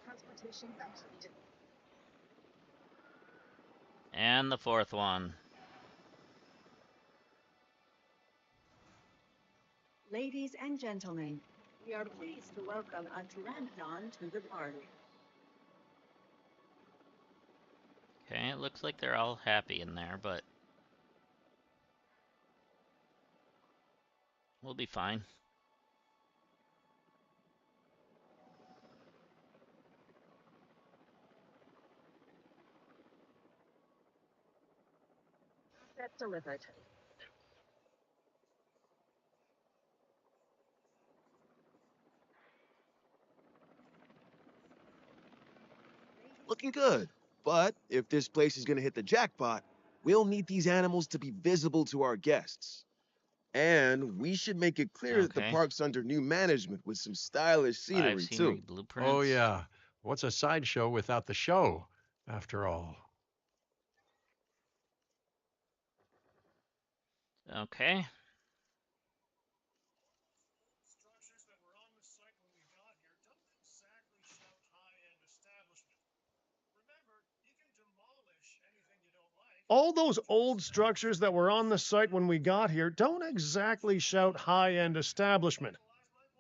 [SPEAKER 8] Transportation complete.
[SPEAKER 1] And the fourth one.
[SPEAKER 8] Ladies and gentlemen, we are pleased to welcome a Pteranodon to the park.
[SPEAKER 1] Okay, it looks like they're all happy in there, but we'll be fine.
[SPEAKER 8] Asset delivered.
[SPEAKER 10] Looking good. But if this place is gonna hit the jackpot, we'll need these animals to be visible to our guests. And we should make it clear that the
[SPEAKER 1] Okay.
[SPEAKER 10] park's under new management with some stylish
[SPEAKER 1] 5
[SPEAKER 10] scenery,
[SPEAKER 1] scenery
[SPEAKER 10] too.
[SPEAKER 1] blueprints.
[SPEAKER 2] Oh, yeah. What's a sideshow without the show, after all?
[SPEAKER 1] Okay.
[SPEAKER 3] All those old structures that were on the site when we got here don't exactly shout high-end establishment.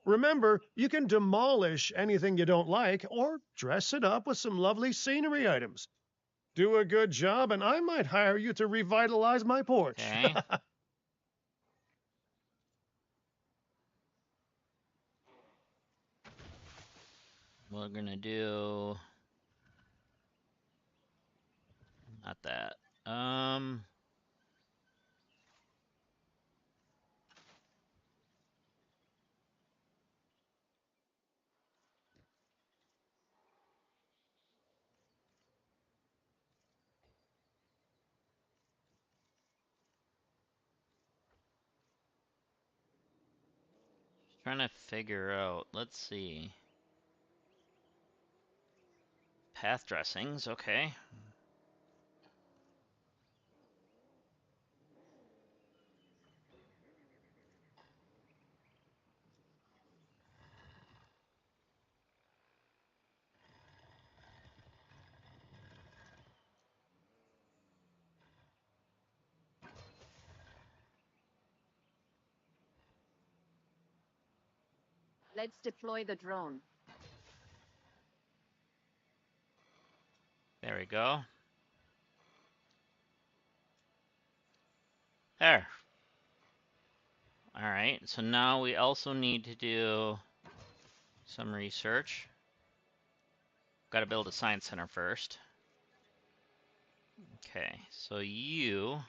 [SPEAKER 3] Remember, you can demolish anything you don't like or dress it up with some lovely scenery items. Do a good job and I might hire you to revitalize my porch.
[SPEAKER 1] Okay. We're gonna do... Not that. Trying to figure out, let's see. Path dressings, okay.
[SPEAKER 8] Let's deploy the drone.
[SPEAKER 1] There we go. There. Alright, so now we also need to do some research. Gotta build a science center first. Okay, so you...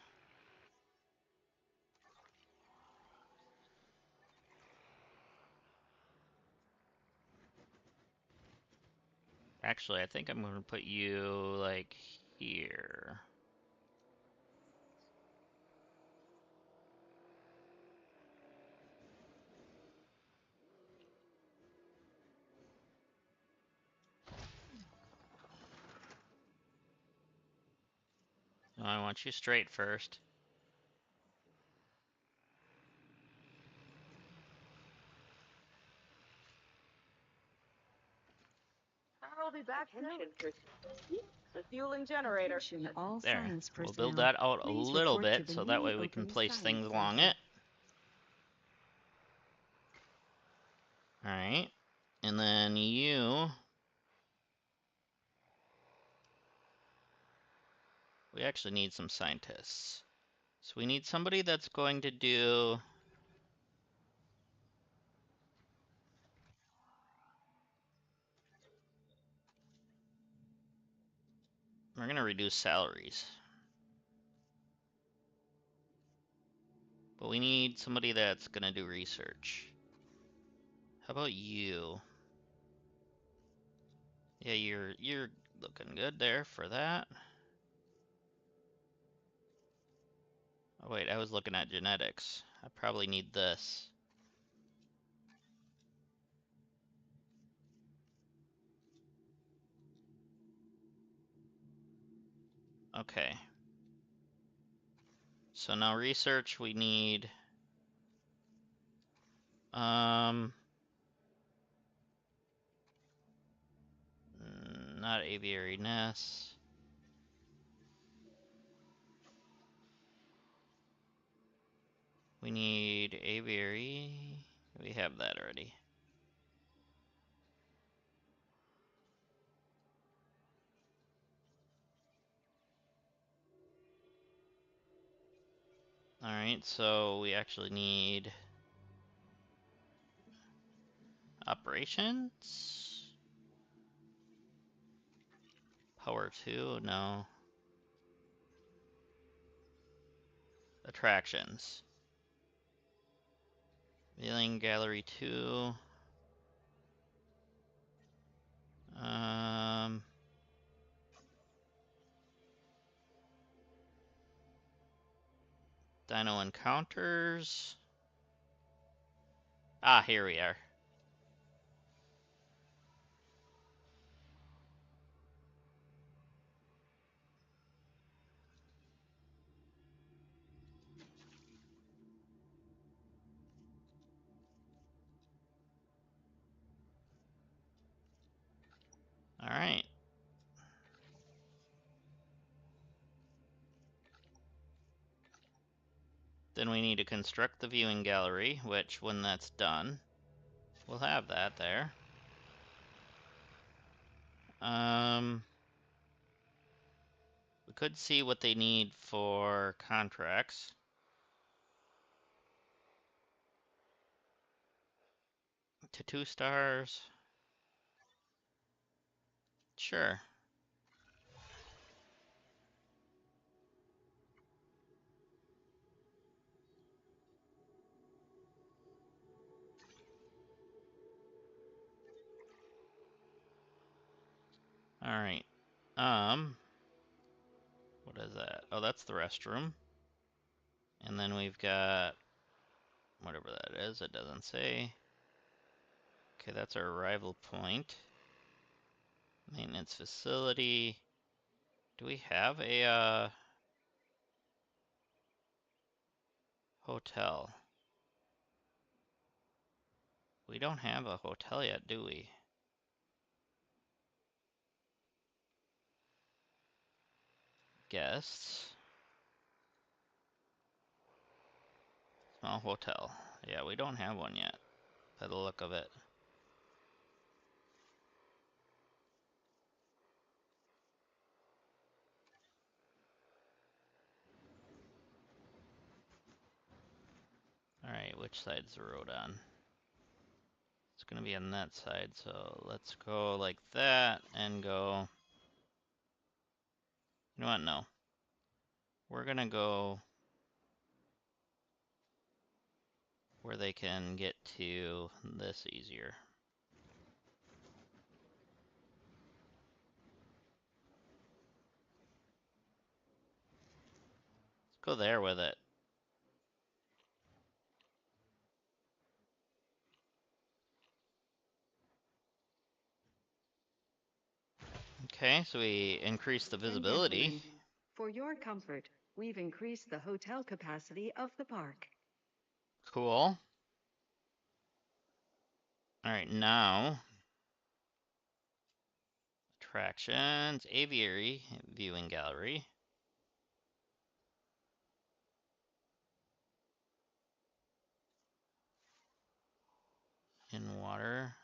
[SPEAKER 1] Actually, I think I'm gonna put you, like, here. No, I want you straight first.
[SPEAKER 12] I'll be back soon. The fueling generator.
[SPEAKER 8] All
[SPEAKER 1] There.
[SPEAKER 8] science
[SPEAKER 1] We'll
[SPEAKER 8] personnel.
[SPEAKER 1] build that out a
[SPEAKER 8] Please
[SPEAKER 1] little
[SPEAKER 8] report to
[SPEAKER 1] bit
[SPEAKER 8] the
[SPEAKER 1] so that
[SPEAKER 8] newly
[SPEAKER 1] way we can
[SPEAKER 8] opened
[SPEAKER 1] place
[SPEAKER 8] Science
[SPEAKER 1] things along
[SPEAKER 8] Center.
[SPEAKER 1] it. Alright. And then you... We actually need some scientists. So we need somebody that's going to do... We're going to reduce salaries. But we need somebody that's going to do research. How about you? Yeah, you're looking good there for that. Oh wait, I was looking at genetics. I probably need this. Okay. So now research we need not aviary nests. We need aviary. We have that already. Alright, so we actually need operations? Power 2? No. Attractions. Viewing gallery 2. Dino encounters. Ah, here we are. Alright. Then we need to construct the viewing gallery, which when that's done, we'll have that there. We could see what they need for contracts. To 2 stars. Sure. Alright. What is that? Oh, that's the restroom. And then we've got whatever that is, it doesn't say. Okay, that's our arrival point. Maintenance facility. Do we have a hotel? We don't have a hotel yet, do we? Guests. Small hotel. Yeah, we don't have one yet, by the look of it. Alright, which side's the road on? It's gonna be on that side, so let's go like that and go... You know what? No. We're gonna go where they can get to this easier. Let's go there with it. Okay, so we increase the visibility.
[SPEAKER 8] For your comfort, we've increased the hotel capacity of the park.
[SPEAKER 1] Cool. Alright, now attractions, aviary, viewing gallery. In water.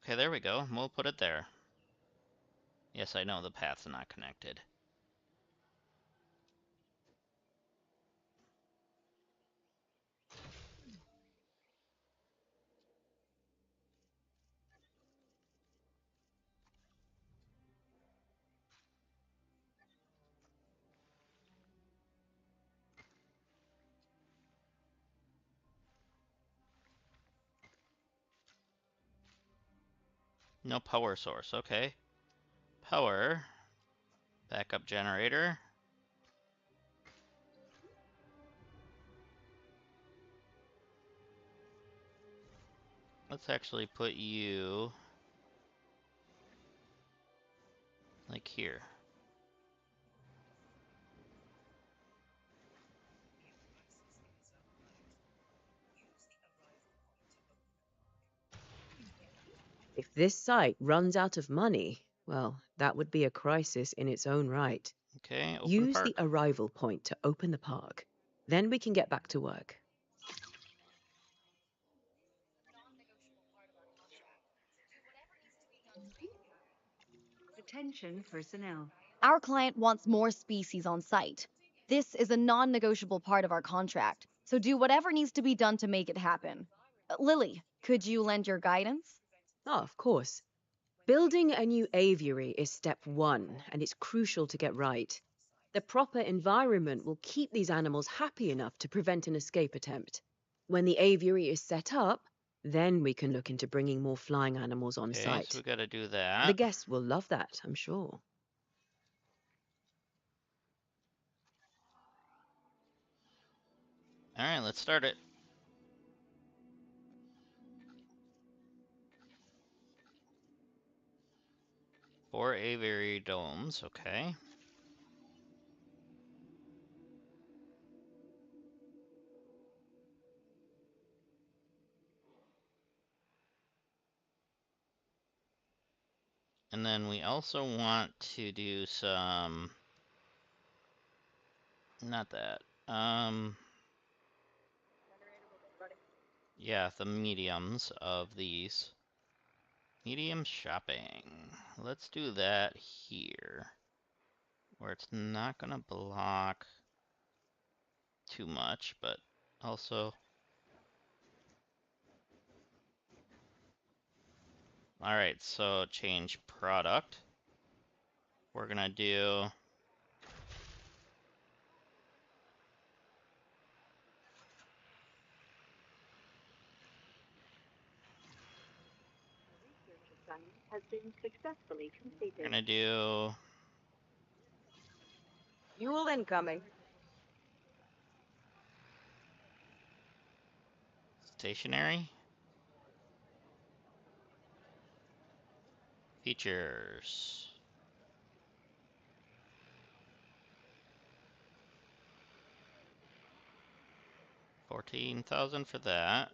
[SPEAKER 1] Okay, there we go. We'll put it there. Yes, I know the path's not connected. No power source, okay. Power. Backup generator. Let's actually put you like here.
[SPEAKER 12] If this site runs out of money, well, that would be a crisis in its own right.
[SPEAKER 1] Okay, open
[SPEAKER 12] Use the
[SPEAKER 1] park.
[SPEAKER 12] arrival point to open the park. Then we can get back to work.
[SPEAKER 8] Attention personnel.
[SPEAKER 4] Our client wants more species on site. This is a non-negotiable part of our contract, so do whatever needs to be done to make it happen. Lily, could you lend your guidance?
[SPEAKER 12] Oh, of course. Building a new aviary is step one, and it's crucial to get right. The proper environment will keep these animals happy enough to prevent an escape attempt. When the aviary is set up, then we can look into bringing more flying animals on
[SPEAKER 1] Okay,
[SPEAKER 12] site.
[SPEAKER 1] so we gotta do
[SPEAKER 12] The
[SPEAKER 1] that.
[SPEAKER 12] guests will love that, I'm sure.
[SPEAKER 1] Alright, let's start it. Four aviary domes, okay. And then we also want to do some, not that, yeah, the mediums of these. Medium shopping. Let's do that here, where it's not gonna block too much, but also, alright, so change product. We're gonna do
[SPEAKER 8] Research assignment has been successfully completed.
[SPEAKER 1] we're gonna do
[SPEAKER 12] Fuel incoming.
[SPEAKER 1] stationary. Features. $14,000 for that.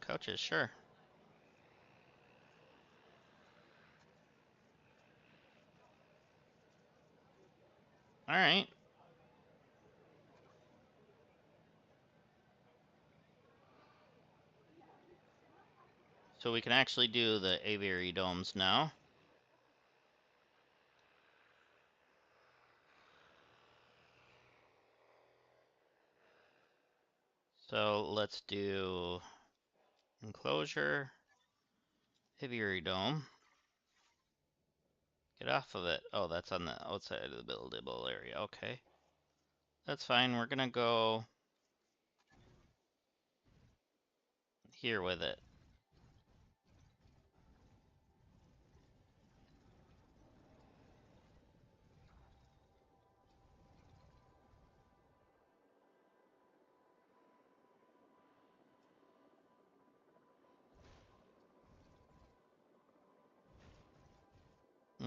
[SPEAKER 1] Couches, sure. All right. So we can actually do the aviary domes now. So let's do enclosure, aviary dome. Get off of it. Oh, that's on the outside of the buildable area. Okay. That's fine. We're gonna go here with it.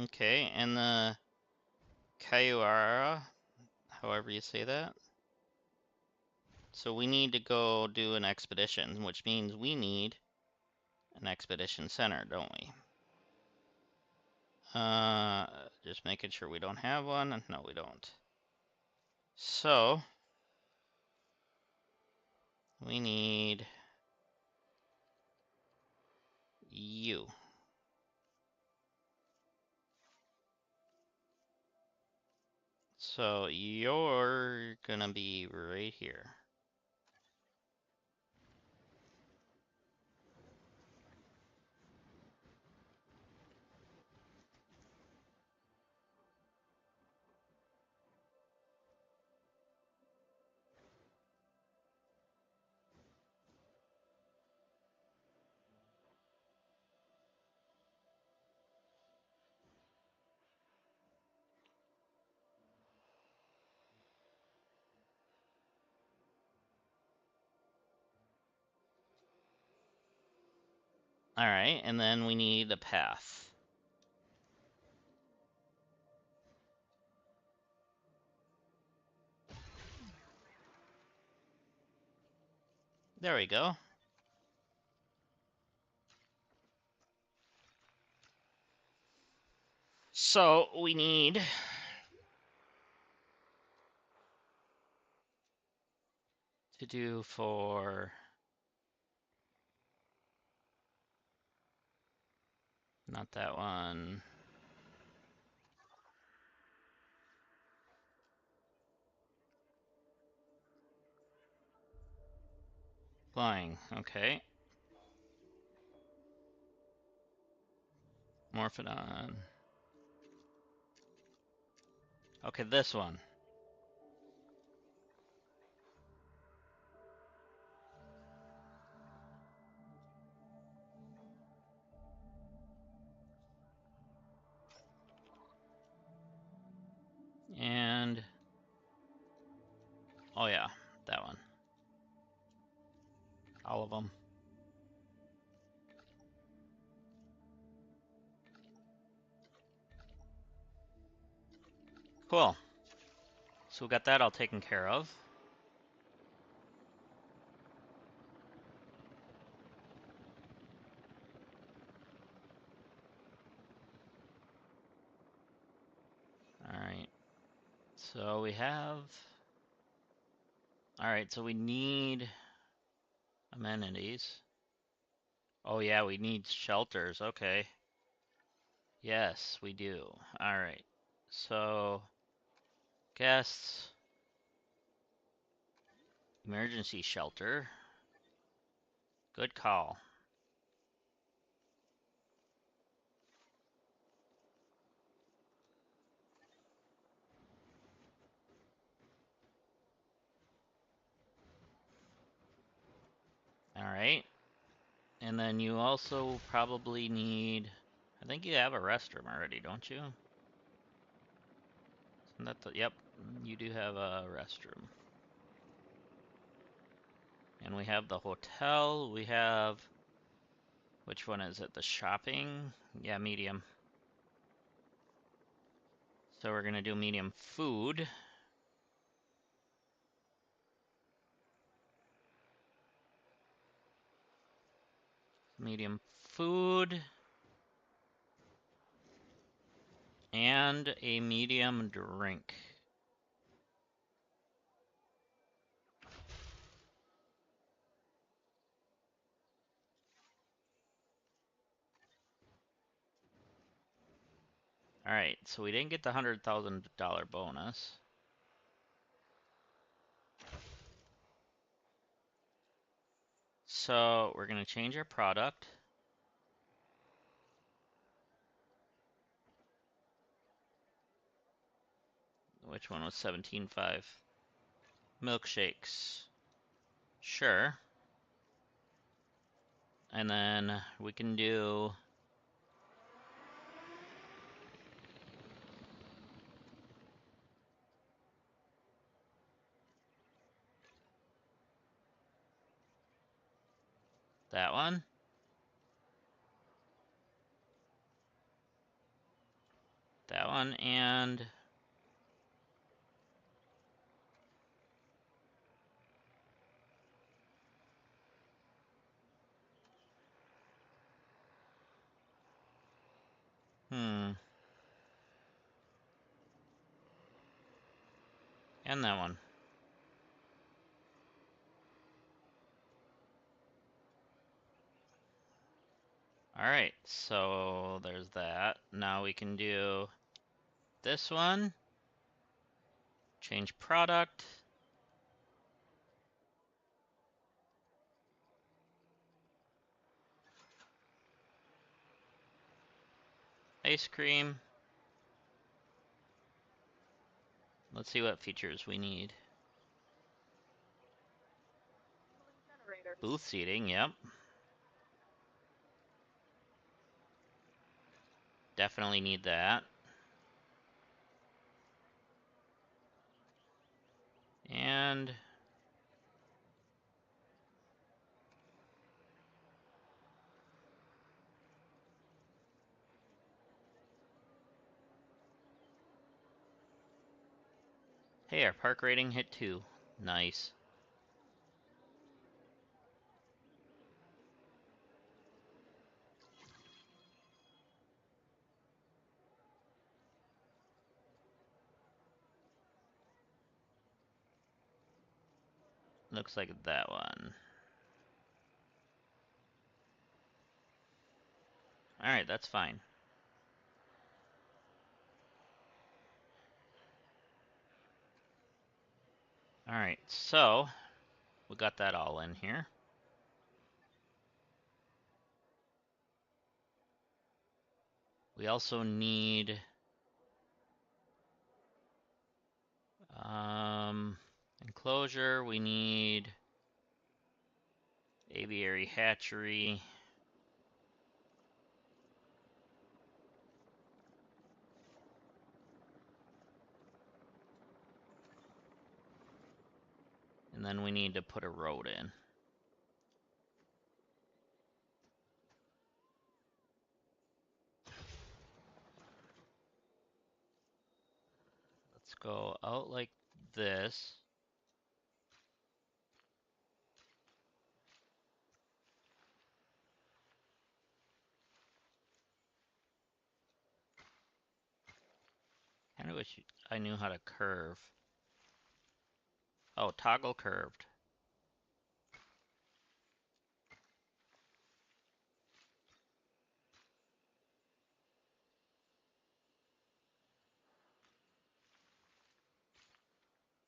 [SPEAKER 1] Okay, and the Kayuara, however you say that. So we need to go do an expedition, which means we need an expedition center, don't we? Just making sure we don't have one. No, we don't. So we need you. So you're gonna be right here. All right, and then we need a path. There we go. So we need to do for not that one. Flying, okay. Morphodon. Okay, this one. And oh yeah, that one. All of them. Cool. So we got that all taken care of. All right. So we have. All right. So we need amenities. Oh yeah, we need shelters. Okay. Yes, we do. All right. So guests, emergency shelter. Good call. All right. And then you also probably need, I think you have a restroom already, don't you? Isn't that the, yep, you do have a restroom. And we have the hotel, we have, which one is it, the shopping? Yeah, medium. So we're gonna do medium food. Medium food. And a medium drink. Alright, so we didn't get the $100,000 bonus. So we're gonna change our product. Which one was 17.5? Milkshakes. Sure. And then we can do that one. That one and and that one. Alright, so there's that. Now we can do this one. Change product. Ice cream. Let's see what features we need. Booth seating, yep. Definitely need that. And hey, our park rating hit 2. Nice. Looks like that one. Alright, that's fine. Alright, so we got that all in here. We also need enclosure. We need aviary hatchery. And then we need to put a road in. Let's go out like this. Kinda wish I knew how to curve. Oh, toggle curved.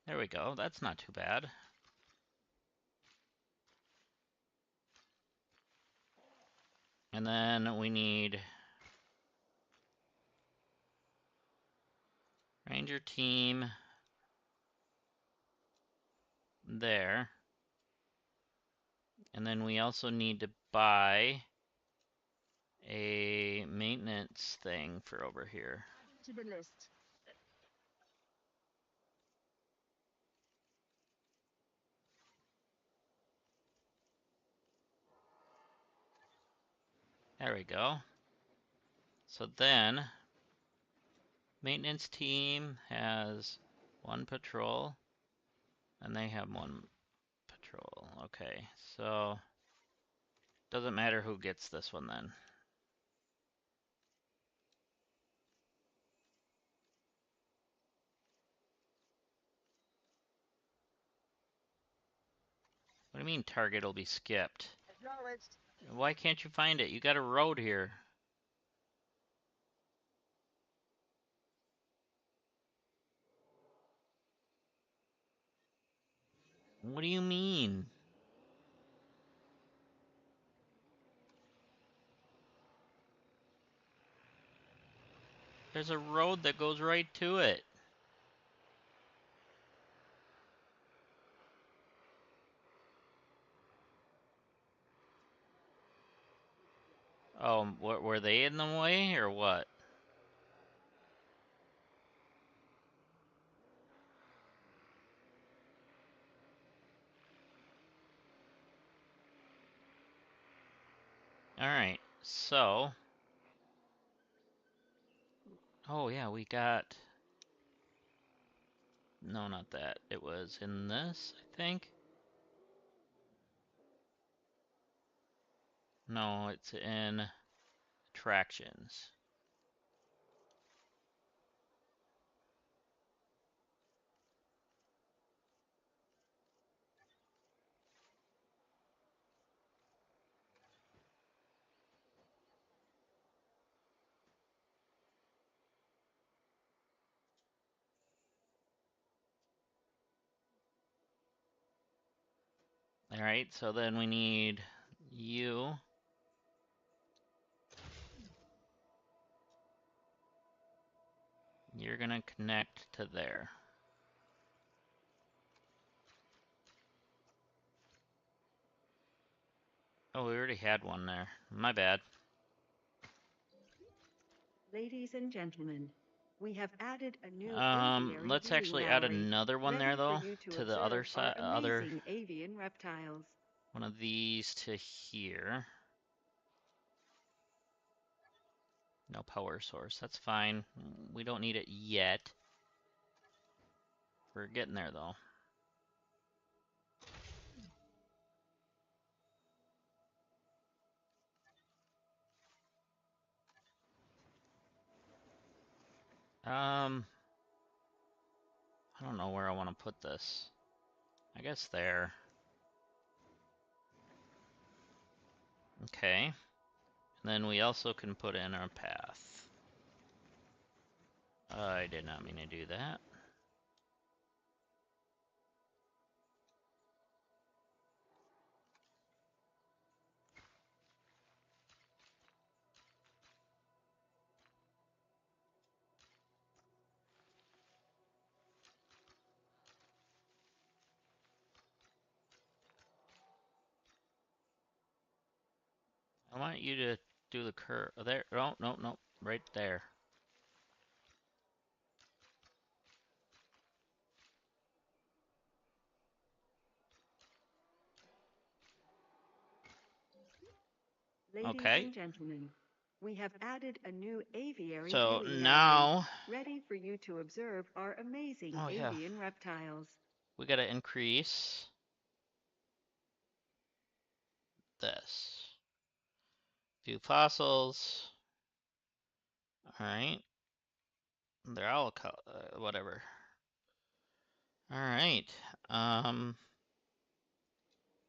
[SPEAKER 1] There we go, that's not too bad. And then we need Ranger team there. And then we also need to buy a maintenance thing for over here.
[SPEAKER 12] To the list.
[SPEAKER 1] There we go. So then, maintenance team has 1 patrol, and they have 1 patrol. Okay, so doesn't matter who gets this one then. What do you mean target will be skipped? Why can't you find it? You got a road here. What do you mean? There's a road that goes right to it. Oh, were they in the way or what? Alright, so... Oh yeah, we got... No, not that. It was in this, I think. No, it's in attractions. Alright, so then we need you. You're gonna connect to there. Oh, we already had one there. My bad.
[SPEAKER 8] Ladies and gentlemen, we have added a new aviary
[SPEAKER 1] Let's
[SPEAKER 8] viewing
[SPEAKER 1] actually add
[SPEAKER 8] gallery,
[SPEAKER 1] another one
[SPEAKER 8] ready
[SPEAKER 1] there
[SPEAKER 8] for
[SPEAKER 1] though,
[SPEAKER 8] you to
[SPEAKER 1] to the other
[SPEAKER 8] observe our
[SPEAKER 1] side,
[SPEAKER 8] amazing avian reptiles.
[SPEAKER 1] one of these to here. No power source, that's fine. We don't need it yet. We're getting there though. I don't know where I want to put this. I guess there. Okay. And then we also can put in our path. I did not mean to do that. I want you to do the curve. There. No, no, no. Right there.
[SPEAKER 8] Ladies
[SPEAKER 1] Okay.
[SPEAKER 8] and gentlemen, we have added a new aviary
[SPEAKER 1] So
[SPEAKER 8] viewing
[SPEAKER 1] now,
[SPEAKER 8] gallery, ready for you to observe our amazing
[SPEAKER 1] oh yeah,
[SPEAKER 8] avian reptiles.
[SPEAKER 1] we gotta increase this. View fossils. Alright. They're all whatever. Alright.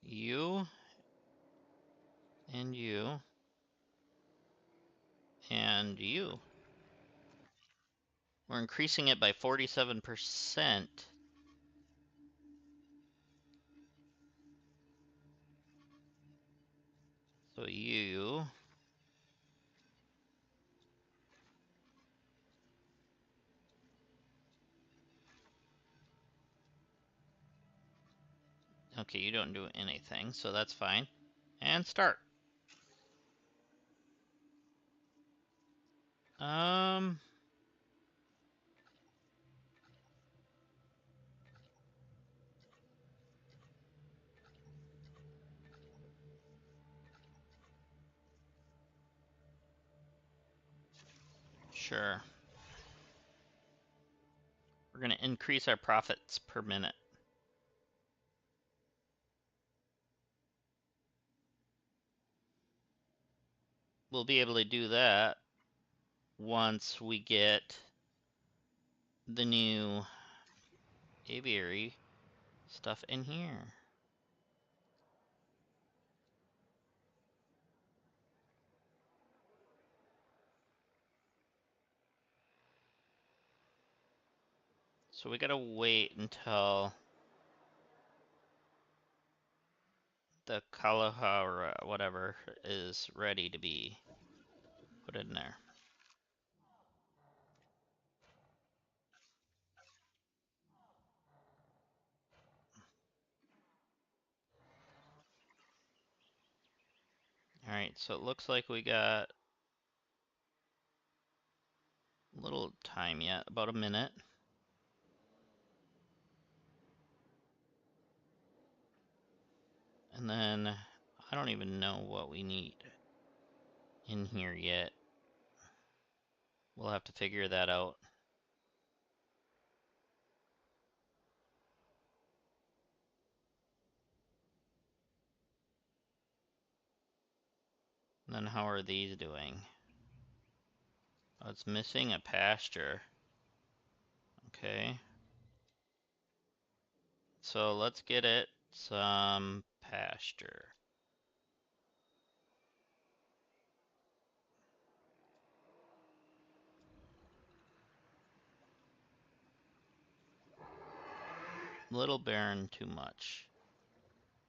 [SPEAKER 1] You and you and you. We're increasing it by 47%. So you. Okay, you don't do anything, so that's fine. And start. Um, sure. We're gonna increase our profits per minute. We'll be able to do that once we get the new aviary stuff in here. So we gotta wait until the Kalahara, whatever, is ready to be put in there. Alright, so it looks like we got a little time yet, about a minute. And then I don't even know what we need in here yet. We'll have to figure that out. And then how are these doing? Oh, it's missing a pasture. Okay. So let's get it some pasture. Little barren too much.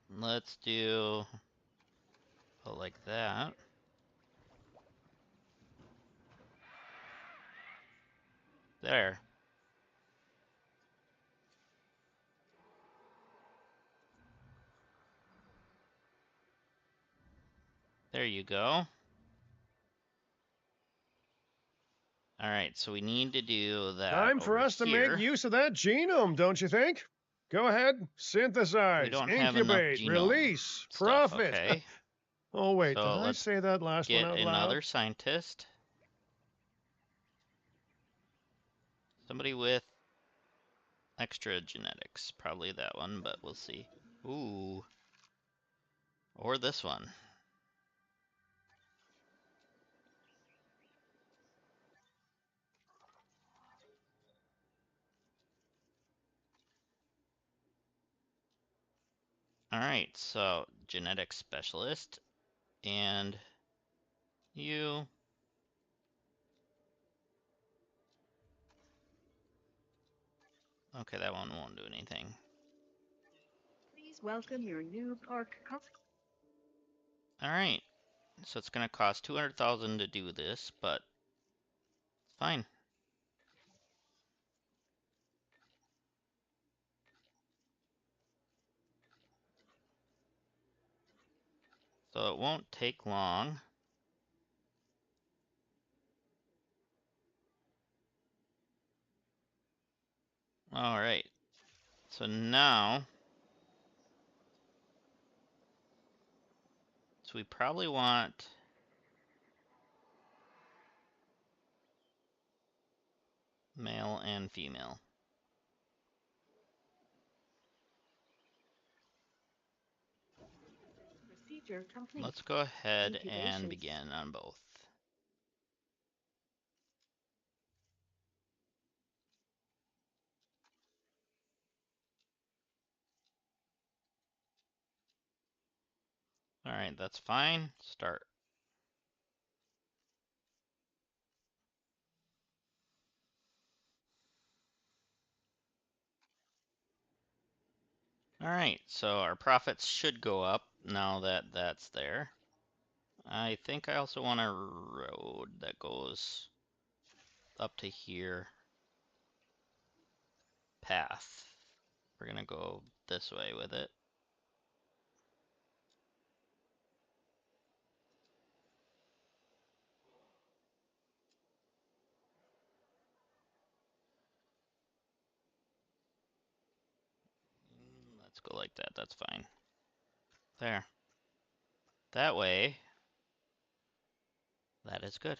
[SPEAKER 1] Let's do like that. There. There you go. Alright, so we need to do that.
[SPEAKER 3] Time for
[SPEAKER 1] over
[SPEAKER 3] us to
[SPEAKER 1] here.
[SPEAKER 3] make use of that genome, don't you think? Go ahead, synthesize,
[SPEAKER 1] We don't have enough
[SPEAKER 3] incubate,
[SPEAKER 1] genome
[SPEAKER 3] release,
[SPEAKER 1] stuff,
[SPEAKER 3] profit.
[SPEAKER 1] okay?
[SPEAKER 3] Oh, wait,
[SPEAKER 1] So
[SPEAKER 3] did I
[SPEAKER 1] let's
[SPEAKER 3] say that last one
[SPEAKER 1] get
[SPEAKER 3] out
[SPEAKER 1] another
[SPEAKER 3] loud?
[SPEAKER 1] scientist. Somebody with extra genetics. Probably that one, but we'll see. Ooh. Or this one. Alright, so genetic specialist. And you. Okay, that one won't do anything.
[SPEAKER 8] Please welcome your new park customer.
[SPEAKER 1] Alright, so it's gonna cost 200,000 to do this, but it's fine. So it won't take long. Alright, so now, so we probably want male and female.
[SPEAKER 8] Procedure complete.
[SPEAKER 1] Let's go ahead and
[SPEAKER 8] Incubation.
[SPEAKER 1] begin on both. Alright, that's fine. Start. Alright, so our profits should go up now that that's there. I think I also want a road that goes up to here. Path. We're gonna go this way with it. Let's go like that, that's fine. There. That way, that is good.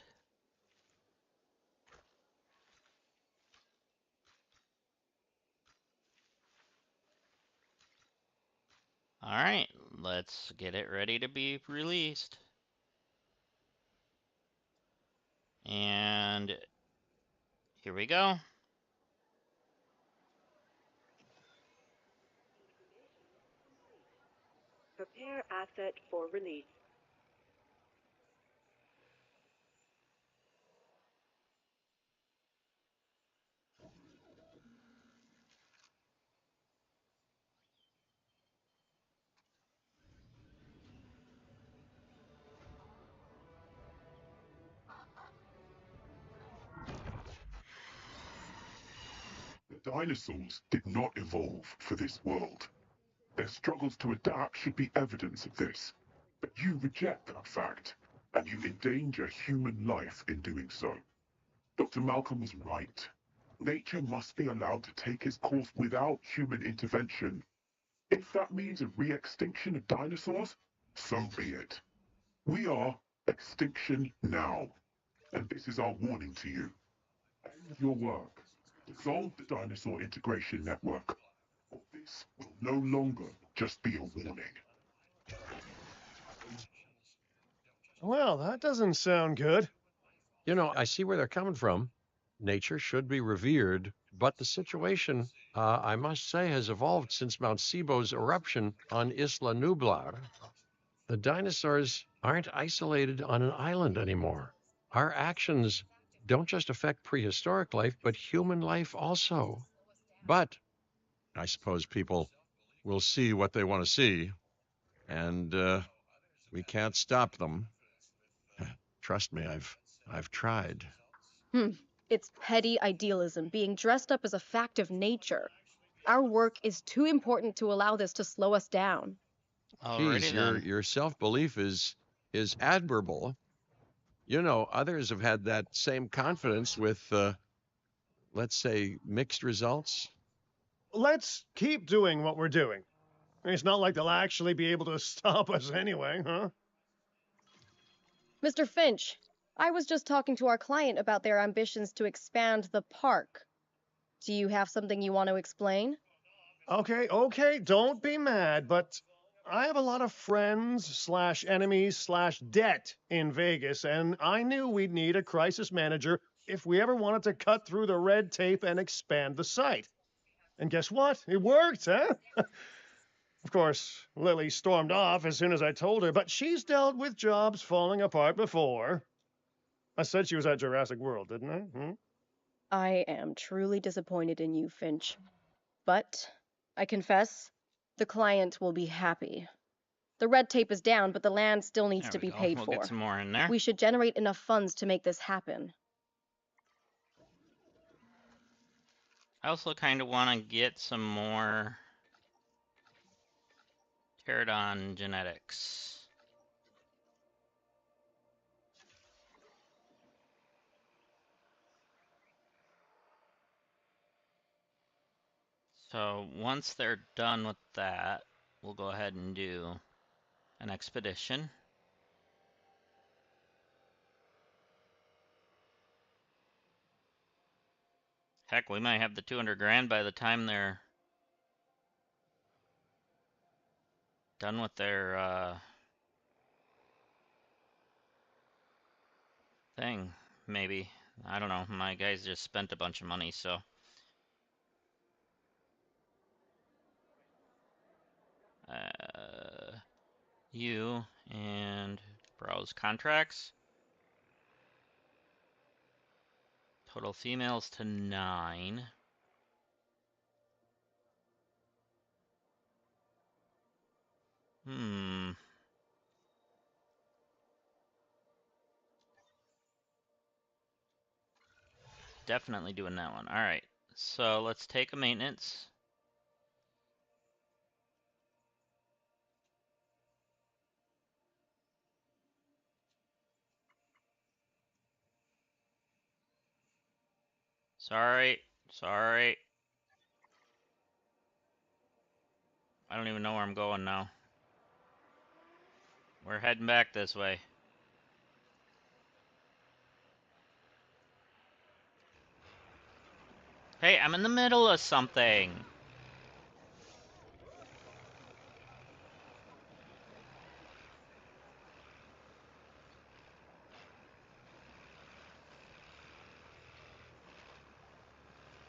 [SPEAKER 1] Alright, let's get it ready to be released. And here we go.
[SPEAKER 8] Prepare asset for release.
[SPEAKER 13] The dinosaurs did not evolve for this world. Their struggles to adapt should be evidence of this. But you reject that fact, and you endanger human life in doing so. Dr. Malcolm was right. Nature must be allowed to take its course without human intervention. If that means a re-extinction of dinosaurs, so be it. We are extinction now, and this is our warning to you. End your work. Dissolve the dinosaur integration network, or this will no longer just be a warning.
[SPEAKER 3] Well, that doesn't sound good.
[SPEAKER 2] You know, I see where they're coming from. Nature should be revered, but the situation, I must say, has evolved since Mount Sibo's eruption on Isla Nublar. The dinosaurs aren't isolated on an island anymore. Our actions don't just affect prehistoric life, but human life also. But I suppose people will see what they want to see, and we can't stop them. Trust me, I've tried.
[SPEAKER 7] It's petty idealism being dressed up as a fact of nature. Our work is too important to allow this to slow us down.
[SPEAKER 2] Geez,
[SPEAKER 1] Alrighty
[SPEAKER 2] your
[SPEAKER 1] then.
[SPEAKER 2] your self-belief is admirable. You know, others have had that same confidence with, let's say, mixed results.
[SPEAKER 3] Let's keep doing what we're doing. It's not like they'll actually be able to stop us anyway, huh?
[SPEAKER 7] Mr. Finch, I was just talking to our client about their ambitions to expand the park. Do you have something you want to explain?
[SPEAKER 3] Okay, don't be mad, but I have a lot of friends slash enemies slash debt in Vegas, and I knew we'd need a crisis manager if we ever wanted to cut through the red tape and expand the site. And guess what? It worked, huh? Of course, Lily stormed off as soon as I told her, but she's dealt with jobs falling apart before. I said she was at Jurassic World, didn't I?
[SPEAKER 7] I am truly disappointed in you, Finch. But, I confess, the client will be happy. The red tape is down, but the land still needs
[SPEAKER 1] There
[SPEAKER 7] to
[SPEAKER 1] we
[SPEAKER 7] be
[SPEAKER 1] go.
[SPEAKER 7] paid
[SPEAKER 1] We'll
[SPEAKER 7] for.
[SPEAKER 1] get some more in there.
[SPEAKER 7] We should generate enough funds to make this happen.
[SPEAKER 1] I also kind of want to get some more pterodon genetics. So once they're done with that, we'll go ahead and do an expedition. Heck, we might have the 200 grand by the time they're done with their thing, maybe. I don't know. My guys just spent a bunch of money, so. You and browse contracts. Total females to 9. Definitely doing that one. All right. So let's take a maintenance. Sorry. I don't even know where I'm going now. We're heading back this way. Hey, I'm in the middle of something.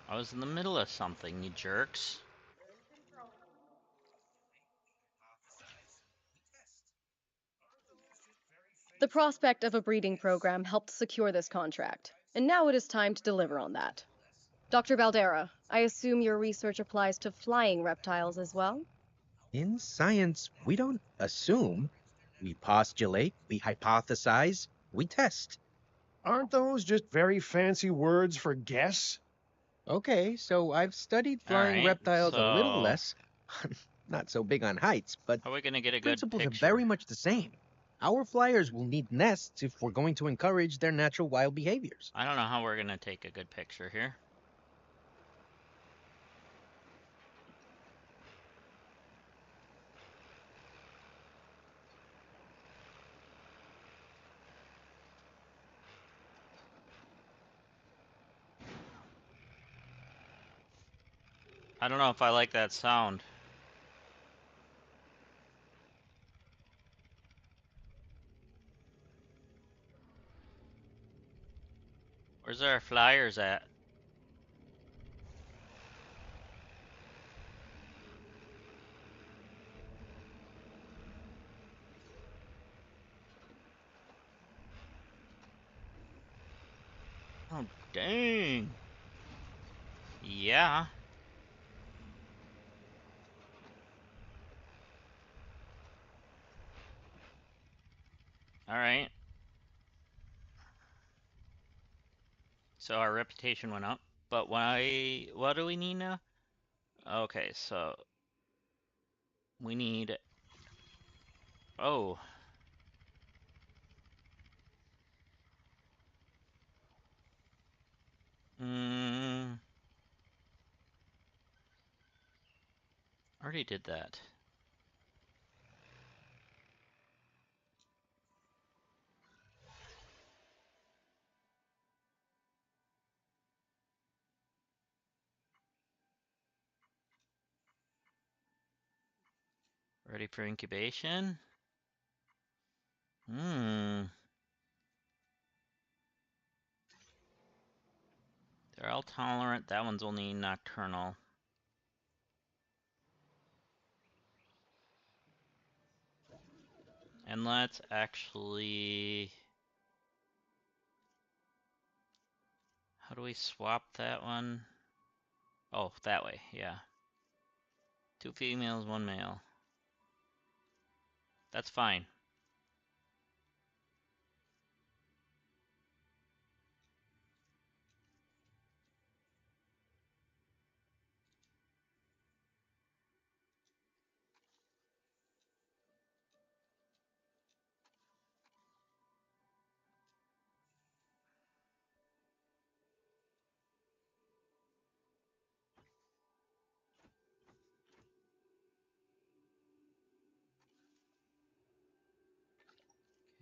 [SPEAKER 1] I was in the middle of something, you jerks.
[SPEAKER 7] The prospect of a breeding program helped secure this contract, and now it is time to deliver on that. Dr. Valdera, I assume your research applies to flying reptiles as well?
[SPEAKER 9] In science, we don't assume. We postulate, we hypothesize, we test.
[SPEAKER 3] Aren't those just very fancy words for guess?
[SPEAKER 9] Okay, so I've studied flying
[SPEAKER 1] Alright,
[SPEAKER 9] reptiles a little
[SPEAKER 1] so
[SPEAKER 9] less. not so big on heights, but
[SPEAKER 1] How are we gonna get a good
[SPEAKER 9] principles
[SPEAKER 1] picture?
[SPEAKER 9] are very much the same. Our flyers will need nests if we're going to encourage their natural wild behaviors.
[SPEAKER 1] I don't know how we're gonna take a good picture here. I don't know if I like that sound. Where's our flyers at? Oh, dang. Yeah. All right. So our reputation went up, but why? What do we need now? Okay, so we need. Oh. Already did that. Ready for incubation? They're all tolerant. That one's only nocturnal. And let's actually... How do we swap that one? Oh, that way, yeah. 2 females, 1 male. That's fine.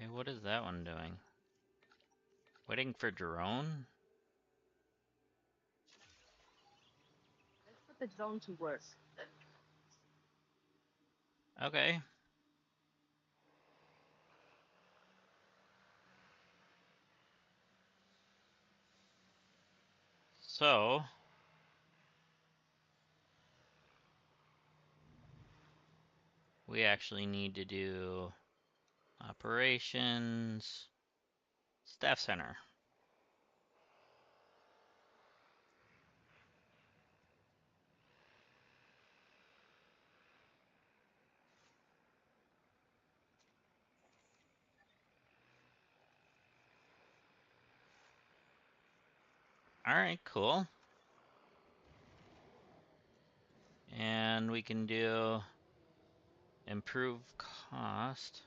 [SPEAKER 1] Okay, what is that one doing? Waiting for drone?
[SPEAKER 8] Let's put the drone to work.
[SPEAKER 1] Okay. So... we actually need to do operations, staff center. All right, cool. And we can do improve cost.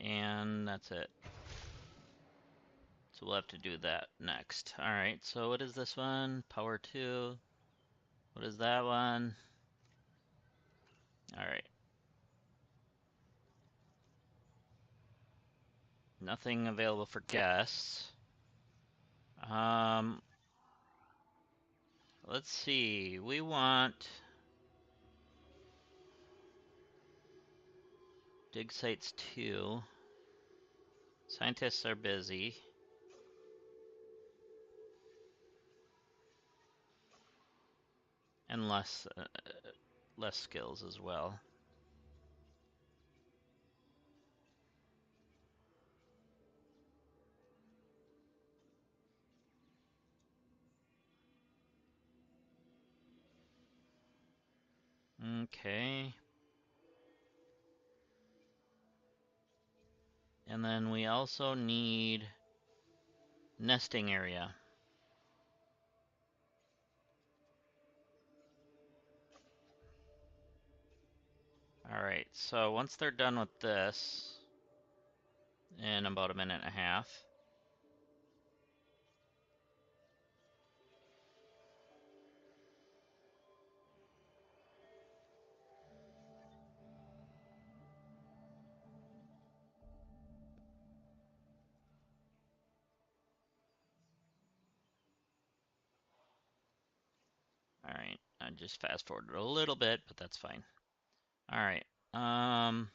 [SPEAKER 1] And that's it. So we'll have to do that next. All right, so what is this one? Power 2. What is that one? All right. Nothing available for guests. Let's see. We want dig sites 2. Scientists are busy. And less skills as well. Okay. And then we also need nesting area. Alright, so once they're done with this, in about a minute and a half, alright, I just fast forwarded a little bit, but that's fine. Alright, kind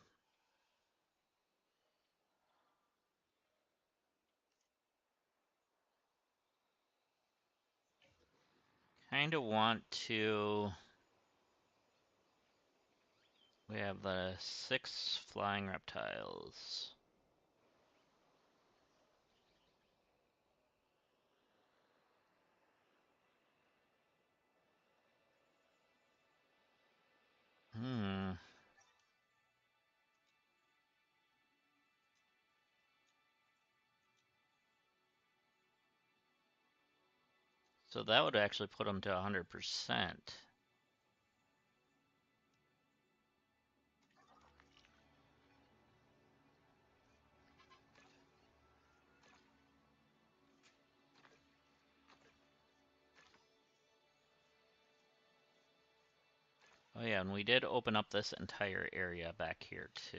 [SPEAKER 1] of want to... We have the 6 flying reptiles. So that would actually put them to 100%. Oh yeah, and we did open up this entire area back here too.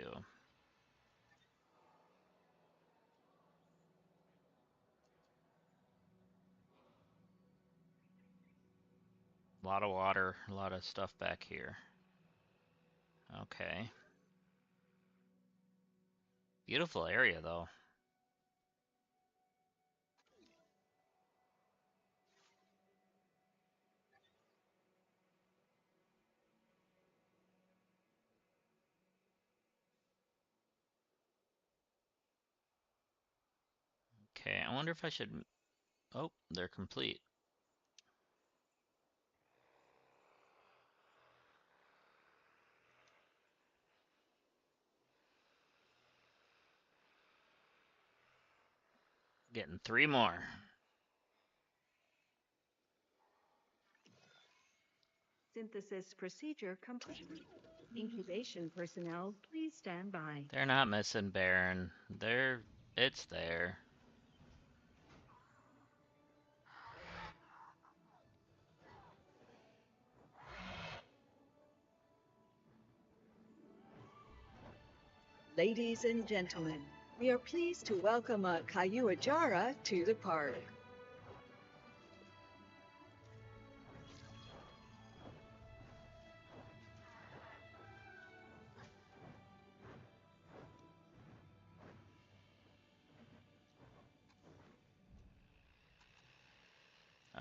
[SPEAKER 1] A lot of water, a lot of stuff back here. Okay. Beautiful area though. Okay, I wonder if I should... Oh, they're complete. Getting 3 more.
[SPEAKER 8] Synthesis procedure complete. Incubation personnel, please stand by.
[SPEAKER 1] They're not missing Baron. It's there.
[SPEAKER 8] Ladies and gentlemen, we are pleased to welcome a Kayuajara to the park.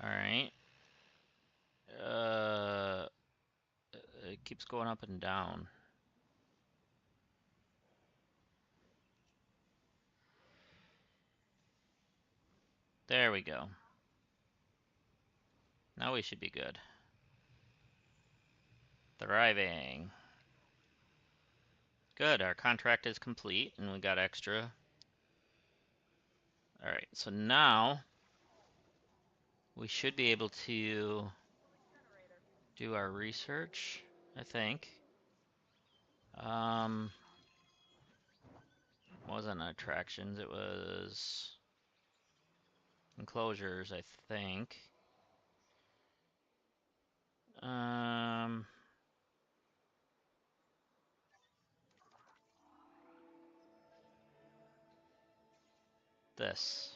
[SPEAKER 1] Alright. It keeps going up and down. There we go. Now we should be good. Thriving. Good, our contract is complete and we got extra. Alright, so now we should be able to do our research, I think. Wasn't attractions, it was enclosures, I think. This.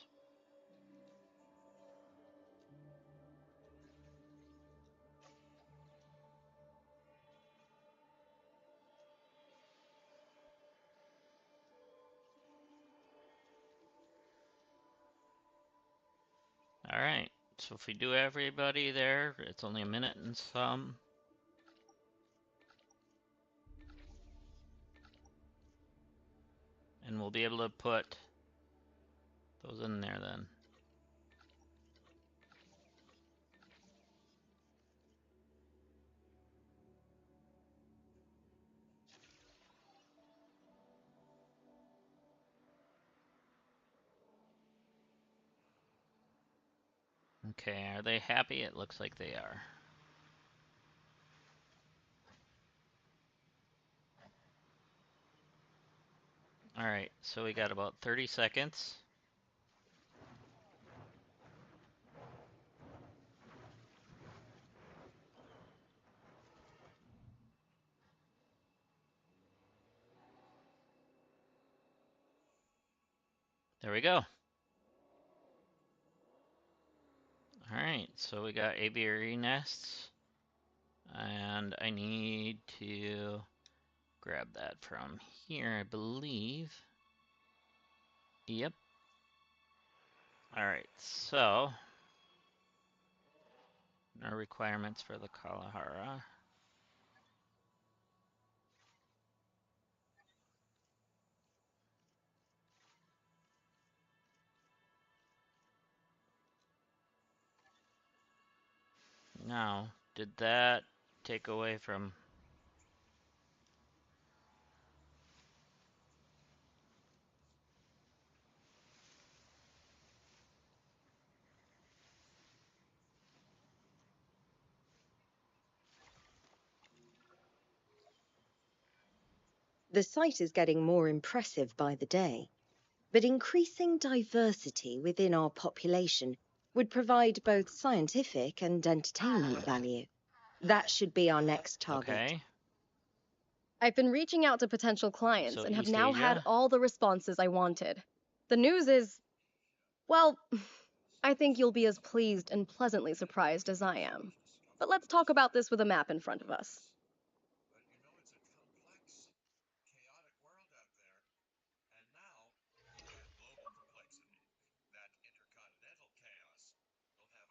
[SPEAKER 1] Alright, so if we do everybody there, it's only a minute and some. And we'll be able to put those in there then. Okay, are they happy? It looks like they are. Alright, so we got about 30 seconds. There we go. Alright, so we got aviary nests. And I need to grab that from here, I believe. Yep. Alright, so no requirements for the Kalahara. Now, did that take away from...
[SPEAKER 5] The site is getting more impressive by the day, but increasing diversity within our population would provide both scientific and entertainment value. That should be our next target.
[SPEAKER 1] Okay.
[SPEAKER 7] I've been reaching out to potential clients
[SPEAKER 1] So
[SPEAKER 7] and have
[SPEAKER 1] East
[SPEAKER 7] now had
[SPEAKER 1] Asia?
[SPEAKER 7] all the responses I wanted. The news is, well, I think you'll be as pleased and pleasantly surprised as I am. But let's talk about this with a map in front of us.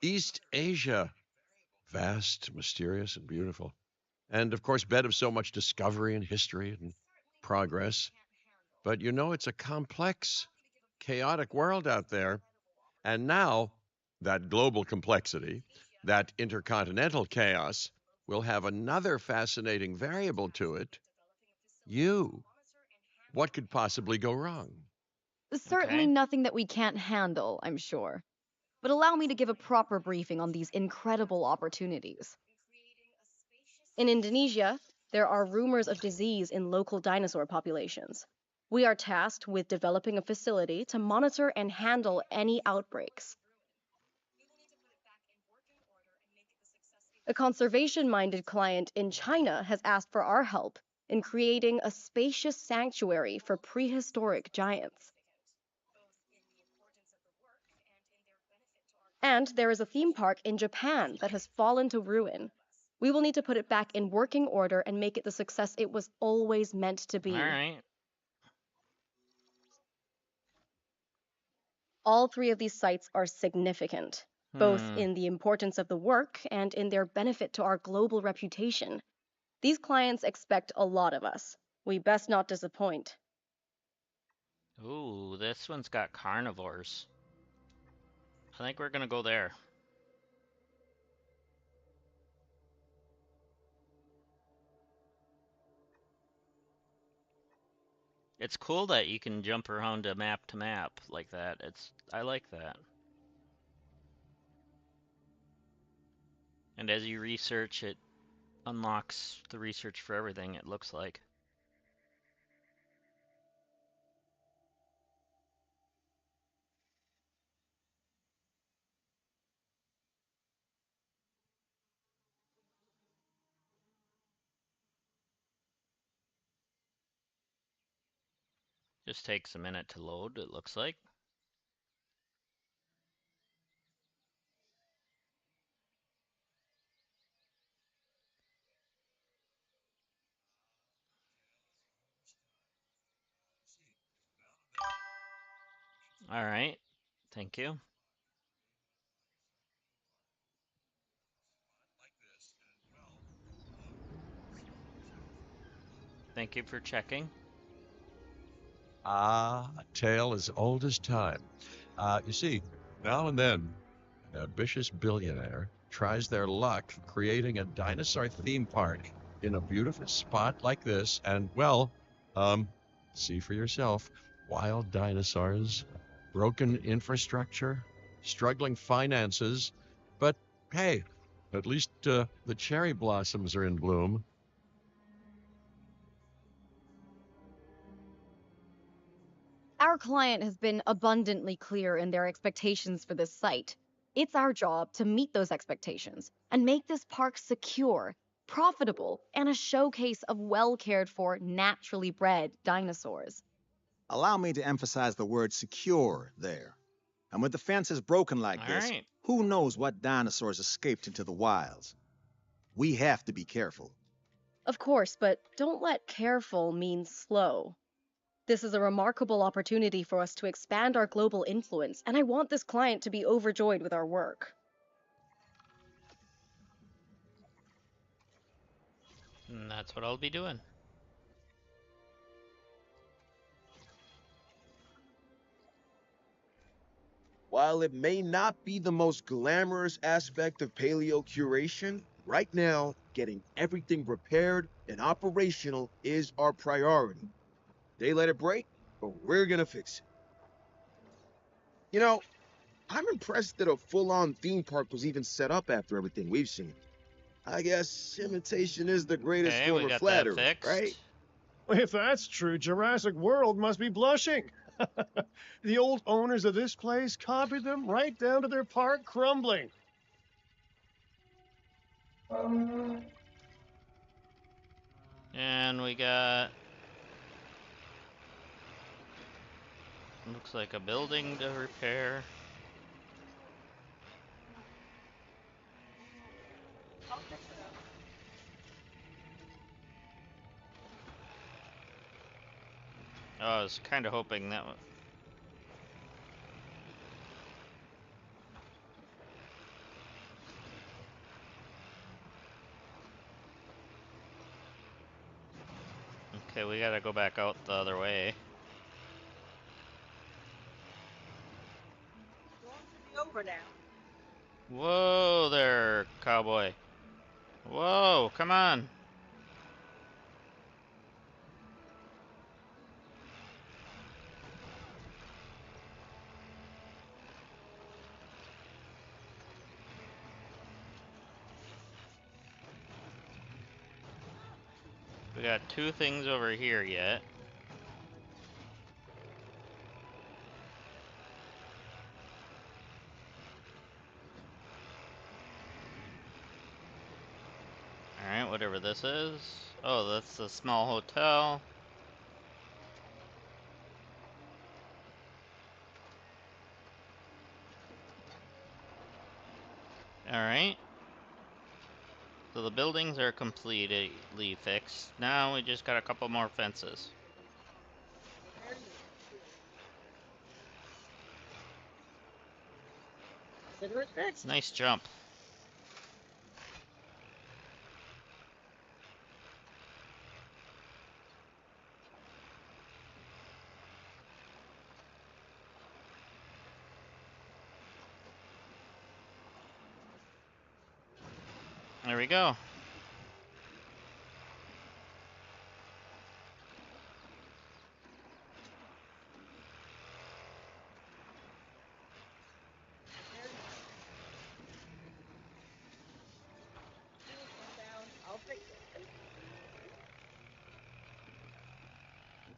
[SPEAKER 2] East Asia. Vast, mysterious, and beautiful. And of course, bed of so much discovery and history and progress. But you know, it's a complex, chaotic world out there. And now, that global complexity, that intercontinental chaos, will have another fascinating variable to it. You. What could possibly go wrong?
[SPEAKER 4] Certainly nothing that we can't handle, I'm sure. But allow me to give a proper briefing on these incredible opportunities.
[SPEAKER 7] In Indonesia, there are rumors of disease in local dinosaur populations. We are tasked with developing a facility to monitor and handle any outbreaks. A conservation-minded client in China has asked for our help in creating a spacious sanctuary for prehistoric giants. And there is a theme park in Japan that has fallen to ruin. We will need to put it back in working order and make it the success it was always meant to be.
[SPEAKER 1] All right.
[SPEAKER 7] All three of these sites are significant, both in the importance of the work and in their benefit to our global reputation. These clients expect a lot of us. We best not disappoint.
[SPEAKER 1] Ooh, this one's got carnivores. I think we're gonna go there. It's cool that you can jump around to map like that. I like that. And as you research, it unlocks the research for everything, it looks like. Just takes a minute to load, it looks like. All right, thank you. Thank you for checking.
[SPEAKER 2] Ah, a tale as old as time. You see, now and then, an ambitious billionaire tries their luck creating a dinosaur theme park in a beautiful spot like this, and well, see for yourself, wild dinosaurs, broken infrastructure, struggling finances, but hey, at least the cherry blossoms are in bloom.
[SPEAKER 4] Our client has been abundantly clear in their expectations for this site. It's our job to meet those expectations and make this park secure, profitable, and a showcase of well cared for, naturally bred dinosaurs.
[SPEAKER 6] Allow me to emphasize the word secure there. And with the fences broken like
[SPEAKER 1] All
[SPEAKER 6] this,
[SPEAKER 1] right.
[SPEAKER 6] who knows what dinosaurs escaped into the wilds? We have to be careful.
[SPEAKER 7] Of course, but don't let careful mean slow. This is a remarkable opportunity for us to expand our global influence, and I want this client to be overjoyed with our work.
[SPEAKER 1] And that's what I'll be doing.
[SPEAKER 10] While it may not be the most glamorous aspect of paleo curation, right now, getting everything repaired and operational is our priority. They let it break, but we're gonna fix it. You know, I'm impressed that a full-on theme park was even set up after everything we've seen. I guess imitation is the greatest
[SPEAKER 1] Okay,
[SPEAKER 10] form
[SPEAKER 1] we
[SPEAKER 10] of
[SPEAKER 1] got that
[SPEAKER 10] flattery,
[SPEAKER 1] fixed.
[SPEAKER 10] right?
[SPEAKER 3] If that's true, Jurassic World must be blushing. The old owners of this place copied them right down to their park crumbling.
[SPEAKER 1] And we got... looks like a building to repair. Oh, I was kind of hoping that... Okay, we gotta go back out the other way.
[SPEAKER 14] Over now.
[SPEAKER 1] Whoa there, cowboy. Whoa, come on. We got two things over here yet. Alright, whatever this is. Oh, that's a small hotel. Alright. So the buildings are completely fixed. Now we just got a couple more fences. Nice jump. There we go.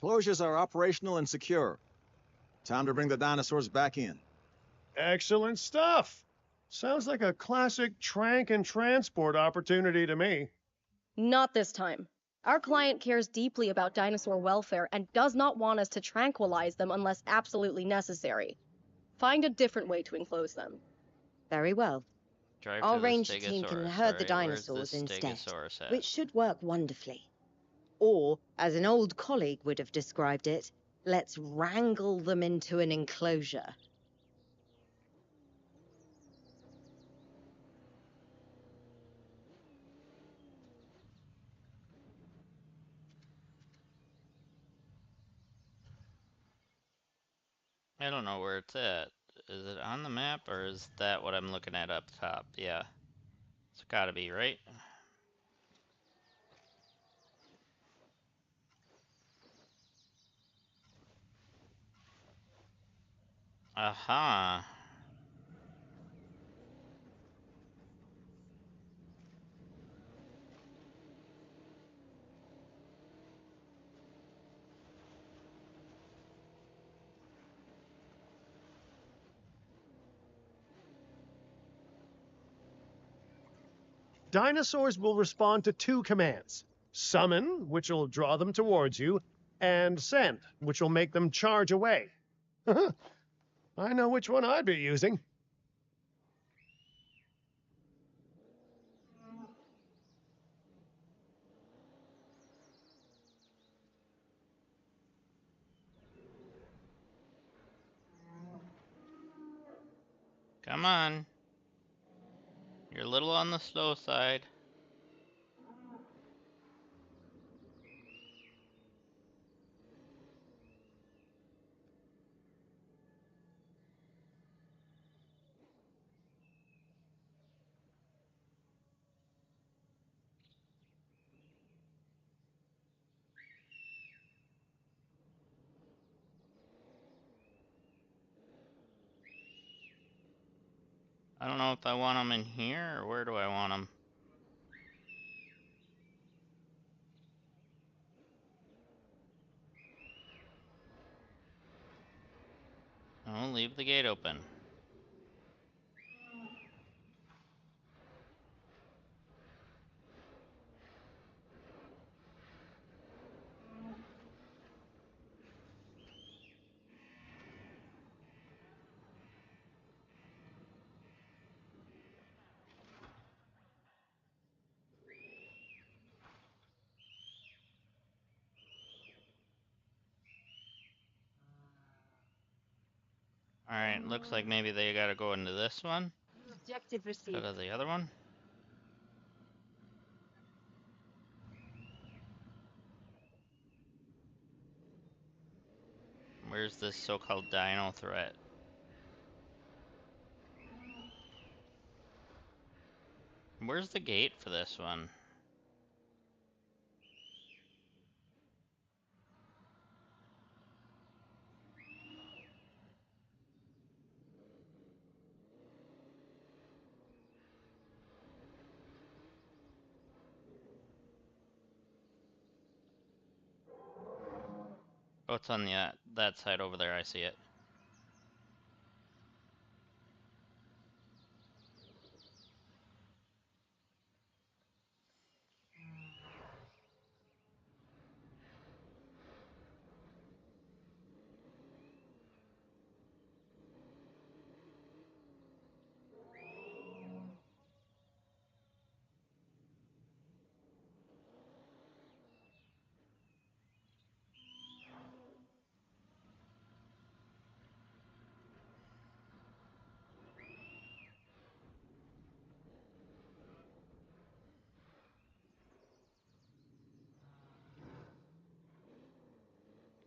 [SPEAKER 6] Enclosures are operational and secure. Time to bring the dinosaurs back in.
[SPEAKER 3] Excellent stuff. Sounds like a classic trank and transport opportunity to me.
[SPEAKER 7] Not this time. Our client cares deeply about dinosaur welfare and does not want us to tranquilize them unless absolutely necessary. Find a different way to enclose them.
[SPEAKER 5] Very well.
[SPEAKER 1] Drive
[SPEAKER 5] Our
[SPEAKER 1] to the
[SPEAKER 5] ranger team can
[SPEAKER 1] Stegosaurus.
[SPEAKER 5] herd the
[SPEAKER 1] Alright, where's
[SPEAKER 5] dinosaurs
[SPEAKER 1] this
[SPEAKER 5] instead,
[SPEAKER 1] Stegosaurus at?
[SPEAKER 5] which should work wonderfully. Or, as an old colleague would have described it, let's wrangle them into an enclosure.
[SPEAKER 1] I don't know where it's at. Is it on the map or is that what I'm looking at up top? Yeah. It's gotta be, right? Aha.
[SPEAKER 3] Dinosaurs will respond to two commands: summon, which will draw them towards you, and send, which will make them charge away. I know which one I'd be using.
[SPEAKER 1] Come on. You're a little on the slow side. I don't know if I want them in here or where do I want them? Oh, leave the gate open. Alright, looks like maybe they gotta go into this one
[SPEAKER 12] Objective
[SPEAKER 1] instead
[SPEAKER 12] received.
[SPEAKER 1] of the other one. Where's this so-called dino threat? Where's the gate for this one? Oh, it's on the that side over there. I see it.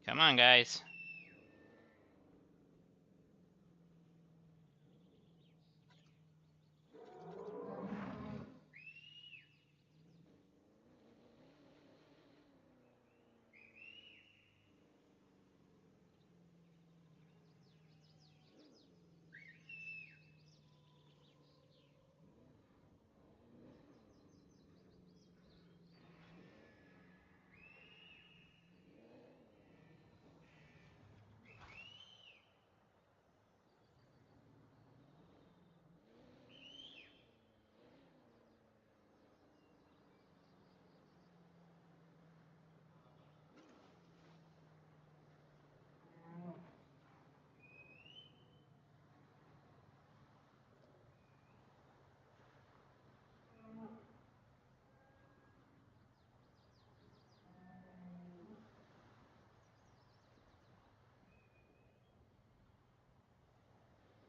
[SPEAKER 1] Come on, guys.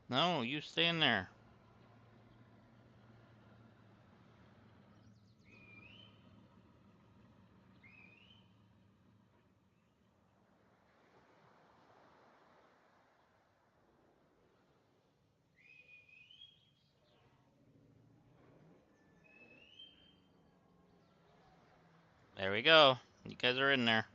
[SPEAKER 1] No, you stay in there. There we go. You guys are in there.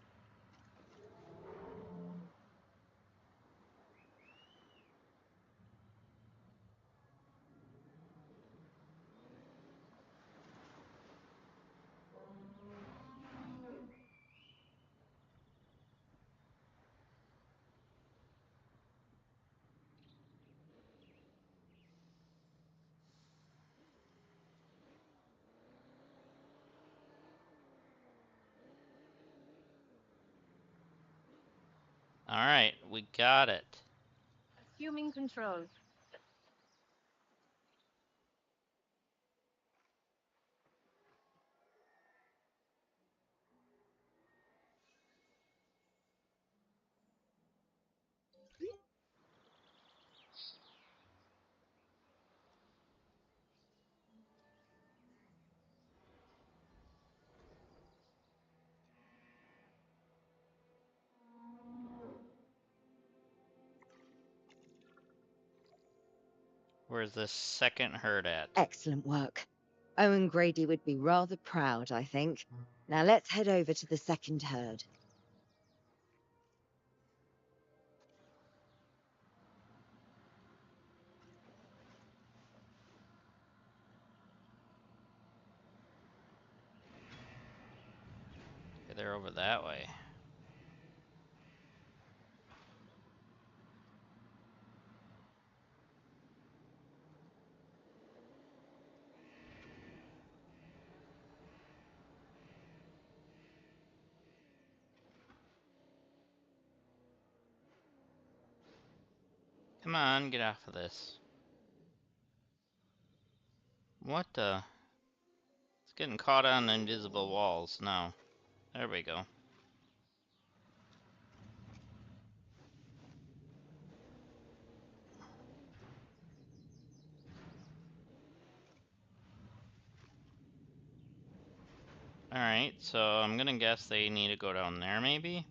[SPEAKER 1] Alright, we got it.
[SPEAKER 7] Assuming control.
[SPEAKER 1] Where's the second herd at?
[SPEAKER 5] Excellent work. Owen Grady would be rather proud, I think. Now let's head over to the second herd.
[SPEAKER 1] Okay, they're over that way. Come on, get off of this. What the? It's getting caught on invisible walls now. There we go. Alright, so I'm gonna guess they need to go down there maybe?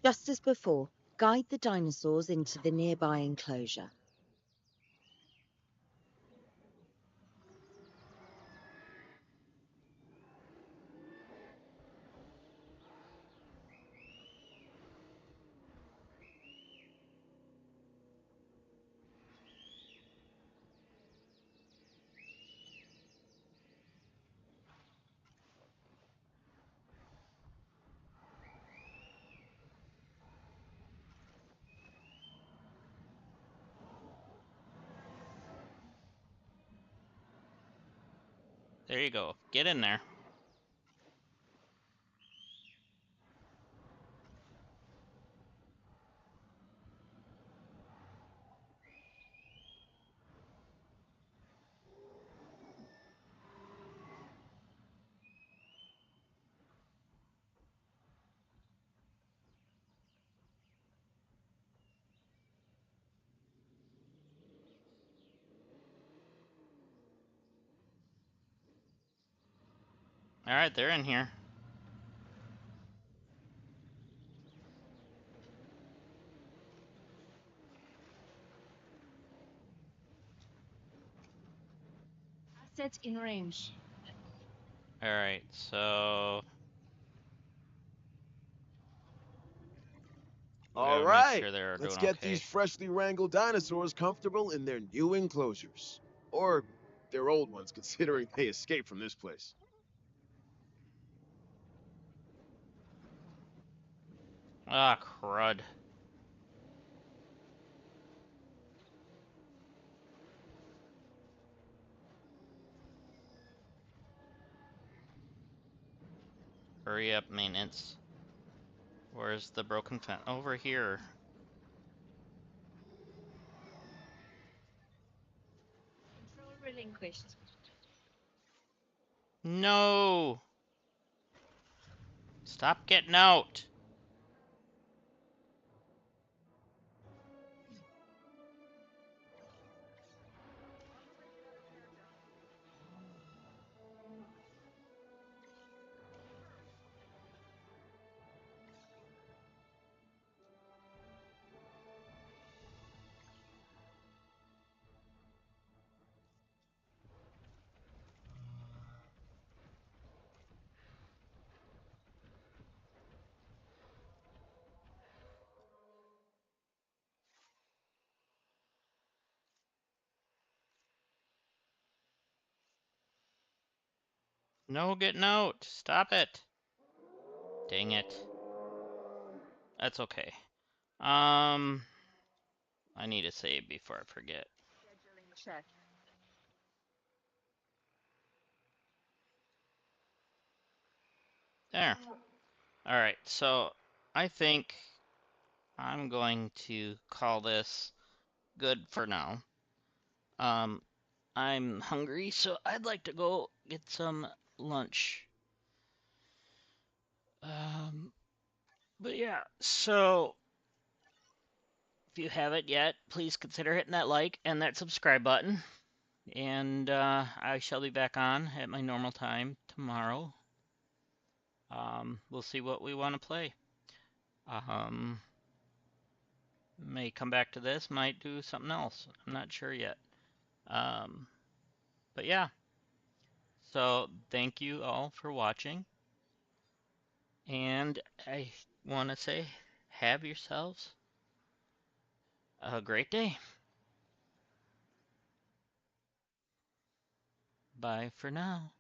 [SPEAKER 5] Just as before, guide the dinosaurs into the nearby enclosure.
[SPEAKER 1] There you go. Get in there. Alright, they're in here.
[SPEAKER 8] Assets in range.
[SPEAKER 1] Alright, so... we
[SPEAKER 10] All
[SPEAKER 1] gotta make
[SPEAKER 10] right,
[SPEAKER 1] sure they're
[SPEAKER 10] let's
[SPEAKER 1] doing
[SPEAKER 10] get
[SPEAKER 1] okay.
[SPEAKER 10] these freshly wrangled dinosaurs comfortable in their new enclosures. Or their old ones, considering they escaped from this place.
[SPEAKER 1] Ah, crud. Hurry up, maintenance. Where's the broken fence? Over here.
[SPEAKER 8] Control relinquished.
[SPEAKER 1] No! Stop getting out! No getting out. Stop it. Dang it. That's okay. I need to save before I forget.
[SPEAKER 4] Check.
[SPEAKER 1] There. Alright, so I think I'm going to call this good for now. I'm hungry, so I'd like to go get some lunch. But yeah, so if you haven't yet, please consider hitting that like and that subscribe button. And I shall be back on at my normal time tomorrow. We'll see what we want to play. May come back to this, might do something else. I'm not sure yet. But yeah. So thank you all for watching. And I want to say, have yourselves a great day. Bye for now.